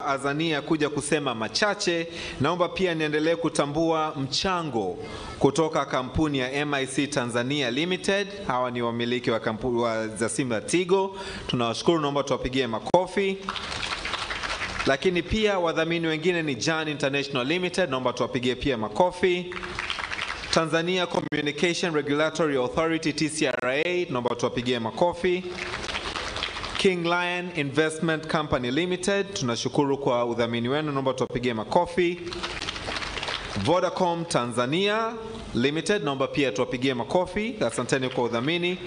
Azania kuja kusema machache. Naomba pia niendelee kutambua mchango kutoka kampuni ya MIC Tanzania Limited. Hawa ni wamiliki wa kampuni za simu ya Tigo. Tunawashukuru, naomba tuwapigie makofi. Lakini pia wadhamini wengine ni Jan International Limited, naomba tuwapigie pia makofi. Tanzania Communication Regulatory Authority TCRA, naomba tuwapigie makofi. King Lion Investment Company Limited, tunashukuru kwa udhamini wenu, naomba tuwapigie makofi. Vodacom Tanzania Limited, naomba pia tuwapigie makofi, asanteni kwa udhamini.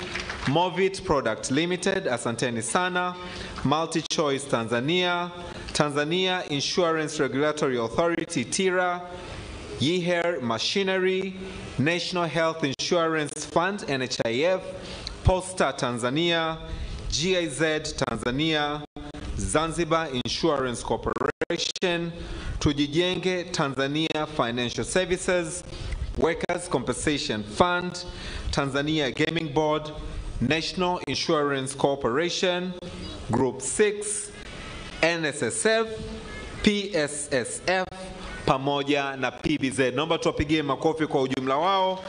Movit Product Limited, asanteni sana. Multi Choice Tanzania, Tanzania Insurance Regulatory Authority TIRA, Yeher Machinery, National Health Insurance Fund NHIF, Posta Tanzania, GIZ Tanzania, Zanzibar Insurance Corporation, Tujijenge Tanzania Financial Services, Workers Compensation Fund, Tanzania Gaming Board, National Insurance Corporation, Group 6, NSSF, PSSF, pamoja na PBZ. Naomba tuwapigie makofi kwa ujumla wao.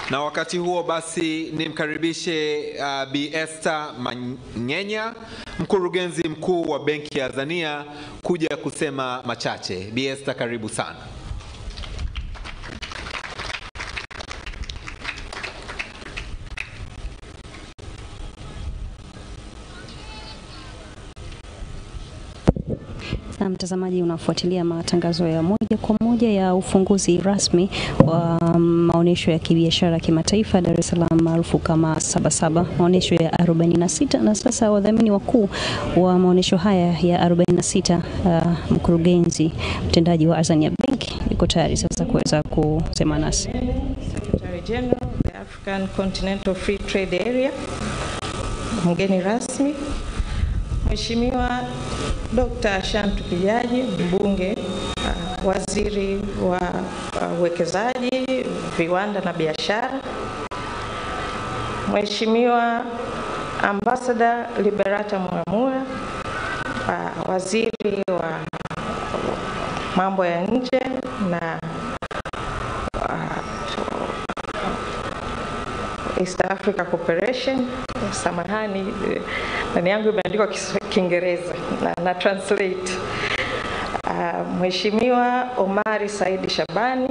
Na wakati huo basi nimkaribishe Bi Esther Manyenya, mkurugenzi mkuu wa Benki ya Azania, kuja kusema machache. Bi Esther, karibu sana. Na mtazamaji, unafuatilia matangazo ya moja kwa moja ya ufunguzi rasmi wa maonesho ya kibiashara kimataifa Dar es Salaam maarufu kama Sabasaba, maonesho ya 46. Na sasa wadhamini wakuu wa maonesho haya ya 46, mkurugenzi mtendaji wa Azania Bank yuko tayari sasa kuweza kusema nasi. Secretary General, the African Continental Free Trade Area, mgeni rasmi Mheshimiwa Dr. Shantu Kijaji, mbunge, waziri wa uwekezaji, viwanda na biashara. Mheshimiwa Ambassador Liberata Muamura, waziri wa mambo ya nje na East Africa Cooperation. Samahani, ndani yangu imeandikwa Kiingereza na translate. Mheshimiwa Omari Saidi Shabani,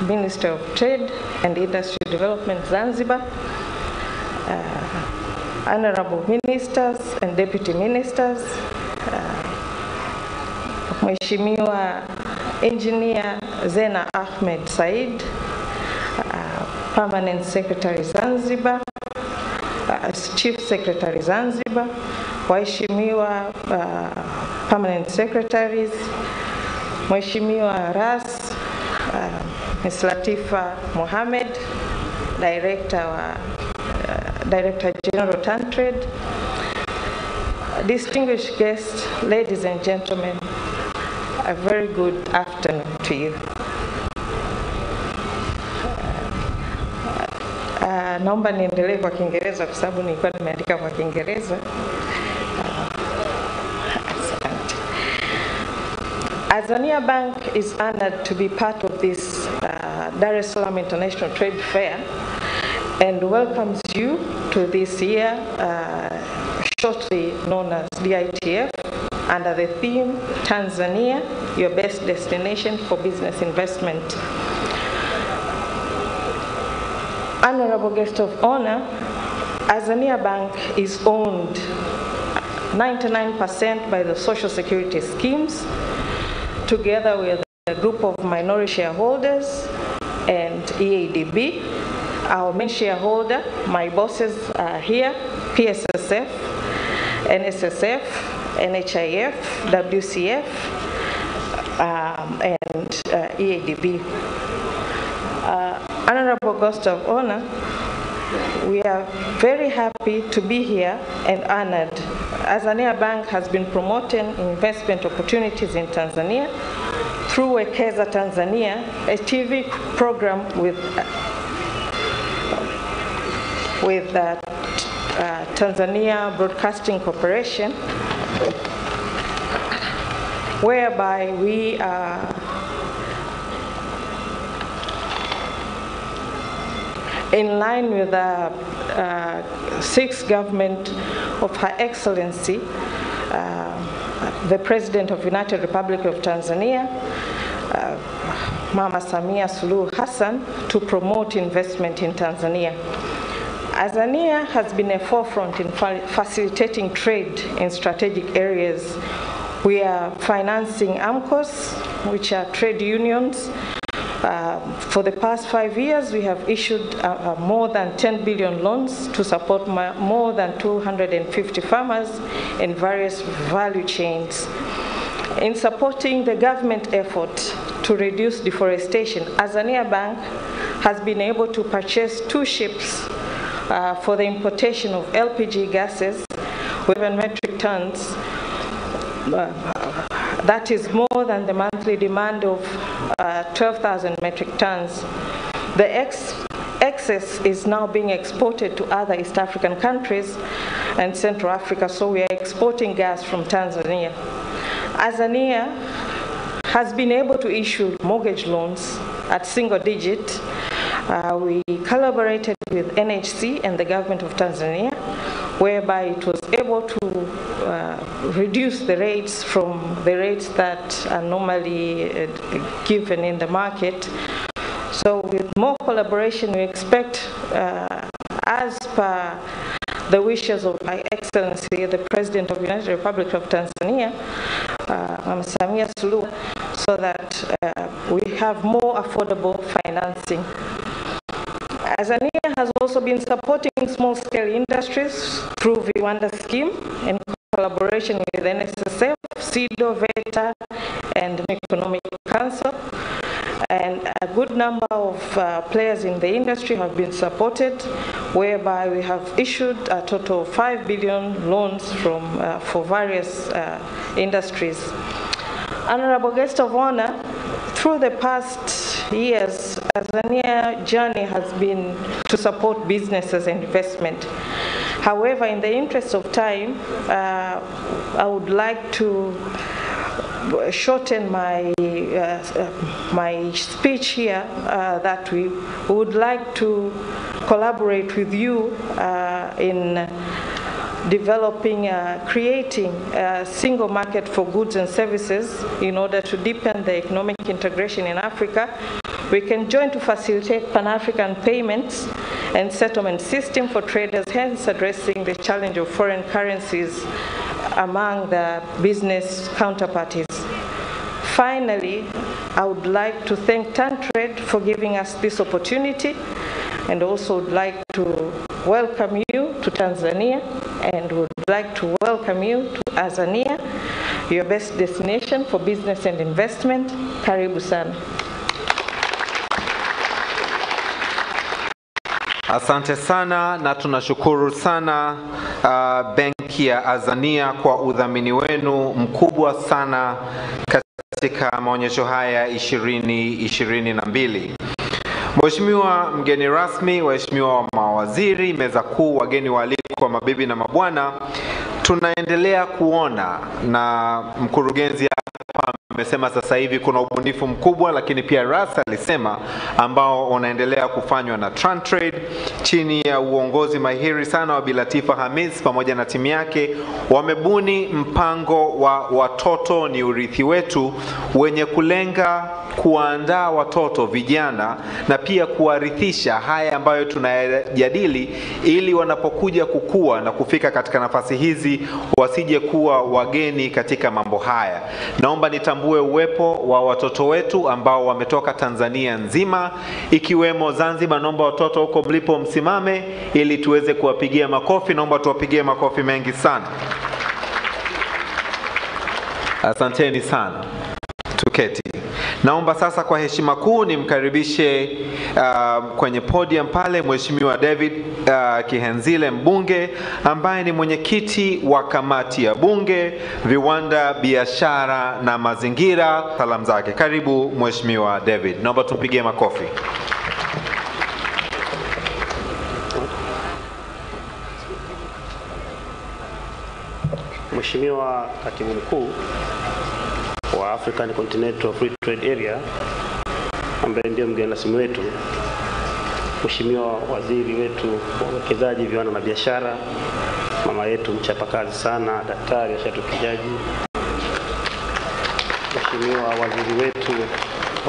Minister of Trade and Industry Development Zanzibar. Honorable Ministers and Deputy Ministers. Mheshimiwa Engineer Zena Ahmed Said, Permanent Secretary Zanzibar, Chief Secretary Zanzibar, waheshimiwa Permanent Secretaries, Mheshimiwa Ras, Ms. Latifa Mohamed, Director General Tantrade, distinguished guests, ladies and gentlemen, a very good afternoon to you. Naomba niendelee kwa Kiingereza kwa sababu nilikuwa nimeandika kwa Kiingereza. Azania Bank is honored to be part of this Dar es Salaam International Trade Fair and welcomes you to this year, shortly known as DITF, under the theme Tanzania, your best destination for business investment. Honorable guest of honor, Azania Bank is owned 99% by the social security schemes, together with a group of minority shareholders and EADB. Our main shareholder, my bosses are here, PSSF, NSSF, NHIF, WCF, and EADB. Honorable guest of honor, we are very happy to be here and honored. Azania Bank has been promoting investment opportunities in Tanzania through Wekeza Tanzania, a TV program with Tanzania Broadcasting Corporation whereby we are in line with the sixth government of Her Excellency, the President of United Republic of Tanzania, Mama Samia Suluhu Hassan, to promote investment in Tanzania. Tanzania has been a forefront in facilitating trade in strategic areas. We are financing AMCOs, which are trade unions. For the past 5 years, we have issued more than 10 billion loans to support more than 250 farmers in various value chains. In supporting the government effort to reduce deforestation, Tanzania Bank has been able to purchase 2 ships for the importation of LPG gases with 7 metric tons. That is more than the monthly demand of 12,000 metric tons. The excess is now being exported to other East African countries and Central Africa, so we are exporting gas from Tanzania. Tanzania has been able to issue mortgage loans at single digit. We collaborated with NHC and the government of Tanzania, whereby it was able to reduce the rates from the rates that are normally given in the market. So with more collaboration, we expect, as per the wishes of Her Excellency, the President of the United Republic of Tanzania, Mama Samia Suluhu, so that we have more affordable financing. Tanzania has also been supporting small-scale industries through Viwanda scheme in collaboration with NSSF, SIDO, VETA, and the Economic Council. And a good number of players in the industry have been supported, whereby we have issued a total of 5 billion loans for various industries. Honorable Guest of Honor, through the past years, Tanzania's journey has been to support businesses and investment. However, in the interest of time, I would like to shorten my speech here, that we would like to collaborate with you in developing, creating a single market for goods and services in order to deepen the economic integration in Africa. We can join to facilitate Pan-African payments and settlement system for traders, hence addressing the challenge of foreign currencies among the business counterparties. Finally, I would like to thank TanTrade for giving us this opportunity, and also would like to welcome you to Tanzania, and would like to welcome you to Tanzania, your best destination for business and investment. Karibu sana. Asante sana na tunashukuru sana benki ya Tanzania kwa udhamini wenu mkubwa sana katika maonyesho haya 2022. Mheshimiwa mgeni rasmi, waheshimiwa mawaziri, meza kuu, wageni waalikwa, mabibi na mabwana, tunaendelea kuona, na mkurugenzi hapa amesema sasa hivi kuna ubunifu mkubwa, lakini pia Rasa alisema ambao unaendelea kufanywa na TanTrade chini ya uongozi mahiri sana wa Bilatifa Hamis pamoja na timu yake. Wamebuni mpango wa watoto ni urithi wetu, wenye kulenga kuandaa watoto vijana na pia kuwarithisha haya ambayo tunayajadili, ili wanapokuja kukua na kufika katika nafasi hizi wasije kuwa wageni katika mambo haya. Naomba nitambue uwepo wa watoto wetu ambao wametoka Tanzania nzima, ikiwemo Zanzibar. Naomba watoto huko mlipo msimame ili tuweze kuwapigia makofi. Naomba tuwapigie makofi mengi sana. Asanteni sana. Tuketi. Naomba sasa kwa heshima kuu nimkaribishe kwenye podium pale Mheshimiwa David Kihenzile, mbunge ambaye ni mwenyekiti wa kamati ya bunge, viwanda, biashara na mazingira. Salamu zake. Karibu Mheshimiwa David. Naomba tumpigie makofi. Mheshimiwa Katibu Mkuu, wa African Continental Free Trade Area ambaye ndio mgeni rasmi wetu, Mheshimiwa Waziri wetu wa Uwekezaji, Viwanda na Biashara, mama yetu mchapakazi sana, Daktari Ashatu Kijaji, Mheshimiwa Waziri wetu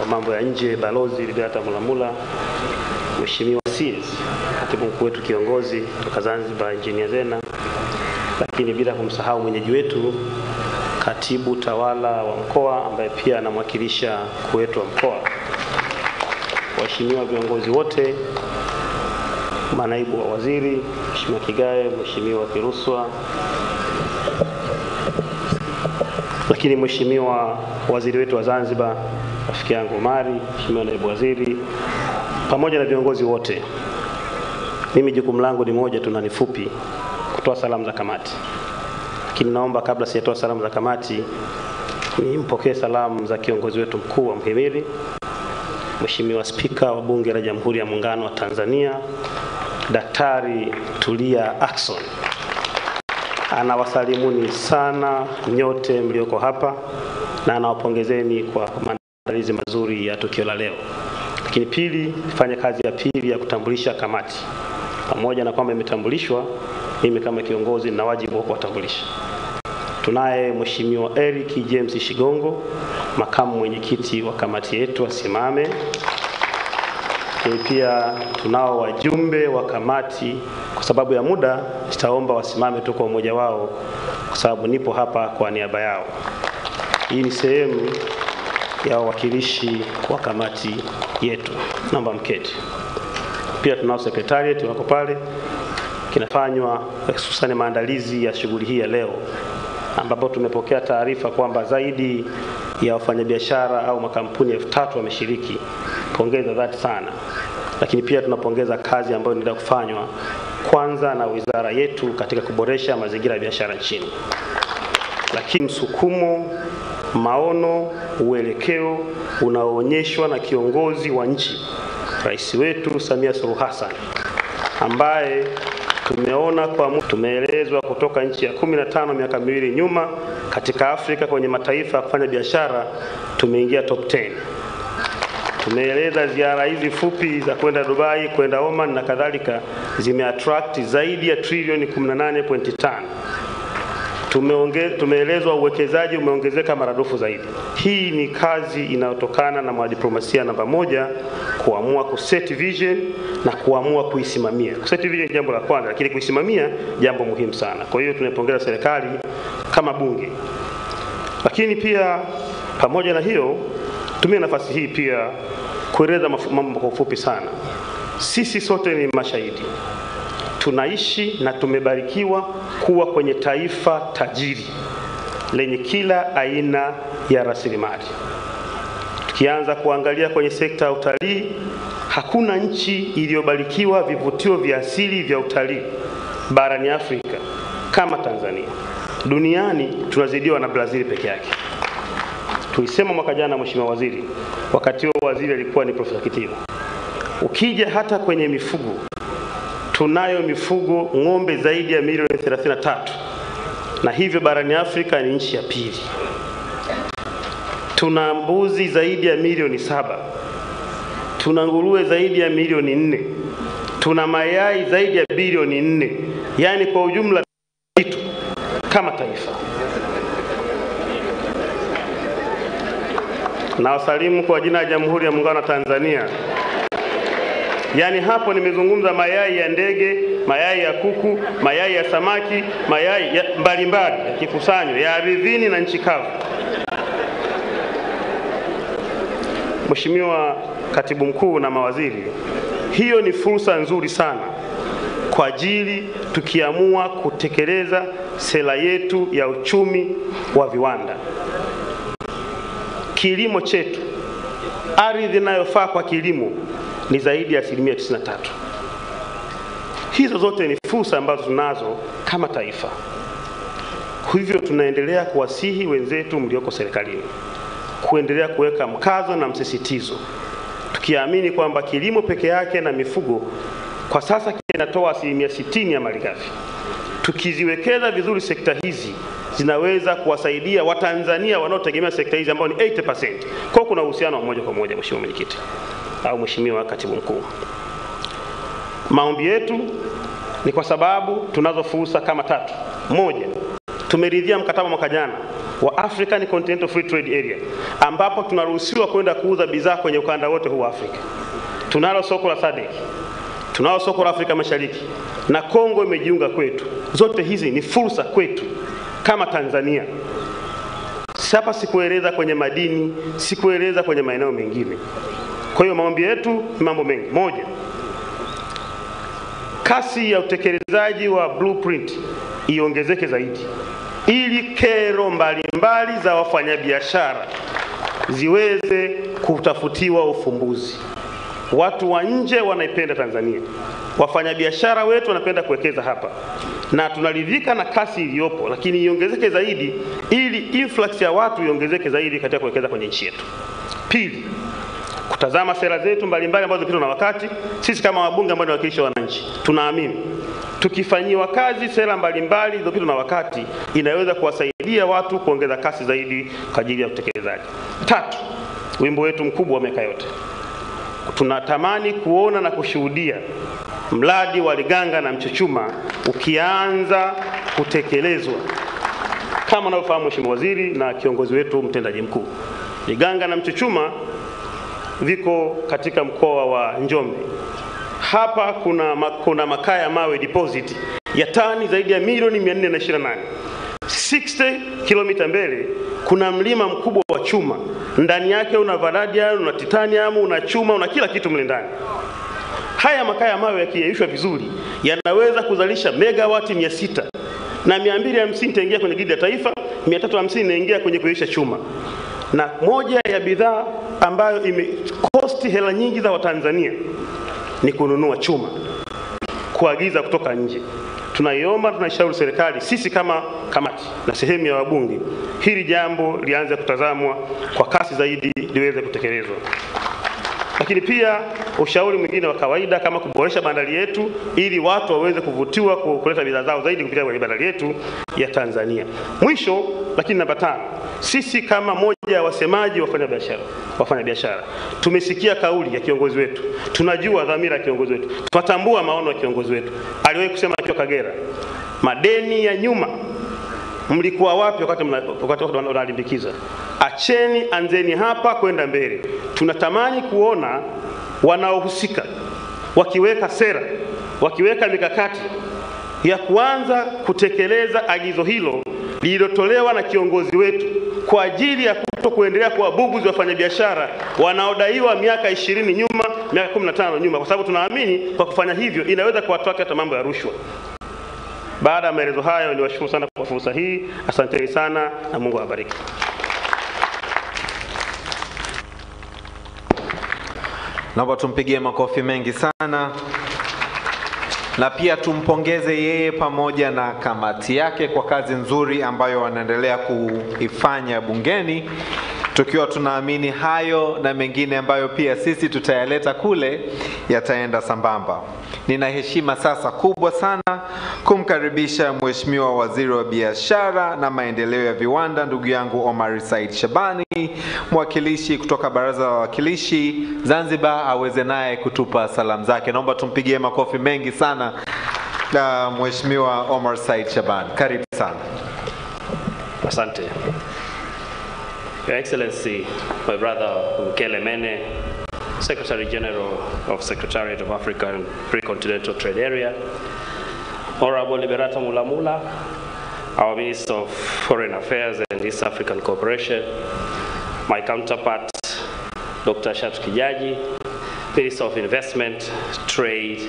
wa Mambo ya Nje, Balozi Liberata Mulamula, Mheshimiwa CS, Katibu Mkuu wetu kiongozi kutoka Zanzibar, Engineer Zena, lakini bila kumsahau mwenyeji wetu Katibu Tawala wa Mkoa ambaye pia anamwakilisha mkuu wetu wa mkoa, waheshimiwa viongozi wote, manaibu wa waziri, Mheshimiwa Kigae, Mheshimiwa Kiruswa, lakini Mheshimiwa waziri wetu wa Zanzibar, rafiki yangu Mari, Mheshimiwa naibu waziri, pamoja na viongozi wote. Mimi jukumu langu ni moja tu na ni fupi, kutoa salamu za kamati. Lakini naomba kabla sijatoa salamu za kamati, nimpokee salamu za kiongozi wetu mkuu wa mhimili, Mheshimiwa Spika wa Bunge la Jamhuri ya Muungano wa Tanzania, Daktari Tulia Ackson. Anawasalimuni sana nyote mlioko hapa na anawapongezeni kwa maandalizi mazuri ya tukio la leo. Lakini pili, fanya kazi ya pili ya kutambulisha kamati. Pamoja na kwamba imetambulishwa, mimi kama kiongozi nina wajibu wa kuwatambulisha. Tunaye Mheshimiwa Eric James Shigongo, makamu mwenyekiti wa kamati yetu, asimame. Pia tunao wajumbe wa kamati. Kwa sababu ya muda nitaomba wasimame tu kwa umoja wao kwa sababu nipo hapa kwa niaba yao. Hii ni sehemu ya wawakilishi wa kamati yetu. Naomba mketi. Pia tunao secretariat wako pale, kinafanywa hususan maandalizi ya shughuli hii ya leo, ambapo tumepokea taarifa kwamba zaidi ya wafanyabiashara au makampuni 3000 wameshiriki. Pongeza dhati sana. Lakini pia tunapongeza kazi ambayo inaendelea kufanywa kwanza na wizara yetu katika kuboresha mazingira ya biashara nchini. Lakini msukumo, maono, uelekeo unaoonyeshwa na kiongozi wa nchi, Rais wetu Samia Suluhu Hassan, ambaye tumeelezwa kutoka nchi ya 15 miaka miwili nyuma katika Afrika kwenye mataifa ya kufanya biashara tumeingia top 10. Tumeeleza ziara hizi fupi za kwenda Dubai, kwenda Oman na kadhalika zimeattract zaidi ya trilioni 18.5. Tumeelezwa uwekezaji umeongezeka maradufu zaidi. Hii ni kazi inayotokana na mwadiplomasia namba moja, kuamua kuset vision na kuamua kuisimamia. Kuset vision jambo la kwanza, lakini kuisimamia jambo muhimu sana. Kwa hiyo tunapongeza serikali kama bunge. Lakini pia pamoja na hiyo, tumia nafasi hii pia kueleza mambo kwa ufupi sana. Sisi sote ni mashahidi. Tunaishi na tumebarikiwa kuwa kwenye taifa tajiri lenye kila aina ya rasilimali. Tukianza kuangalia kwenye sekta ya utalii, hakuna nchi iliyobarikiwa vivutio vya asili vya utalii barani Afrika kama Tanzania. Duniani tunazidiwa na Brazil peke yake. Tulisema mwaka jana, Mheshimiwa Waziri, wakati huo waziri alikuwa ni Profesa Kitila. Ukija hata kwenye mifugo, tunayo mifugo ng'ombe zaidi ya milioni 33, na hivyo barani Afrika ni nchi ya pili. Tuna mbuzi zaidi ya milioni 7, tuna nguruwe zaidi ya milioni 4, tuna mayai zaidi ya bilioni 4. Yaani kwa ujumla kitu kama taifa. Na wasalimu kwa jina la Jamhuri ya Muungano wa Tanzania. Yaani hapo nimezungumza mayai ya ndege, mayai ya kuku, mayai ya samaki, mayai ya mbalimbali yakikusanywa ya ardhini na nchi kavu. Mheshimiwa Katibu Mkuu na mawaziri, hiyo ni fursa nzuri sana kwa ajili tukiamua kutekeleza sera yetu ya uchumi wa viwanda. Kilimo chetu, ardhi inayofaa kwa kilimo ni zaidi ya 93%. Hizo zote ni fursa ambazo tunazo kama taifa. Hivyo tunaendelea kuwasihi wenzetu mlioko serikalini kuendelea kuweka mkazo na msisitizo, tukiamini kwamba kilimo peke yake na mifugo kwa sasa kinatoa 60% ya malighafi. Tukiziwekeza vizuri sekta hizi zinaweza kuwasaidia Watanzania wanaotegemea sekta hizi ambao ni 80%. Kwa kuna uhusiano wa moja kwa moja, Mheshimiwa Mwenyekiti au Mheshimiwa Katibu Mkuu. Maombi yetu ni kwa sababu tunazo fursa kama tatu. Moja, tumeridhia mkataba mwaka jana wa African Continental Free Trade Area ambapo tunaruhusiwa kwenda kuuza bidhaa kwenye ukanda wote huu wa Afrika. Tunalo soko la SADC, tunalo soko la Afrika Mashariki na Kongo imejiunga kwetu. Zote hizi ni fursa kwetu kama Tanzania. Sasa sikueleza kwenye madini, sikueleza kwenye maeneo mengine. Kwa hiyo maombi yetu ni mambo mengi. Moja, kasi ya utekelezaji wa blueprint iongezeke zaidi ili kero mbalimbali za wafanyabiashara ziweze kutafutiwa ufumbuzi. Watu wa nje wanaipenda Tanzania, wafanyabiashara wetu wanapenda kuwekeza hapa, na tunaridhika na kasi iliyopo, lakini iongezeke zaidi ili influx ya watu iongezeke zaidi katika kuwekeza kwenye nchi yetu. Pili, kutazama sera zetu mbalimbali ambazo zimepitwa na wakati. Sisi kama wabunge ambao ni wawakilishi wa wananchi, tunaamini tukifanyiwa kazi sera mbalimbali zilizopitwa na wakati inaweza kuwasaidia watu kuongeza kasi zaidi kwa ajili ya utekelezaji. Tatu, wimbo wetu mkubwa wa miaka yote, tunatamani kuona na kushuhudia mradi wa Liganga na Mchuchuma ukianza kutekelezwa. Kama unavyofahamu Mheshimiwa Waziri na kiongozi wetu mtendaji mkuu, Liganga na Mchuchuma viko katika mkoa wa Njombe. Hapa kuna makaa ya mawe deposit ya tani zaidi ya milioni 428. 60 kilomita mbele kuna mlima mkubwa wa chuma. Ndani yake una vanadium, una titanium, una chuma, una kila kitu mle ndani. Haya makaa ya mawe yakiyeyushwa vizuri yanaweza kuzalisha megawati 600 na 250 itaingia kwenye gridi ya taifa, 350 inaingia kwenye kuyeyusha chuma. Na moja ya bidhaa ambayo imekosti hela nyingi za Watanzania ni kununua chuma, kuagiza kutoka nje. Tunaiomba, tunaishauri serikali, sisi kama kamati na sehemu ya wabunge, hili jambo lianze kutazamwa kwa kasi zaidi liweze kutekelezwa. Lakini pia ushauri mwingine wa kawaida kama kuboresha bandari yetu ili watu waweze kuvutiwa kuleta bidhaa zao zaidi kupitia kwenye bandari yetu ya Tanzania. Mwisho lakini namba 5, sisi kama moja ya wasemaji wafanyabiashara tumesikia kauli ya kiongozi wetu, tunajua dhamira ya kiongozi wetu, tunatambua maono ya kiongozi wetu. Aliwahi kusema akiwa Kagera, madeni ya nyuma mlikuwa wapi wakati wanalimbikiza? Acheni, anzeni hapa kwenda mbele. Tunatamani kuona wanaohusika wakiweka sera, wakiweka mikakati ya kuanza kutekeleza agizo hilo lililotolewa na kiongozi wetu kwa ajili ya kuendelea kuwabuguzi wafanyabiashara wanaodaiwa miaka 20 nyuma, miaka 15 nyuma, kwa sababu tunaamini kwa kufanya hivyo inaweza kuwatoa hata mambo ya rushwa. Baada ya maelezo hayo, niwashukuru sana kwa fursa hii. Asanteni sana na Mungu awabariki. Naomba tumpigie makofi mengi sana. Na pia tumpongeze yeye pamoja na kamati yake kwa kazi nzuri ambayo wanaendelea kuifanya bungeni, tukiwa tunaamini hayo na mengine ambayo pia sisi tutayaleta kule yataenda sambamba. Nina heshima sasa kubwa sana kumkaribisha Mheshimiwa Waziri wa Biashara na Maendeleo ya Viwanda, ndugu yangu Omar Said Shabani, mwakilishi kutoka Baraza la Wawakilishi Zanzibar, aweze naye kutupa salamu zake. Naomba tumpigie makofi mengi sana na Mheshimiwa Omar Said Shabani. Karibu sana. Asante. Your Excellency, my brother Ukele Mene, Secretary General of Secretariat of African Free Continental Trade Area, Honorable Liberata Mulamula, our Minister of Foreign Affairs and East African Cooperation, my counterpart, Dr. Shatu Kijaji, Minister of Investment, Trade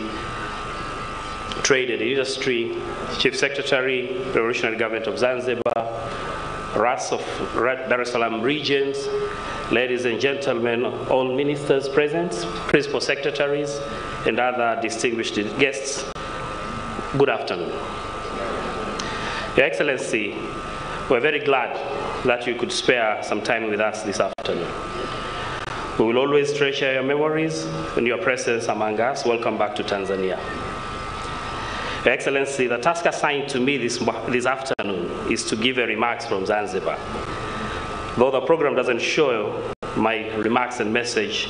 and Industry, Chief Secretary, Revolutionary Government of Zanzibar, RAS of Dar es Salaam regions, ladies and gentlemen, all ministers present, principal secretaries, and other distinguished guests, good afternoon. Your Excellency, we're very glad that you could spare some time with us this afternoon. We will always treasure your memories and your presence among us. Welcome back to Tanzania. Your Excellency, the task assigned to me this afternoon is to give a remarks from Zanzibar. Though the program doesn't show my remarks and message,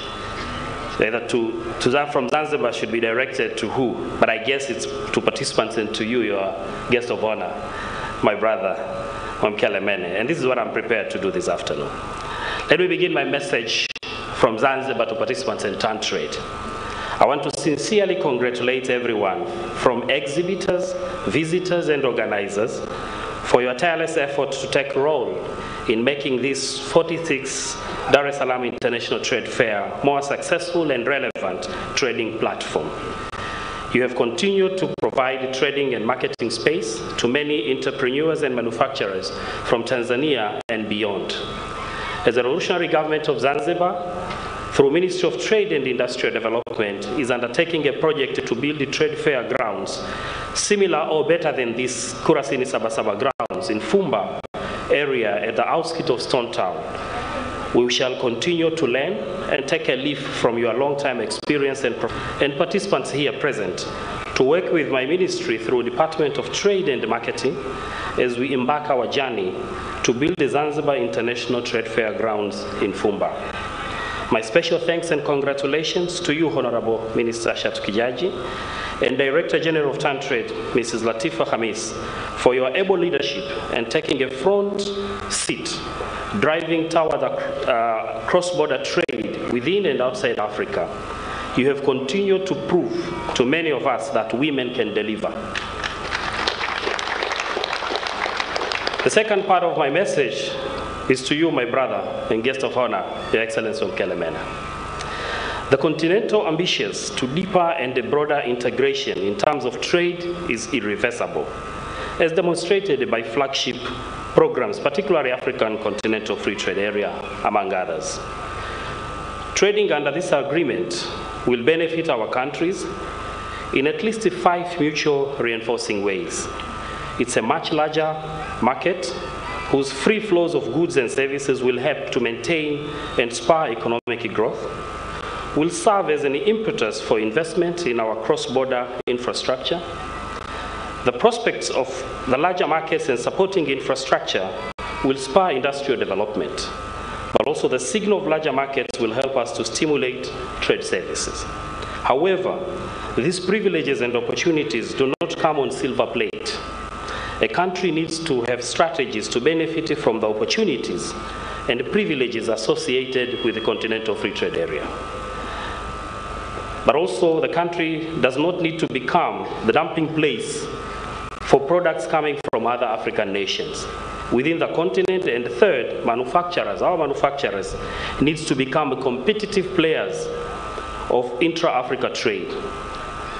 either to that from Zanzibar should be directed to who, but I guess it's to participants and to you, your guest of honor, my brother, Mkele Mene. And this is what I'm prepared to do this afternoon. Let me begin my message from Zanzibar to participants in TANTRADE. I want to sincerely congratulate everyone, from exhibitors, visitors, and organizers, for your tireless effort to take role in making this 46th Dar es Salaam International Trade Fair more successful and relevant trading platform. You have continued to provide trading and marketing space to many entrepreneurs and manufacturers from Tanzania and beyond. As the Revolutionary Government of Zanzibar, through Ministry of Trade and Industrial Development, is undertaking a project to build the trade fair grounds similar or better than this Biashara Sabasaba grounds in Fumba area at the outskirts of Stone Town. We shall continue to learn and take a leaf from your long-time experience and participants here present to work with my ministry through Department of Trade and Marketing as we embark our journey to build the Zanzibar International Trade Fair grounds in Fumba. My special thanks and congratulations to you, Honorable Minister Shatu Kijaji, and Director General of TANTRADE, Mrs. Latifa Hamis, for your able leadership and taking a front seat, driving toward the cross-border trade within and outside Africa. You have continued to prove to many of us that women can deliver. The second part of my message is to you, my brother and guest of honor, Your Excellency Mkele Mene. The Continental ambitions to deeper and broader integration in terms of trade is irreversible, as demonstrated by flagship programs, particularly African Continental Free Trade Area, among others. Trading under this agreement will benefit our countries in at least 5 mutual reinforcing ways. It's a much larger market whose free flows of goods and services will help to maintain and spur economic growth, will serve as an impetus for investment in our cross-border infrastructure. The prospects of the larger markets and supporting infrastructure will spur industrial development, but also the signal of larger markets will help us to stimulate trade services. However, these privileges and opportunities do not come on silver plate. A country needs to have strategies to benefit from the opportunities and privileges associated with the Continental Free Trade Area. But also, the country does not need to become the dumping place for products coming from other African nations within the continent. And third, manufacturers, our manufacturers, needs to become competitive players of intra-Africa trade.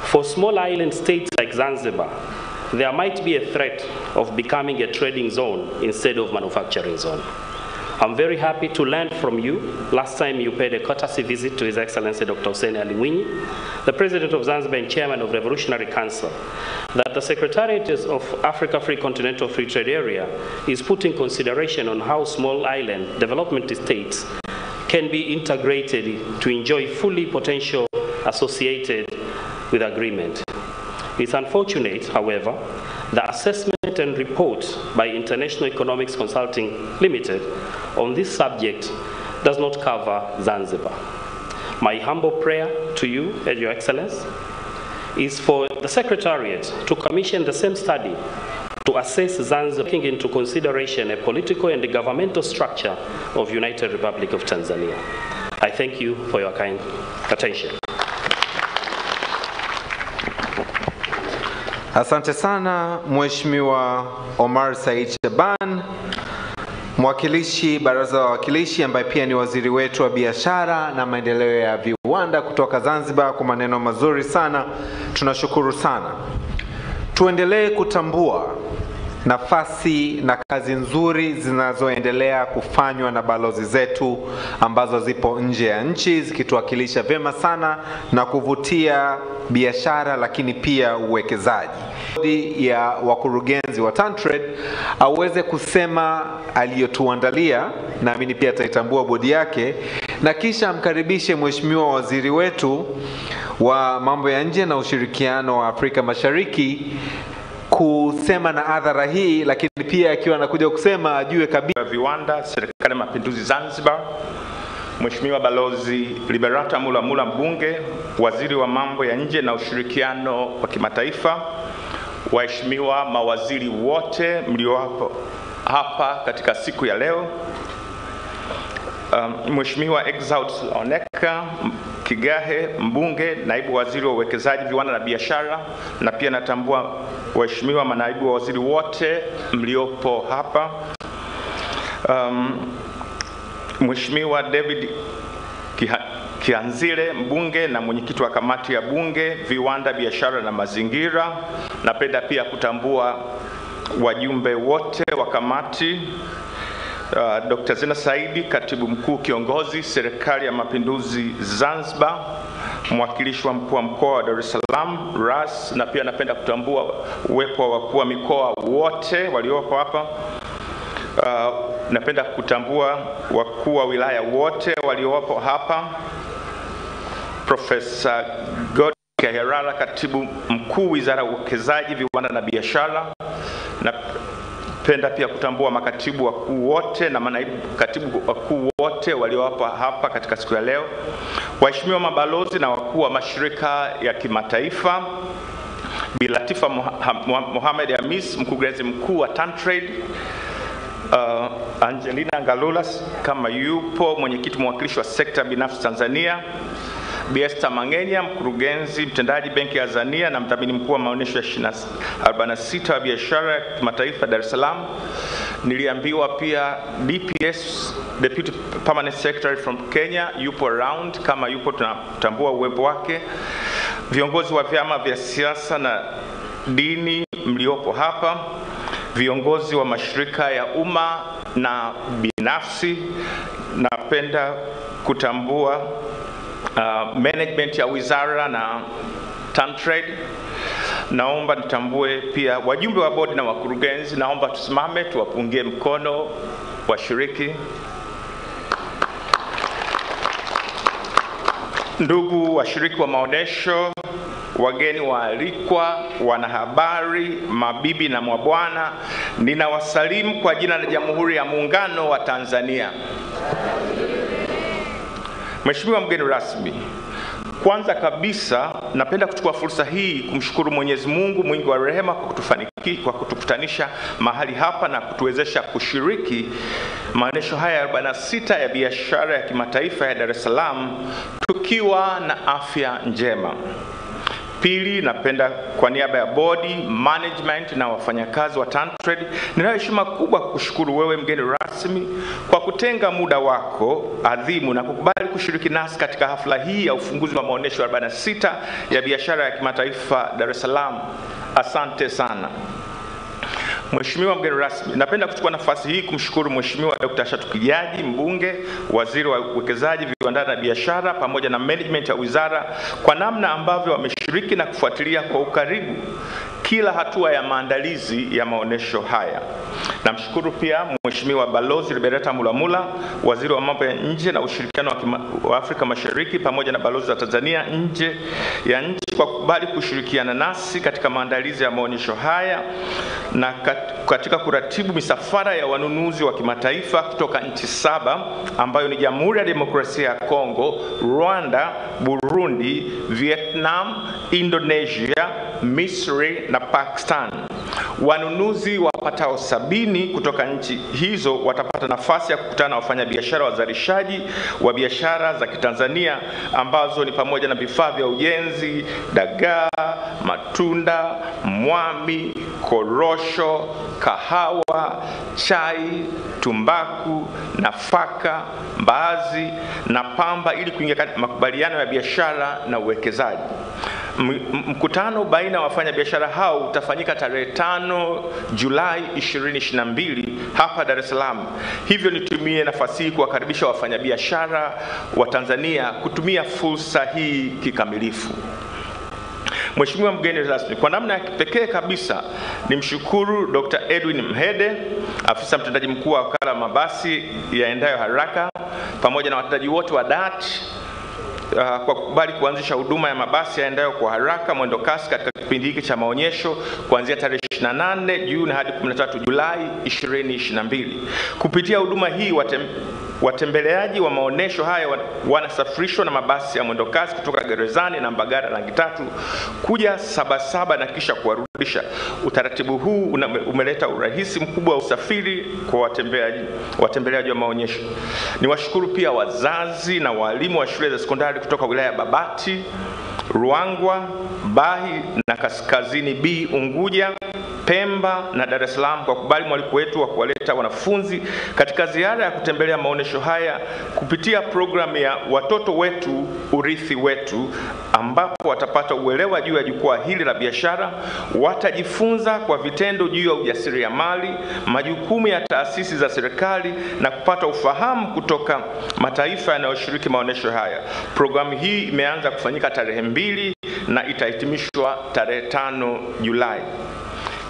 For small island states like Zanzibar, there might be a threat of becoming a trading zone instead of manufacturing zone. I'm very happy to learn from you. Last time you paid a courtesy visit to His Excellency Dr. Hussein Ali Mwinyi, the President of Zanzibar and Chairman of Revolutionary Council, that the Secretariat of Africa Free Continental Free Trade Area is putting consideration on how small island development states can be integrated to enjoy fully potential associated with agreement. It's unfortunate, however, the assessment and report by International Economics Consulting Limited on this subject does not cover Zanzibar. My humble prayer to you, Your Excellency, is for the Secretariat to commission the same study to assess Zanzibar, taking into consideration a political and governmental structure of United Republic of Tanzania. I thank you for your kind attention. Asante sana Mheshimiwa Omar Said Shaban, mwakilishi Baraza la Wawakilishi ambaye pia ni waziri wetu wa biashara na maendeleo ya viwanda kutoka Zanzibar, kwa maneno mazuri sana. Tunashukuru sana. Tuendelee kutambua nafasi na kazi nzuri zinazoendelea kufanywa na balozi zetu ambazo zipo nje ya nchi zikituwakilisha vyema sana na kuvutia biashara lakini pia uwekezaji. Ya wakurugenzi wa TANTRADE aweze kusema aliyotuandalia, naamini pia ataitambua bodi yake, na kisha amkaribishe mheshimiwa waziri wetu wa mambo ya nje na ushirikiano wa Afrika Mashariki kusema na adhara hii, lakini pia akiwa anakuja kusema ajue kabisa viwanda Serikali ya Mapinduzi Zanzibar, Mheshimiwa Balozi Liberata Mulamula mbunge, Waziri wa mambo ya nje na ushirikiano wa kimataifa, waheshimiwa mawaziri wote mliopo hapa katika siku ya leo, Mheshimiwa Exaud Oneka Kigahe mbunge, naibu waziri wa uwekezaji, viwanda na biashara, na pia natambua waheshimiwa manaibu wa waziri wote mliopo hapa, Mheshimiwa David Kianzile mbunge na mwenyekiti wa kamati ya bunge, viwanda, biashara na mazingira. Napenda pia kutambua wajumbe wote wa kamati, Dr. Zena Saidi, katibu mkuu kiongozi Serikali ya Mapinduzi Zanzibar, mwakilishi wa mkuu wa mkoa wa Dar es Salaam RAS, na pia napenda kutambua uwepo wa wakuu wa mikoa wote waliopo hapa. Napenda kutambua wakuu wa wilaya wote waliopo hapa, Profesa Godke, katibu mkuu Wizara ya Uwekezaji, Viwanda na Biashara. Napenda pia kutambua makatibu wakuu wote na manaibu katibu wakuu wote waliopo hapa katika siku ya leo, waheshimiwa mabalozi na wakuu wa mashirika ya kimataifa, Bi Latifa Mohamed Hamis, mkurugenzi mkuu wa Tantrade, Angelina Galulas kama yupo, mwenyekiti mwakilishi wa sekta binafsi Tanzania, Bi Esther Mangenya, mkurugenzi mtendaji Benki ya Tanzania na mdhamini mkuu wa maonesho ya 46 wa biashara ya kimataifa Dar es Salaam. Niliambiwa pia DPS, Deputy Permanent Secretary from Kenya, yupo around, kama yupo tunatambua uwepo wake. Viongozi wa vyama vya siasa na dini mliopo hapa, viongozi wa mashirika ya umma na binafsi. Napenda kutambua management ya wizara na Tantrade. Naomba nitambue pia wajumbe wa bodi na wakurugenzi. Naomba tusimame tuwapungie mkono washiriki. Ndugu washiriki wa maonesho, wageni waalikwa, wanahabari, mabibi na mabwana, ninawasalimu kwa jina la Jamhuri ya Muungano wa Tanzania. Mheshimiwa mgeni rasmi, kwanza kabisa napenda kuchukua fursa hii kumshukuru Mwenyezi Mungu mwingi wa rehema kwa kutukutanisha mahali hapa na kutuwezesha kushiriki maonesho haya 46 ya biashara ya kimataifa ya Dar es Salaam tukiwa na afya njema. Pili, napenda kwa niaba ya bodi, management na wafanyakazi wa Tantrade, ninayo heshima kubwa kukushukuru wewe mgeni rasmi kwa kutenga muda wako adhimu na kukubali kushiriki nasi katika hafla hii ya ufunguzi wa maonesho 46 ya biashara ya kimataifa Dar es Salaam. Asante sana. Mheshimiwa mgeni rasmi, napenda kuchukua nafasi hii kumshukuru Mheshimiwa Dr. Shatu Kijaji mbunge, waziri wa uwekezaji, viwanda na biashara, pamoja na management ya wizara kwa namna ambavyo wameshiriki na kufuatilia kwa ukaribu kila hatua ya maandalizi ya maonesho haya. Namshukuru pia Mheshimiwa Balozi Liberata Mulamula, waziri wa mambo ya nje na ushirikiano wa Afrika Mashariki, pamoja na balozi wa Tanzania nje ya nchi kwa kukubali kushirikiana nasi katika maandalizi ya maonesho haya na katika kuratibu misafara ya wanunuzi wa kimataifa kutoka nchi 7 ambayo ni Jamhuri ya Demokrasia ya Kongo, Rwanda, Burundi, Vietnam, Indonesia, Misri na Pakistan. Wanunuzi wapatao 70 kutoka nchi hizo watapata nafasi ya kukutana na wafanyabiashara wazalishaji wa biashara za Kitanzania ambazo ni pamoja na vifaa vya ujenzi, dagaa, matunda, mwami, korosho, kahawa, chai, tumbaku, nafaka, mbaazi na pamba ili kuingia katika makubaliano ya biashara na uwekezaji. Mkutano baina ya wafanyabiashara hao utafanyika tarehe 5 Julai 2022 hapa Dar es Salaam. Hivyo nitumie nafasi hii kuwakaribisha wafanyabiashara wa Tanzania kutumia fursa hii kikamilifu. Mheshimiwa mgeni rasmi, kwa namna ya kipekee kabisa nimshukuru Dr. Edwin Mhede, afisa mtendaji mkuu wa wakala wa mabasi yaendayo haraka, pamoja na watendaji wote wa DART, kwa kukubali kuanzisha huduma ya mabasi yaendayo kwa haraka mwendo kasi katika kipindi hiki cha maonyesho kuanzia tarehe 28 Juni hadi 13 Julai 2022. Kupitia huduma hii watembeleaji wa maonesho haya wanasafirishwa na mabasi ya mwendo kasi kutoka Gerezani na Mbagala rangi 3 kuja Sabasaba na kisha kuwarudisha. Utaratibu huu umeleta urahisi mkubwa wa usafiri kwa watembeleaji wa maonyesho. Niwashukuru pia wazazi na walimu wa shule za sekondari kutoka wilaya ya Babati, Ruangwa, Bahi na Kaskazini B Unguja, Pemba na Dar es Salaam kwa kubali mwaliko wetu wa kuwaleta wanafunzi katika ziara ya kutembelea maonesho haya kupitia programu ya Watoto Wetu Urithi Wetu, ambapo watapata uelewa juu ya jukwaa hili la biashara, watajifunza kwa vitendo juu ya ujasiriamali, majukumu ya taasisi za serikali na kupata ufahamu kutoka mataifa yanayoshiriki maonesho haya. Programu hii imeanza kufanyika tarehe 2 na itahitimishwa tarehe 5 Julai.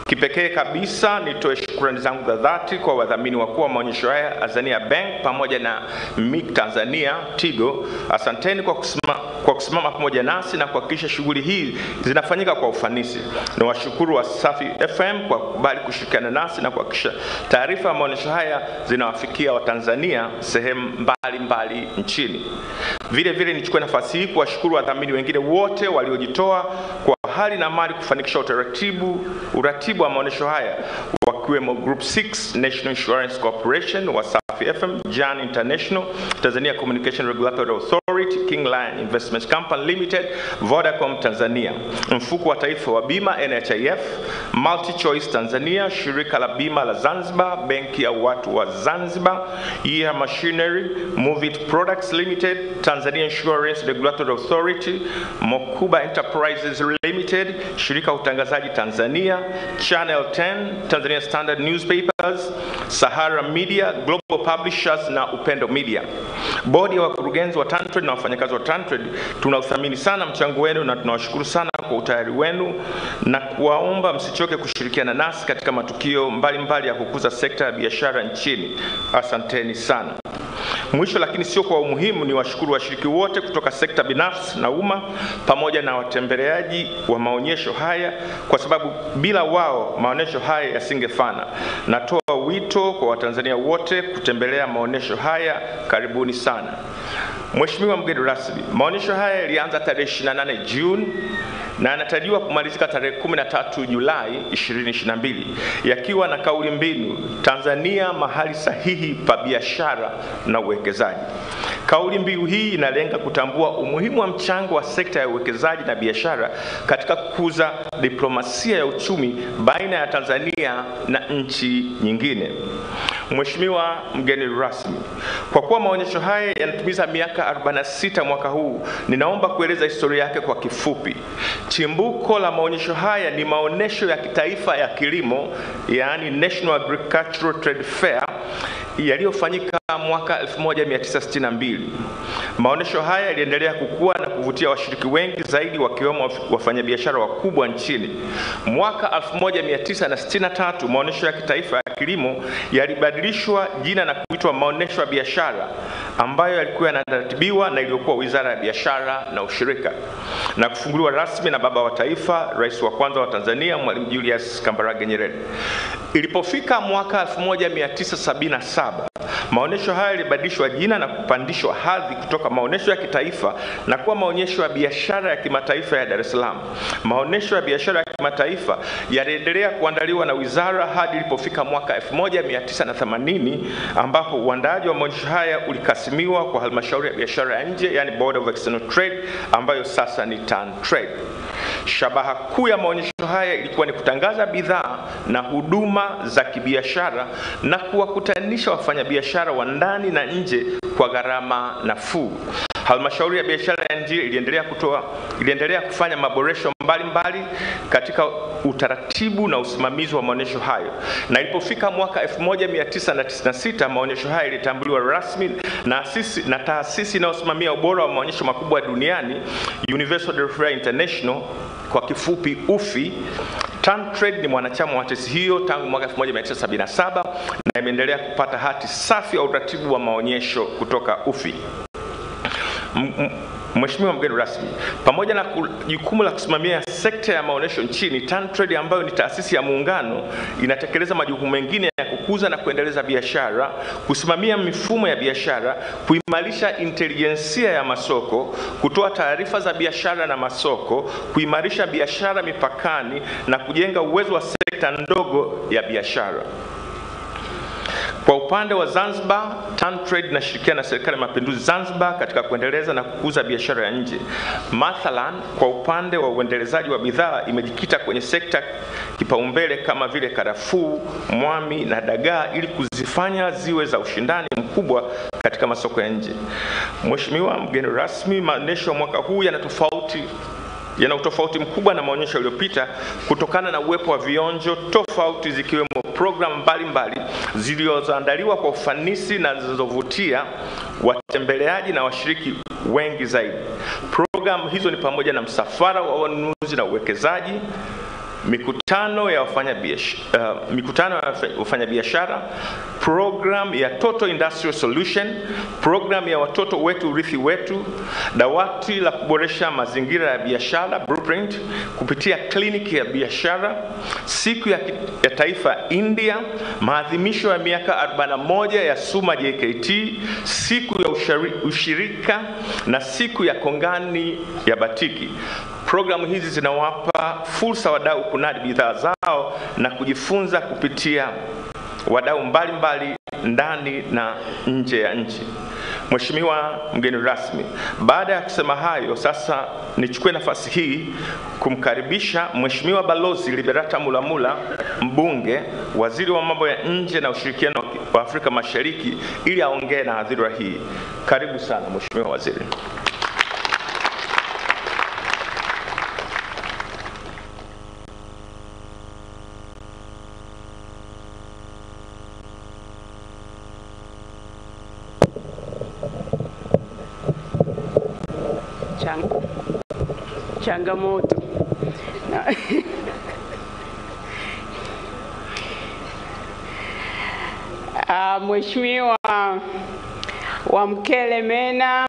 Kipekee kabisa nitoe shukrani zangu za dhati kwa wadhamini wakuu wa maonyesho haya, Tanzania Bank pamoja na MIC Tanzania Tigo. Asanteni kwa kusimama pamoja nasi na kuhakikisha shughuli hii zinafanyika kwa ufanisi. Na washukuru wa Safi FM kwa kubali kushirikiana nasi na kuhakikisha taarifa ya maonyesho haya zinawafikia Watanzania sehemu mbalimbali nchini. Vile vile nichukue nafasi hii kuwashukuru wadhamini wengine wote waliojitoa kwa hali na mali kufanikisha uratibu wa maonesho haya, wakiwemo Group 6 National Insurance Corporation, Wasafi FM, Jan International, Tanzania Communication Regulatory Authority, King Lion Investment Company Limited, Vodacom Tanzania, Mfuko wa Taifa wa Bima NHIF, Multi Choice Tanzania, Shirika la Bima la Zanzibar, Benki ya Watu wa Zanzibar, Year Machinery, Move It Products Limited, Tanzania Insurance Regulatory Authority, Mokuba Enterprises Limited, Shirika Utangazaji Tanzania, Channel 10, Tanzania Standard Newspapers, Sahara Media, Global Publishers na Upendo Media. Bodi ya wakurugenzi wa TanTrade na wafanyakazi wa TanTrade, tunauthamini sana mchango wenu na tunawashukuru sana kwa utayari wenu na kuwaomba msichoke kushirikiana nasi katika matukio mbalimbali ya kukuza sekta ya biashara nchini. Asanteni sana. Mwisho lakini sio kwa umuhimu, ni washukuru washiriki wote kutoka sekta binafsi na umma pamoja na watembeleaji wa maonyesho haya, kwa sababu bila wao maonyesho haya yasingefana. Natoa wito kwa Watanzania wote kutembelea maonyesho haya. Karibuni sana. Mheshimiwa mgeni rasmi, maonyesho haya yalianza tarehe 28 Juni na yanatarajiwa kumalizika tarehe 13 Julai 2022, yakiwa na kauli mbiu Tanzania mahali sahihi pa biashara na uwekezaji. Kauli mbiu hii inalenga kutambua umuhimu wa mchango wa sekta ya uwekezaji na biashara katika kukuza diplomasia ya uchumi baina ya Tanzania na nchi nyingine. Mheshimiwa mgeni rasmi, kwa kuwa maonyesho haya yanatimiza miaka 46 mwaka huu, ninaomba kueleza historia yake kwa kifupi. Chimbuko la maonyesho haya ni maonyesho ya kitaifa ya kilimo, yaani National Agricultural Trade Fair, yaliyofanyika mwaka 1962. Maonyesho haya yaliendelea kukua na kuvutia washiriki wengi zaidi, wakiwemo wafanyabiashara wakubwa nchini. Mwaka 1963 maonyesho ya kitaifa ya kilimo yalibadilishwa jina na kuitwa Maonesho ya Biashara, ambayo yalikuwa yanaratibiwa na iliyokuwa Wizara ya Biashara na Ushirika, na kufunguliwa rasmi na baba wa taifa, rais wa kwanza wa Tanzania, Mwalimu Julius Kambarage Nyerere. Ilipofika mwaka 1977, maonesho haya yalibadilishwa jina na kupandishwa hadhi kutoka maonesho ya kitaifa na kuwa maonyesho ya biashara ya kimataifa ya Dar es Salaam. Maonesho ya biashara ya kimataifa yaliendelea kuandaliwa na wizara hadi ilipofika mwaka 1980, ambapo uandaaji wa maonyesho haya ulikasimiwa kwa halmashauri ya biashara ya nje, yani Board of External Trade, ambayo sasa ni TanTrade. Shabaha kuu ya maonyesho haya ilikuwa ni kutangaza bidhaa na huduma za kibiashara na kuwakutanisha wafanyabiashara wa ndani na nje kwa gharama nafuu. Halmashauri ya biashara ya nje iliendelea kufanya maboresho mbalimbali katika utaratibu na usimamizi wa maonyesho hayo, na ilipofika mwaka 1996 maonyesho haya ilitambuliwa rasmi na taasisi inayosimamia ubora wa maonyesho makubwa duniani, Universal Trade Fair International, kwa kifupi UFI. TanTrade ni mwanachama wa taasisi hiyo tangu mwaka 1977 na imeendelea kupata hati safi ya uratibu wa maonyesho kutoka UFI. Mheshimiwa mgeni rasmi, pamoja na jukumu la kusimamia sekta ya maonesho nchini, TanTrade ambayo ni taasisi ya muungano inatekeleza majukumu mengine ya kukuza na kuendeleza biashara, kusimamia mifumo ya biashara, kuimarisha intelijensia ya masoko, kutoa taarifa za biashara na masoko, kuimarisha biashara mipakani na kujenga uwezo wa sekta ndogo ya biashara. Kwa upande wa Zanzibar, TanTrade inashirikiana na Serikali ya Mapinduzi Zanzibar katika kuendeleza na kukuza biashara ya nje. Mathalan, kwa upande wa uendelezaji wa bidhaa imejikita kwenye sekta kipaumbele kama vile karafuu, mwami na dagaa ili kuzifanya ziwe za ushindani mkubwa katika masoko ya nje. Mheshimiwa mgeni rasmi, maonesho mwaka huu yana utofauti mkubwa na maonyesho yaliyopita kutokana na uwepo wa vionjo tofauti zikiwemo programu mbalimbali zilizoandaliwa kwa ufanisi na zilizovutia watembeleaji na washiriki wengi zaidi. Programu hizo ni pamoja na msafara wa wanunuzi na uwekezaji, mikutano ya wafanyabiashara, program ya Total Industrial Solution, program ya watoto wetu urithi wetu, dawati la kuboresha mazingira ya biashara blueprint kupitia kliniki ya biashara, siku ya taifa India, maadhimisho ya miaka 41 ya SUMA JKT, siku ya ushirika na siku ya kongani ya batiki. Programu hizi zinawapa fursa wadau kunadi bidhaa zao na kujifunza kupitia wadau mbalimbali ndani na nje ya nchi. Mheshimiwa mgeni rasmi, baada ya kusema hayo, sasa nichukue nafasi hii kumkaribisha Mheshimiwa Balozi Liberata Mulamula, mbunge, waziri wa mambo ya nje na ushirikiano wa Afrika Mashariki, ili aongee na hadhira hii. Karibu sana Mheshimiwa Waziri. Changamoto. Mheshimiwa Wamkele Mena,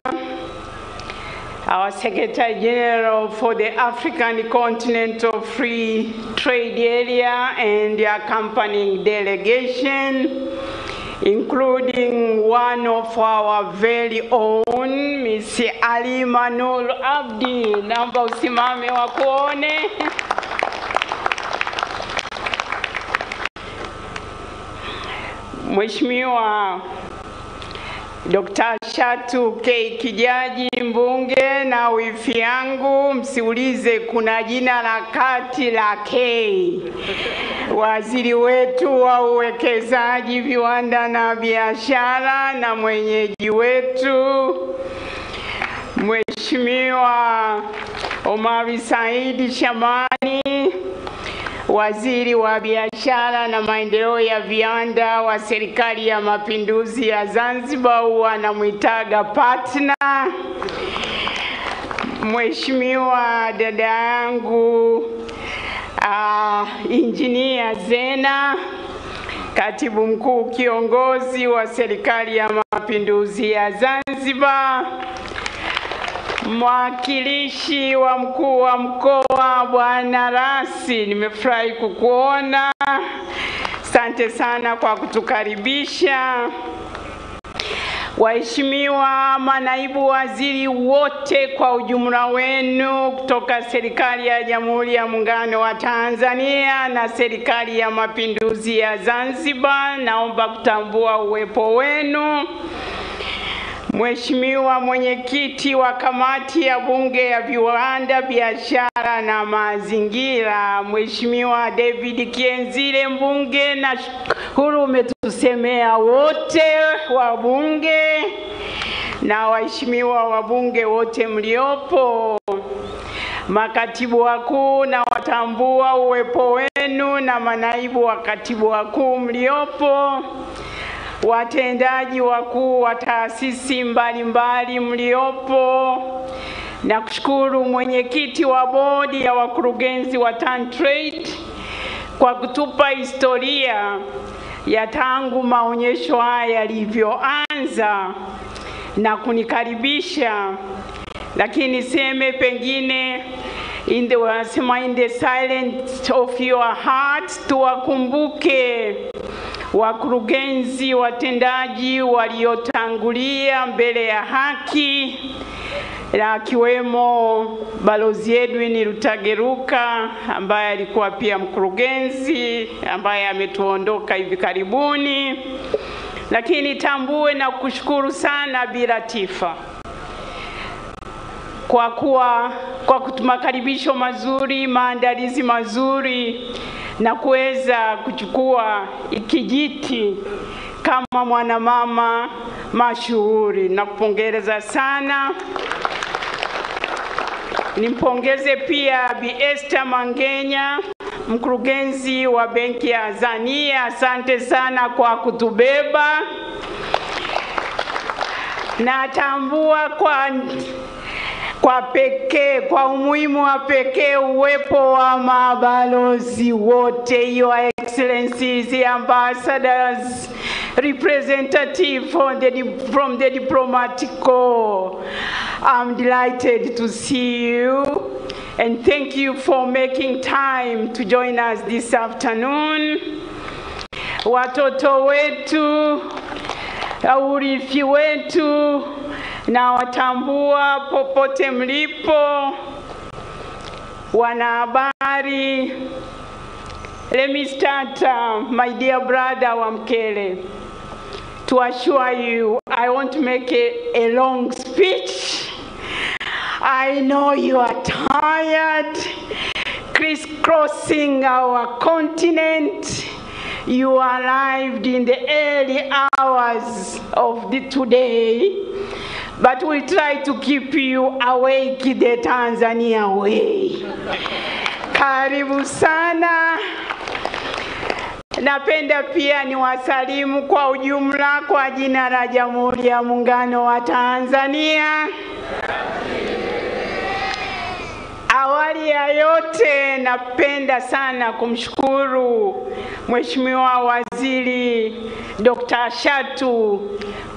our Secretary General for the African Continental Free Trade Area and the accompanying delegation, including one of our very own, Ms. Ali Manul Abdi, naomba usimame wakuone. Mheshimiwa Dr. Shatu K. Kijaji, mbunge, na wifi yangu, msiulize kuna jina la kati la K. Waziri wetu wa uwekezaji, viwanda na biashara na mwenyeji wetu Mheshimiwa Omari Saidi Shamani, waziri wa biashara na maendeleo ya viwanda wa Serikali ya Mapinduzi ya Zanzibar, wanamwitaga partner. Mheshimiwa dada yangu Engineer Zena, katibu mkuu kiongozi wa Serikali ya Mapinduzi ya Zanzibar, mwakilishi wa mkuu wa mkoa Bwana Rasi, nimefurahi kukuona. Asante sana kwa kutukaribisha. Waheshimiwa manaibu waziri wote kwa ujumla wenu kutoka Serikali ya Jamhuri ya Muungano wa Tanzania na Serikali ya Mapinduzi ya Zanzibar, naomba kutambua uwepo wenu. Mheshimiwa mwenyekiti wa kamati ya bunge ya viwanda, biashara na mazingira, Mheshimiwa David Kienzile, mbunge, na shukuru umetusemea wote wabunge na waheshimiwa wabunge wote mliopo, makatibu wakuu na watambua uwepo wenu, na manaibu wa katibu wakuu mliopo, watendaji wakuu wa taasisi mbalimbali mliopo, na kushukuru mwenyekiti wa bodi ya wakurugenzi wa TanTrade kwa kutupa historia ya tangu maonyesho haya yalivyoanza na kunikaribisha lakini seme pengine in the silence of your heart tuwakumbuke wakurugenzi watendaji waliotangulia mbele ya haki, na akiwemo Balozi Edwin Rutageruka ambaye alikuwa pia mkurugenzi ambaye ametuondoka hivi karibuni. Lakini tambue na kushukuru sana Bi Latifa kwa kutumakaribisho mazuri, maandalizi mazuri na kuweza kuchukua ikijiti kama mwanamama mashuhuri. Nakupongeza sana. Nimpongeze pia Bi Esther Mangenya, mkurugenzi wa Benki ya Tanzania. Asante sana kwa kutubeba. Natambua kwa umuhimu wa pekee uwepo wa mabalozi wote, Your Excellencies, ambassadors, representative from the diplomatic corps. I'm delighted to see you and thank you for making time to join us this afternoon. Watoto wetu, urithi wetu, na watambua popote mlipo, wanahabari. Let me start, my dear brother Wamkele, to assure you, I won't make a long speech. I know you are tired, crisscrossing our continent. You arrived in the early hours of today, but we'll try to keep you awake the Tanzania way. Karibu sana. Napenda pia ni wasalimu kwa ujumla kwa jina la Jamhuri ya Muungano wa Tanzania. Awali ya yote napenda sana kumshukuru Mheshimiwa Waziri Dr. Shatu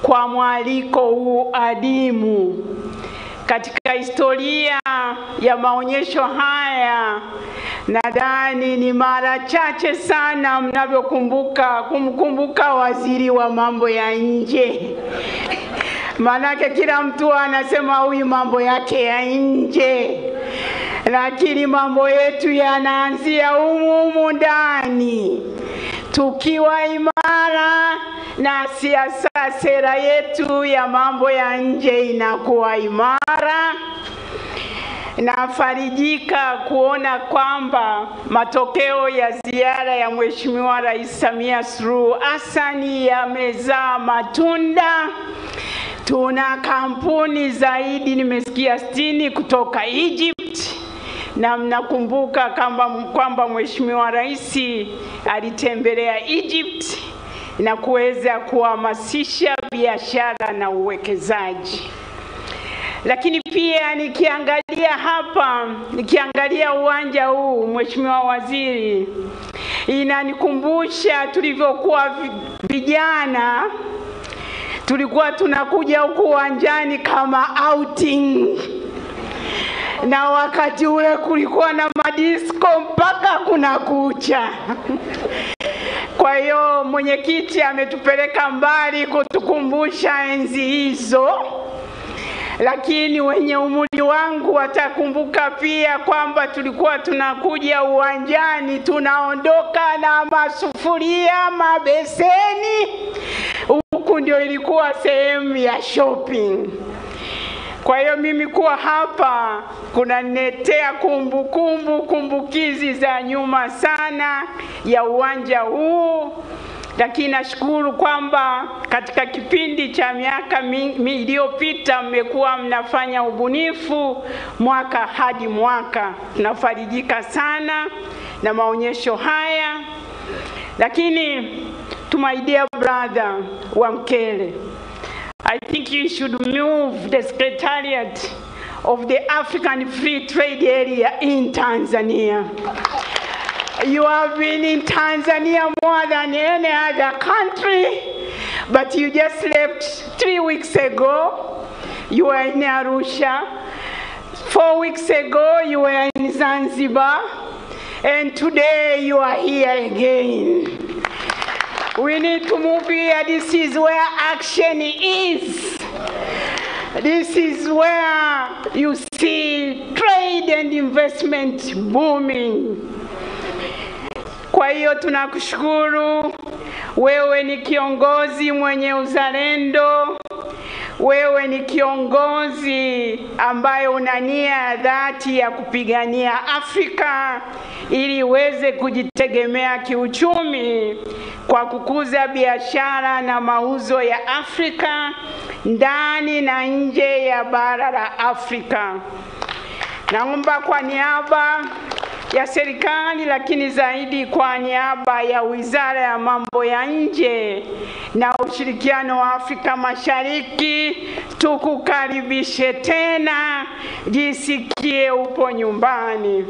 kwa mwaliko huu adimu. Katika historia ya maonyesho haya, nadhani ni mara chache sana kumkumbuka waziri wa mambo ya nje. Manake kila mtu anasema huyu mambo yake ya nje, lakini mambo yetu yanaanzia humu ndani. Tukiwa imara na sera yetu ya mambo ya nje inakuwa imara. Nafarijika kuona kwamba matokeo ya ziara ya Mheshimiwa Rais Samia Suluhu Hassan yamezaa matunda. Tuna kampuni zaidi nimesikia 60 kutoka Egypt, na mnakumbuka kwamba Mheshimiwa Rais alitembelea Egypt na kuweza kuhamasisha biashara na uwekezaji. Lakini pia nikiangalia uwanja huu, Mheshimiwa Waziri, inanikumbusha tulivyokuwa vijana, tulikuwa tunakuja huku uwanjani kama outing. Na wakati ule kulikuwa na madisko mpaka kuna kucha. Kwa hiyo mwenyekiti ametupeleka mbali kutukumbusha enzi hizo. Lakini wenye umri wangu watakumbuka pia kwamba tulikuwa tunakuja uwanjani, tunaondoka na masufuria, mabeseni. Huku ndio ilikuwa sehemu ya shopping. Kwa hiyo mimi kuwa hapa kunaniletea kumbukizi za nyuma sana ya uwanja huu. Lakini nashukuru kwamba katika kipindi cha miaka iliyopita mmekuwa mnafanya ubunifu mwaka hadi mwaka. Tunafarijika sana na maonyesho haya. Lakini to my dear brother Wamkele, I think you should move the Secretariat of the African Free Trade Area in Tanzania. You have been in Tanzania more than any other country, but you just left 3 weeks ago. You were in Arusha. 4 weeks ago you were in Zanzibar, and today you are here again. We need to move here. This is where action is. This is where you see trade and investment booming. Kwa hiyo tunakushukuru, wewe ni kiongozi mwenye uzalendo, wewe ni kiongozi ambaye una nia ya dhati ya kupigania Afrika ili iweze kujitegemea kiuchumi kwa kukuza biashara na mauzo ya Afrika ndani na nje ya bara la Afrika. Naomba kwa niaba ya serikali, lakini zaidi kwa niaba ya Wizara ya Mambo ya Nje na Ushirikiano wa Afrika Mashariki, tukukaribishe tena, jisikie upo nyumbani.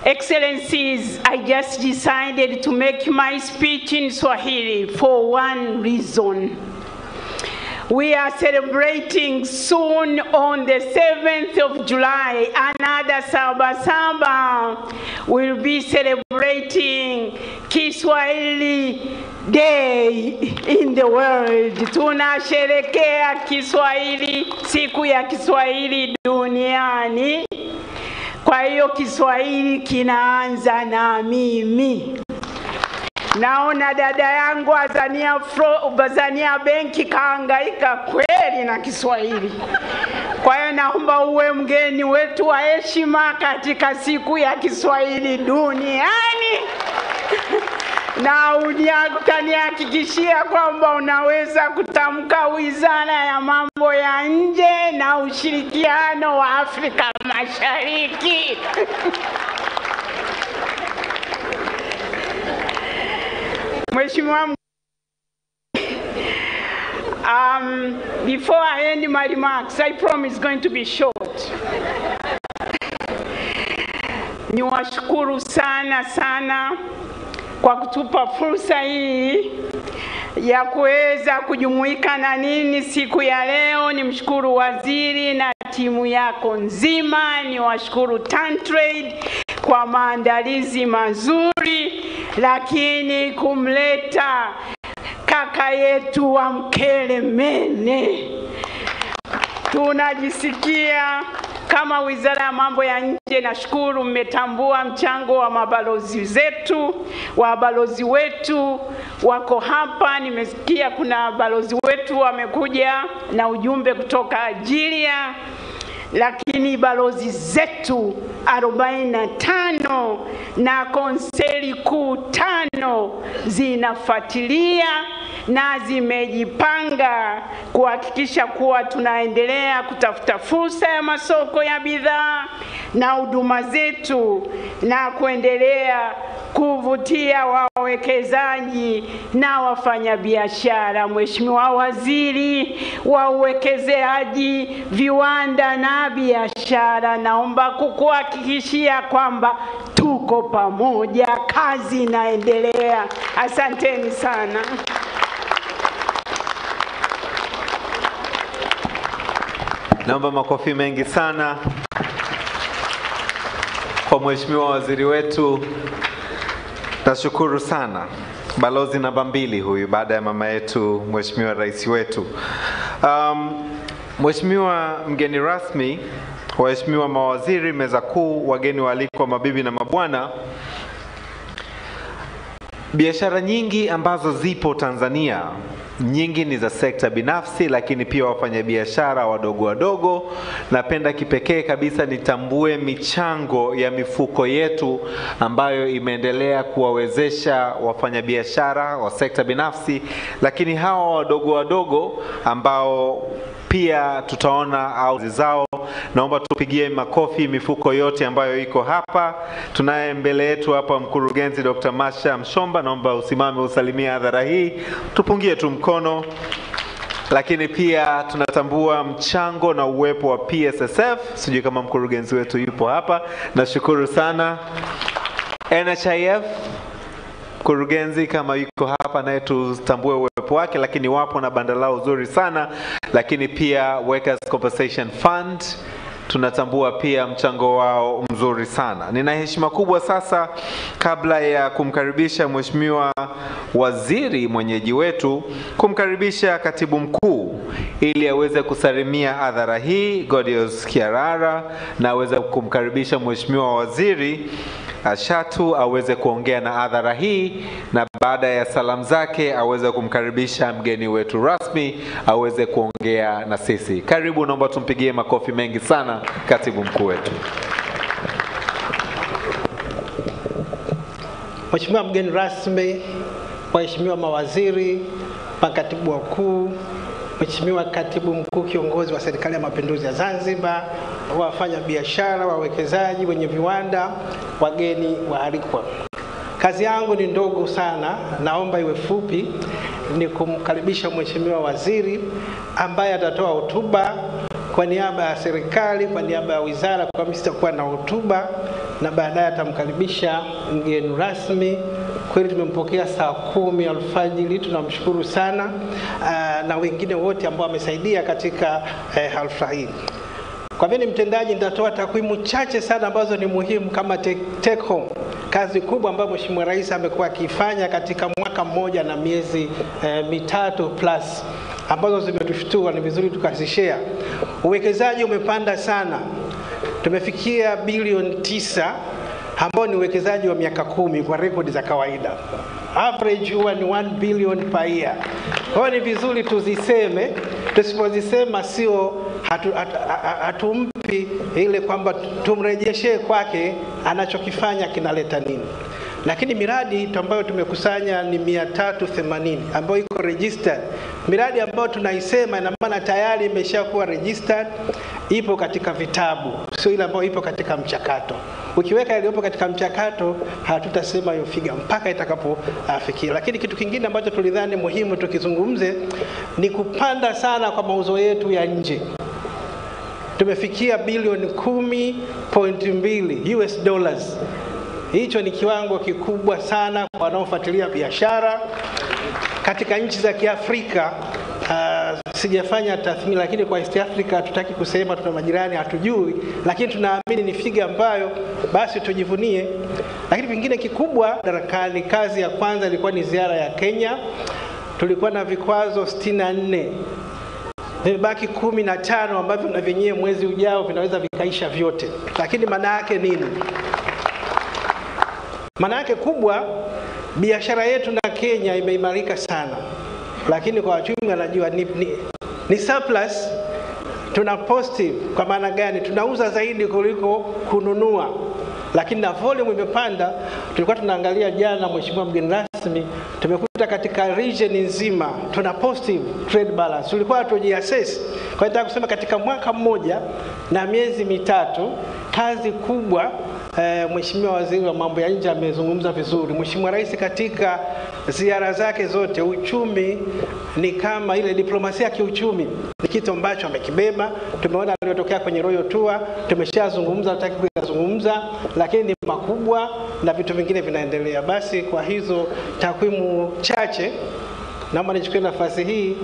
Excellencies, I just decided to make my speech in Swahili for one reason. We are celebrating soon on the 7th of July, another Sabasaba will be celebrating Kiswahili Day in the world. Tunasherekea Kiswahili, siku ya Kiswahili duniani. Kwa hiyo Kiswahili kinaanza na mimi. Naona dada yangu Azania Benki kaangaika kweli na Kiswahili. Kwa hiyo naomba uwe mgeni wetu wa heshima katika siku ya Kiswahili duniani. Na utanihakikishia kwamba unaweza kutamka Wizara ya Mambo ya Nje na Ushirikiano wa Afrika Mashariki. Mheshimiwa, before I end my remarks, I promise it's going to be short. Niwashukuru sana kwa kutupa fursa hii ya kuweza kujumuika na nini siku ya leo. Nimshukuru waziri na timu yako nzima, niwashukuru Tantrade kwa maandalizi mazuri, lakini kumleta kaka yetu wa Mkelemene, tunajisikia kama Wizara ya Mambo ya Nje, nashukuru mmetambua mchango wa mabalozi zetu, wabalozi wetu wako hapa. Nimesikia kuna balozi wetu wamekuja na ujumbe kutoka Algeria, lakini balozi zetu 45 na konseli kuu 5 zinafuatilia na zimejipanga kuhakikisha kuwa tunaendelea kutafuta fursa ya masoko ya bidhaa na huduma zetu na kuendelea kuvutia wawekezaji na wafanyabiashara. Mheshimiwa Waziri wa Uwekezaji, Viwanda na Biashara, naomba kukuhakikishia kwamba tuko pamoja, kazi inaendelea. Asanteni sana. Naomba makofi mengi sana kwa Mheshimiwa Waziri wetu. Nashukuru sana. Balozi namba 2 huyu baada ya mama yetu Mheshimiwa Rais wetu. Mheshimiwa mgeni rasmi, waheshimiwa mawaziri, meza kuu, wageni waalikwa, mabibi na mabwana. Biashara nyingi ambazo zipo Tanzania, nyingi ni za sekta binafsi, lakini pia wafanyabiashara wadogo. Napenda kipekee kabisa nitambue michango ya mifuko yetu ambayo imeendelea kuwawezesha wafanyabiashara wa sekta binafsi, lakini hawa wadogo ambao pia tutaona au zao. Naomba tupigie makofi mifuko yote ambayo iko hapa. Tunaye mbele yetu hapa mkurugenzi Dr. Masha Mshomba, naomba usimame usalimia hadhara hii, tupungie tu mkono. Lakini pia tunatambua mchango na uwepo wa PSSF, sijui kama mkurugenzi wetu yupo hapa, nashukuru sana. NHIF, mkurugenzi kama yuko hapa naye tutambue uwepo wake, lakini wapo na banda lao zuri sana, lakini pia Workers Compensation Fund tunatambua pia mchango wao mzuri sana. Nina heshima kubwa sasa, kabla ya kumkaribisha Mheshimiwa Waziri mwenyeji wetu, kumkaribisha Katibu Mkuu ili aweze kusalimia hadhara hii, Godius Kiarara, na aweze kumkaribisha Mheshimiwa Waziri Ashatu aweze kuongea na hadhara hii, na baada ya salamu zake aweze kumkaribisha mgeni wetu rasmi aweze kuongea na sisi. Karibu, naomba tumpigie makofi mengi sana Katibu Mkuu wetu. Mheshimiwa mgeni rasmi, waheshimiwa mawaziri, makatibu wakuu, Mheshimiwa Katibu Mkuu kiongozi wa Serikali ya Mapinduzi ya Zanzibar, wafanya biashara, wawekezaji, wenye viwanda, wageni waalikwa. Kazi yangu ni ndogo sana, naomba iwe fupi, ni kumkaribisha Mheshimiwa Waziri ambaye atatoa hotuba kwa niaba ya serikali, kwa niaba ya wizara, kwa mimi sitakuwa na hotuba, na baadaye atamkaribisha mgeni rasmi. Kweli tumempokea saa 10 alfajiri, tunamshukuru sana, na wengine wote ambao wamesaidia katika hafla hii. Kwa vile mtendaji, nitatoa takwimu chache sana ambazo ni muhimu kama take home, kazi kubwa ambayo Mheshimiwa Rais amekuwa akifanya katika mwaka mmoja na miezi mitatu plus, ambazo zimetushtua, ni vizuri tukazishare. Uwekezaji umepanda sana, tumefikia bilioni 9 ambao ni uwekezaji wa miaka 10 kwa rekodi za kawaida. Average huwa ni 1 billion per year. Kwa hiyo ni vizuri tuziseme, tusipozisema sio hatumpi ile kwamba tumrejeshe kwake anachokifanya kinaleta nini. Lakini miradi ambayo tumekusanya ni 380 ambayo iko registered. Miradi ambayo tunaisema ina maana tayari imeshakuwa registered, ipo katika vitabu, sio ile ambayo ipo katika mchakato. Ukiweka iliyopo katika mchakato hatutasema hiyo figa mpaka itakapofikia. Lakini kitu kingine ambacho tulidhani muhimu tukizungumze ni kupanda sana kwa mauzo yetu ya nje. Tumefikia bilioni 10.2 US dollars. Hicho ni kiwango kikubwa sana kwa wanaofuatilia biashara katika nchi za Kiafrika. Sijafanya tathmini, lakini kwa East Africa hatutaki kusema, tuna majirani hatujui, lakini tunaamini ni figa ambayo basi tujivunie. Lakini vingine kikubwa darakani, kazi ya kwanza ilikuwa ni ziara ya Kenya. Tulikuwa na vikwazo 64. Vimebaki 15 ambavyo na vyenyewe mwezi ujao vinaweza vikaisha vyote. Lakini maana yake nini? Maana yake kubwa, biashara yetu na Kenya imeimarika sana. Lakini kwa wachumi wanajua ni surplus, tuna positive. Kwa maana gani? Tunauza zaidi kuliko kununua. Lakini na volume imepanda. Tulikuwa tunaangalia jana, Mheshimiwa mgeni rasmi, tumekuta katika region nzima tuna positive trade balance. Tulikuwa tujiassess. Kwa hiyo nataka kusema katika mwaka mmoja na miezi mitatu, kazi kubwa. Mheshimiwa Waziri wa Mambo ya Nje amezungumza vizuri. Mheshimiwa Rais katika ziara zake zote, uchumi ni kama ile diplomasia ya kiuchumi, ni kitu ambacho amekibeba. Tumeona aliyotokea kwenye Royal Tour, tumeshazungumza, tutaki kuzungumza, lakini ni makubwa na vitu vingine vinaendelea. Basi kwa hizo takwimu chache, naomba nichukue nafasi hii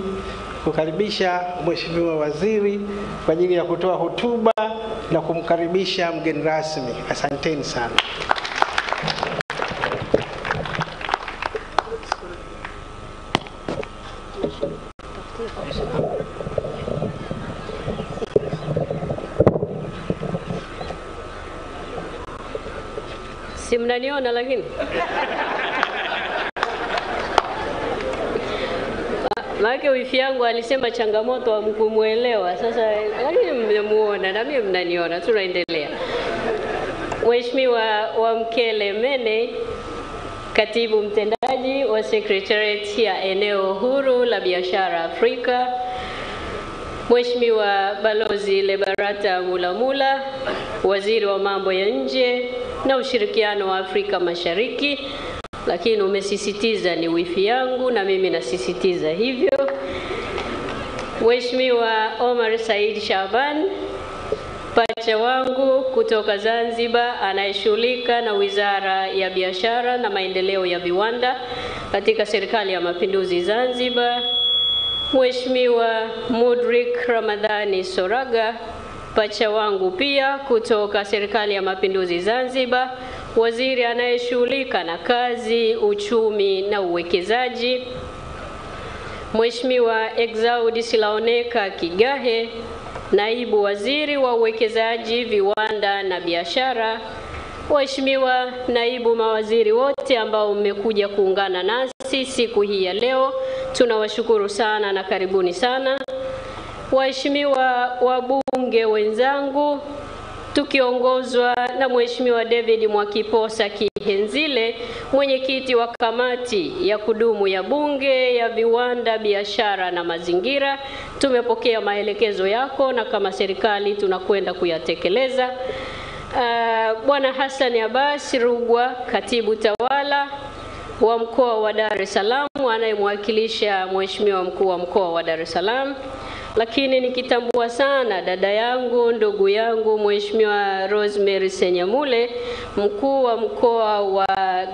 kukaribisha Mheshimiwa Waziri kwa ajili ya kutoa hotuba na kumkaribisha mgeni rasmi. Asanteni sana. Si mnaniona lakini? Maana wifi yangu alisema changamoto hamkumuelewa. Sasa lakini mmemuona na mimi mnaniona, tunaendelea. Mheshimiwa Wamkele Mene, Katibu Mtendaji wa Secretariat ya Eneo Huru la Biashara Afrika, Mheshimiwa Balozi Lebarata Mulamula, Waziri wa Mambo ya Nje na Ushirikiano wa Afrika Mashariki, lakini umesisitiza ni wifi yangu na mimi nasisitiza hivyo. Mheshimiwa Omar Said Shaban, pacha wangu kutoka Zanzibar anayeshughulika na Wizara ya Biashara na Maendeleo ya Viwanda katika Serikali ya Mapinduzi Zanzibar, Mheshimiwa Mudrik Ramadhani Soraga, pacha wangu pia kutoka Serikali ya Mapinduzi Zanzibar, waziri anayeshughulika na kazi, uchumi na uwekezaji, Mheshimiwa Exaudi Silaoneka Kigahe, naibu waziri wa uwekezaji, viwanda na biashara, waheshimiwa naibu mawaziri wote ambao mmekuja kuungana nasi siku hii ya leo, tunawashukuru sana na karibuni sana. Waheshimiwa wabunge wenzangu, tukiongozwa na Mheshimiwa David Mwakiposa Kihenzile, mwenyekiti wa kamati ya kudumu ya Bunge ya Viwanda, Biashara na Mazingira, tumepokea maelekezo yako na kama serikali tunakwenda kuyatekeleza. Bwana Hassan Abbas Rugwa, katibu tawala wa mkoa wa Dar es Salaam, anayemwakilisha Mheshimiwa mkuu wa mkoa wa Dar es Salaam. Lakini nikitambua sana dada yangu, ndugu yangu, Mheshimiwa Rosemary Senyamule, mkuu wa mkoa wa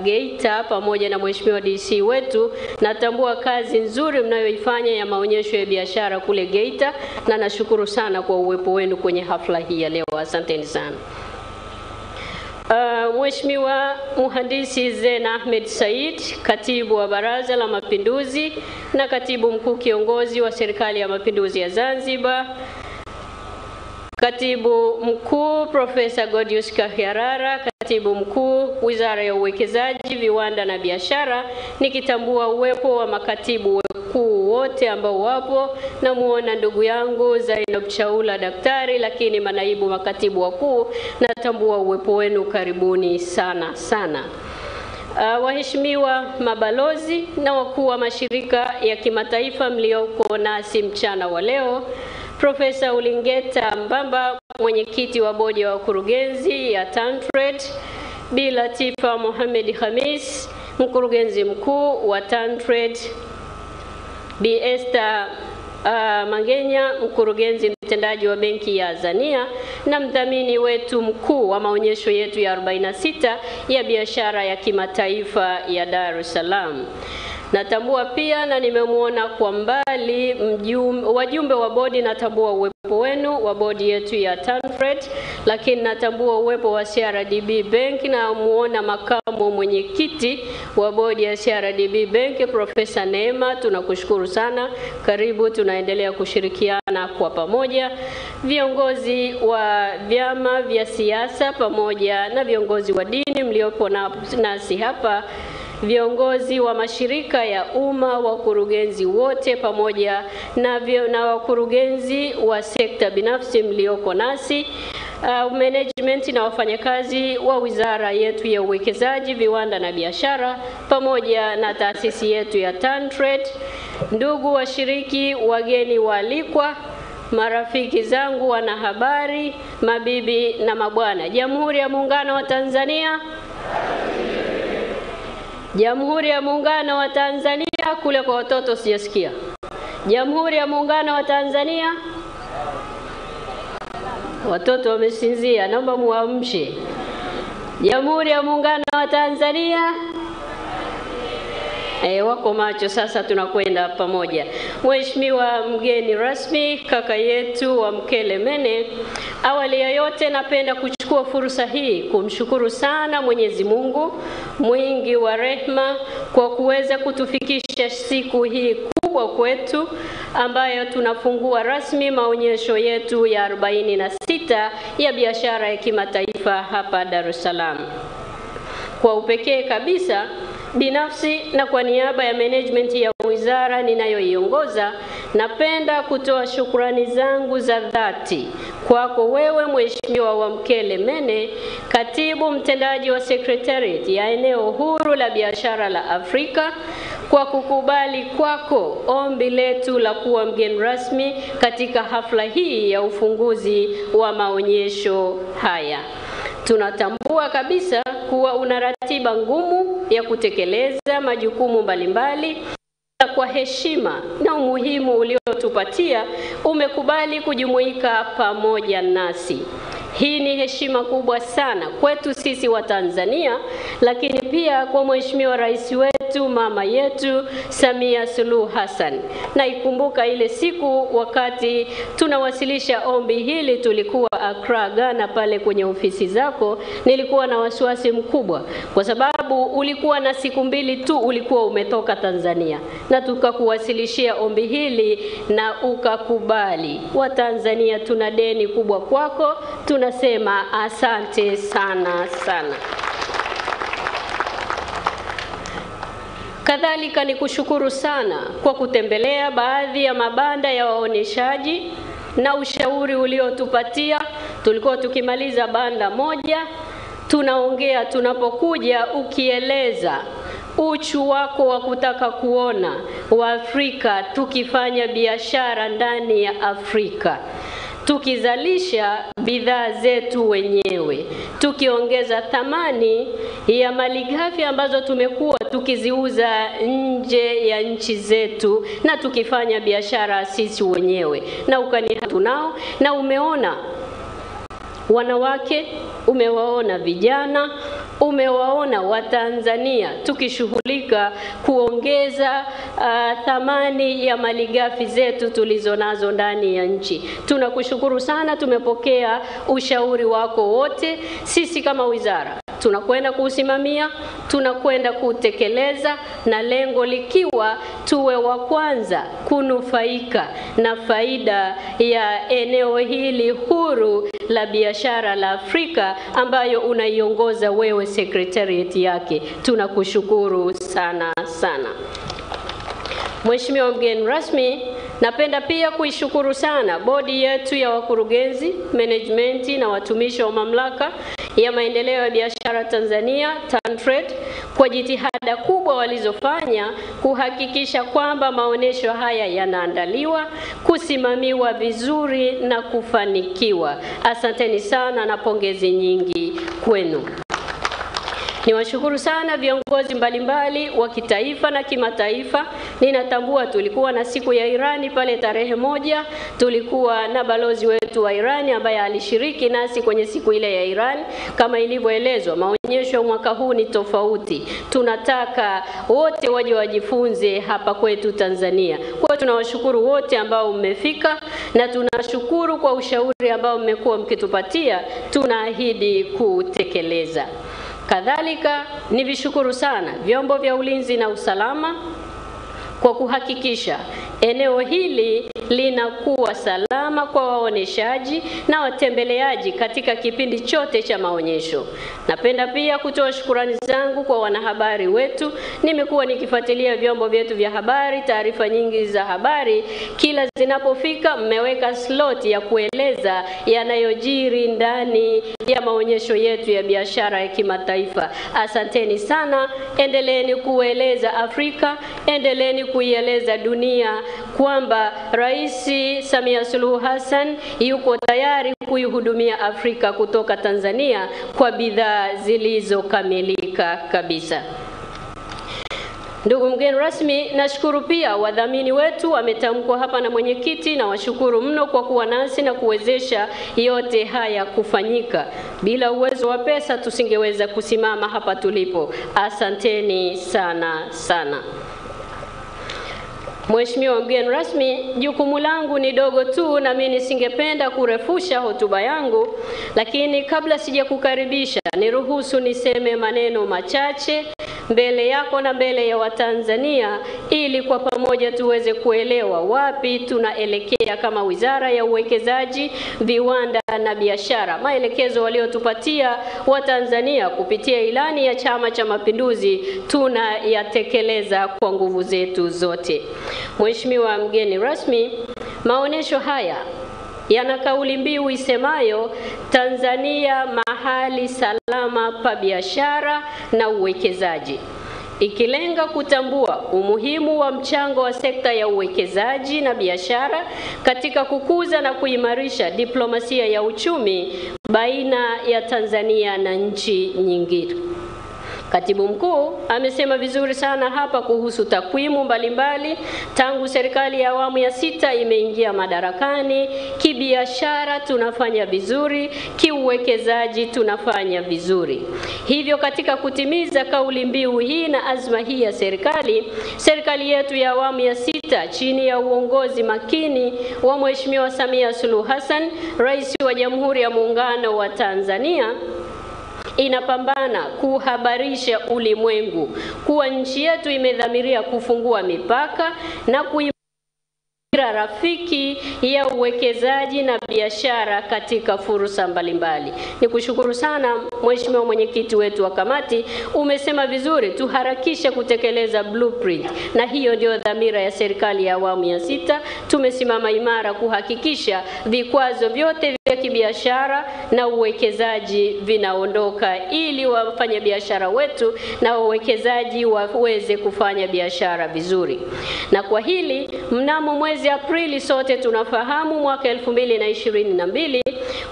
Geita, pamoja na Mheshimiwa DC wetu, natambua kazi nzuri mnayoifanya ya maonyesho ya biashara kule Geita, na nashukuru sana kwa uwepo wenu kwenye hafla hii ya leo. Asanteni sana. Mheshimiwa Mhandisi Zena Ahmed Said, katibu wa Baraza la Mapinduzi na katibu mkuu kiongozi wa Serikali ya Mapinduzi ya Zanzibar, katibu mkuu Profesa Godius Kahiarara, katibu mkuu Wizara ya Uwekezaji, Viwanda na Biashara, nikitambua uwepo wa makatibu wakuu wote ambao wapo, na muona ndugu yangu Zainab Chaula daktari, lakini manaibu makatibu wakuu, natambua uwepo wenu, karibuni sana sana. Waheshimiwa mabalozi na wakuu wa mashirika ya kimataifa mlioko nasi mchana wa leo, Profesa Ulingeta Mbamba, mwenyekiti wa bodi ya wakurugenzi ya Tantrade, Bi Latifa Mohamed Khamis, mkurugenzi mkuu wa Tantrade, Bi Esther Mangenya, mkurugenzi mtendaji wa benki ya Azania na mdhamini wetu mkuu wa maonyesho yetu ya 46 ya biashara ya kimataifa ya Dar es Salaam. Natambua pia na nimemuona kwa mbali wajumbe wa bodi, natambua uwepo wenu wa bodi yetu ya Tantrade, lakini natambua uwepo wa CRDB Bank na muona makamu mwenyekiti wa bodi ya CRDB Bank Profesa Neema, tunakushukuru sana. Karibu, tunaendelea kushirikiana kwa pamoja. Viongozi wa vyama vya siasa pamoja na viongozi wa dini mliopo nasi hapa, viongozi wa mashirika ya umma, wakurugenzi wote pamoja na wakurugenzi wa sekta binafsi mlioko nasi, management na wafanyakazi wa wizara yetu ya uwekezaji, viwanda na biashara pamoja na taasisi yetu ya Tantrade, ndugu washiriki, wageni waalikwa, marafiki zangu wanahabari, mabibi na mabwana, Jamhuri ya Muungano wa Tanzania. Jamhuri ya Muungano wa Tanzania, kule kwa watoto sijasikia. Jamhuri ya Muungano wa Tanzania. Watoto wamesinzia, naomba muamshe. Jamhuri ya Muungano wa Tanzania. Wako macho, sasa tunakwenda pamoja. Mheshimiwa mgeni rasmi, kaka yetu wa Mkelemene, awali ya yote napenda kuchukua fursa hii kumshukuru sana Mwenyezi Mungu mwingi wa rehema kwa kuweza kutufikisha siku hii kubwa kwetu, ambayo tunafungua rasmi maonyesho yetu ya 46 ya biashara ya kimataifa hapa Dar es Salaam. Kwa upekee kabisa, binafsi na kwa niaba ya management ya wizara ninayoiongoza, napenda kutoa shukrani zangu za dhati kwako wewe Mheshimiwa wa Mkelemene, katibu mtendaji wa Secretariat ya eneo huru la biashara la Afrika, kwa kukubali kwako ombi letu la kuwa mgeni rasmi katika hafla hii ya ufunguzi wa maonyesho haya. Tunatambua kabisa kuwa una ratiba ngumu ya kutekeleza majukumu mbalimbali, na kwa heshima na umuhimu uliotupatia umekubali kujumuika pamoja nasi. Hii ni heshima kubwa sana kwetu sisi wa Tanzania, lakini pia kwa Mheshimiwa Rais wetu, mama yetu Samia Suluhu Hassan. Na ikumbuka ile siku wakati tunawasilisha ombi hili, tulikuwa Accra, Ghana, pale kwenye ofisi zako. Nilikuwa na wasiwasi mkubwa kwa sababu ulikuwa na siku 2 tu ulikuwa umetoka Tanzania, na tukakuwasilishia ombi hili na ukakubali. Wa Tanzania tuna deni kubwa kwako, tunasema asante sana sana. Kadhalika ni kushukuru sana kwa kutembelea baadhi ya mabanda ya waoneshaji na ushauri uliotupatia. Tulikuwa tukimaliza banda moja, tunaongea tunapokuja, ukieleza uchu wako wa kutaka kuona Waafrika tukifanya biashara ndani ya Afrika, tukizalisha bidhaa zetu wenyewe, tukiongeza thamani ya malighafi ambazo tumekuwa tukiziuza nje ya nchi zetu, na tukifanya biashara sisi wenyewe. Na ukaniha nao, na umeona wanawake, umewaona vijana, umewaona Watanzania tukishughulika kuongeza thamani ya malighafi zetu tulizonazo ndani ya nchi. Tunakushukuru sana, tumepokea ushauri wako wote. Sisi kama wizara tunakwenda kuusimamia, tunakwenda kutekeleza, na lengo likiwa tuwe wa kwanza kunufaika na faida ya eneo hili huru la biashara la Afrika ambayo unaiongoza wewe secretariat yake. Tunakushukuru sana sana. Mheshimiwa mgeni rasmi, napenda pia kuishukuru sana bodi yetu ya wakurugenzi, management na watumishi wa mamlaka ya maendeleo ya biashara Tanzania, TanTrade, kwa jitihada kubwa walizofanya kuhakikisha kwamba maonesho haya yanaandaliwa, kusimamiwa vizuri na kufanikiwa. Asanteni sana na pongezi nyingi kwenu. Niwashukuru sana viongozi mbalimbali wa kitaifa na kimataifa. Ninatambua tulikuwa na siku ya Irani pale tarehe 1, tulikuwa na balozi wetu wa Irani ambaye alishiriki nasi kwenye siku ile ya Irani. Kama ilivyoelezwa, maonyesho mwaka huu ni tofauti. Tunataka wote waje wajifunze hapa kwetu Tanzania. Kwa hiyo tunawashukuru wote ambao mmefika, na tunashukuru kwa ushauri ambao mmekuwa mkitupatia, tunaahidi kutekeleza. Kadhalika nivishukuru sana vyombo vya ulinzi na usalama kwa kuhakikisha eneo hili linakuwa salama kwa waoneshaji na watembeleaji katika kipindi chote cha maonyesho. Napenda pia kutoa shukrani zangu kwa wanahabari wetu. Nimekuwa nikifuatilia vyombo vyetu vya habari, taarifa nyingi za habari kila zinapofika mmeweka slot ya kueleza yanayojiri ndani ya maonyesho yetu ya biashara ya kimataifa. Asanteni sana, endeleeni kueleza Afrika, endeleeni kuieleza dunia kwamba Rais Samia Suluhu Hassan yuko tayari kuihudumia Afrika kutoka Tanzania kwa bidhaa zilizokamilika kabisa. Ndugu mgeni rasmi, nashukuru pia wadhamini wetu wametamkwa hapa na mwenyekiti, na washukuru mno kwa kuwa nasi na kuwezesha yote haya kufanyika. Bila uwezo wa pesa tusingeweza kusimama hapa tulipo. Asanteni sana sana. Mheshimiwa mgeni rasmi, jukumu langu ni dogo tu na mimi nisingependa kurefusha hotuba yangu, lakini kabla sijakukaribisha niruhusu niseme maneno machache mbele yako na mbele ya Watanzania, ili kwa pamoja tuweze kuelewa wapi tunaelekea kama Wizara ya Uwekezaji, Viwanda na Biashara. Maelekezo waliotupatia Watanzania kupitia ilani ya Chama cha Mapinduzi tunayatekeleza kwa nguvu zetu zote. Mheshimiwa mgeni rasmi, maonesho haya yana kauli mbiu isemayo Tanzania mahali salama pa biashara na uwekezaji, ikilenga kutambua umuhimu wa mchango wa sekta ya uwekezaji na biashara katika kukuza na kuimarisha diplomasia ya uchumi baina ya Tanzania na nchi nyingine. Katibu mkuu amesema vizuri sana hapa kuhusu takwimu mbalimbali tangu serikali ya awamu ya 6 imeingia madarakani. Kibiashara tunafanya vizuri, kiuwekezaji tunafanya vizuri. Hivyo katika kutimiza kauli mbiu hii na azma hii ya serikali yetu ya awamu ya 6 chini ya uongozi makini wa Mheshimiwa Samia Suluhu Hassan, Rais wa Jamhuri ya Muungano wa Tanzania, inapambana kuhabarisha ulimwengu kuwa nchi yetu imedhamiria kufungua mipaka na rafiki ya uwekezaji na biashara katika fursa mbalimbali. Nikushukuru sana Mheshimiwa mwenyekiti wetu wa kamati, umesema vizuri tuharakishe kutekeleza blueprint, na hiyo ndio dhamira ya serikali ya awamu ya 6. Tumesimama imara kuhakikisha vikwazo vyote vya kibiashara na uwekezaji vinaondoka ili wafanya biashara wetu na wawekezaji waweze kufanya biashara vizuri. Na kwa hili mnamo mwezi Aprili sote tunafahamu mwaka 2022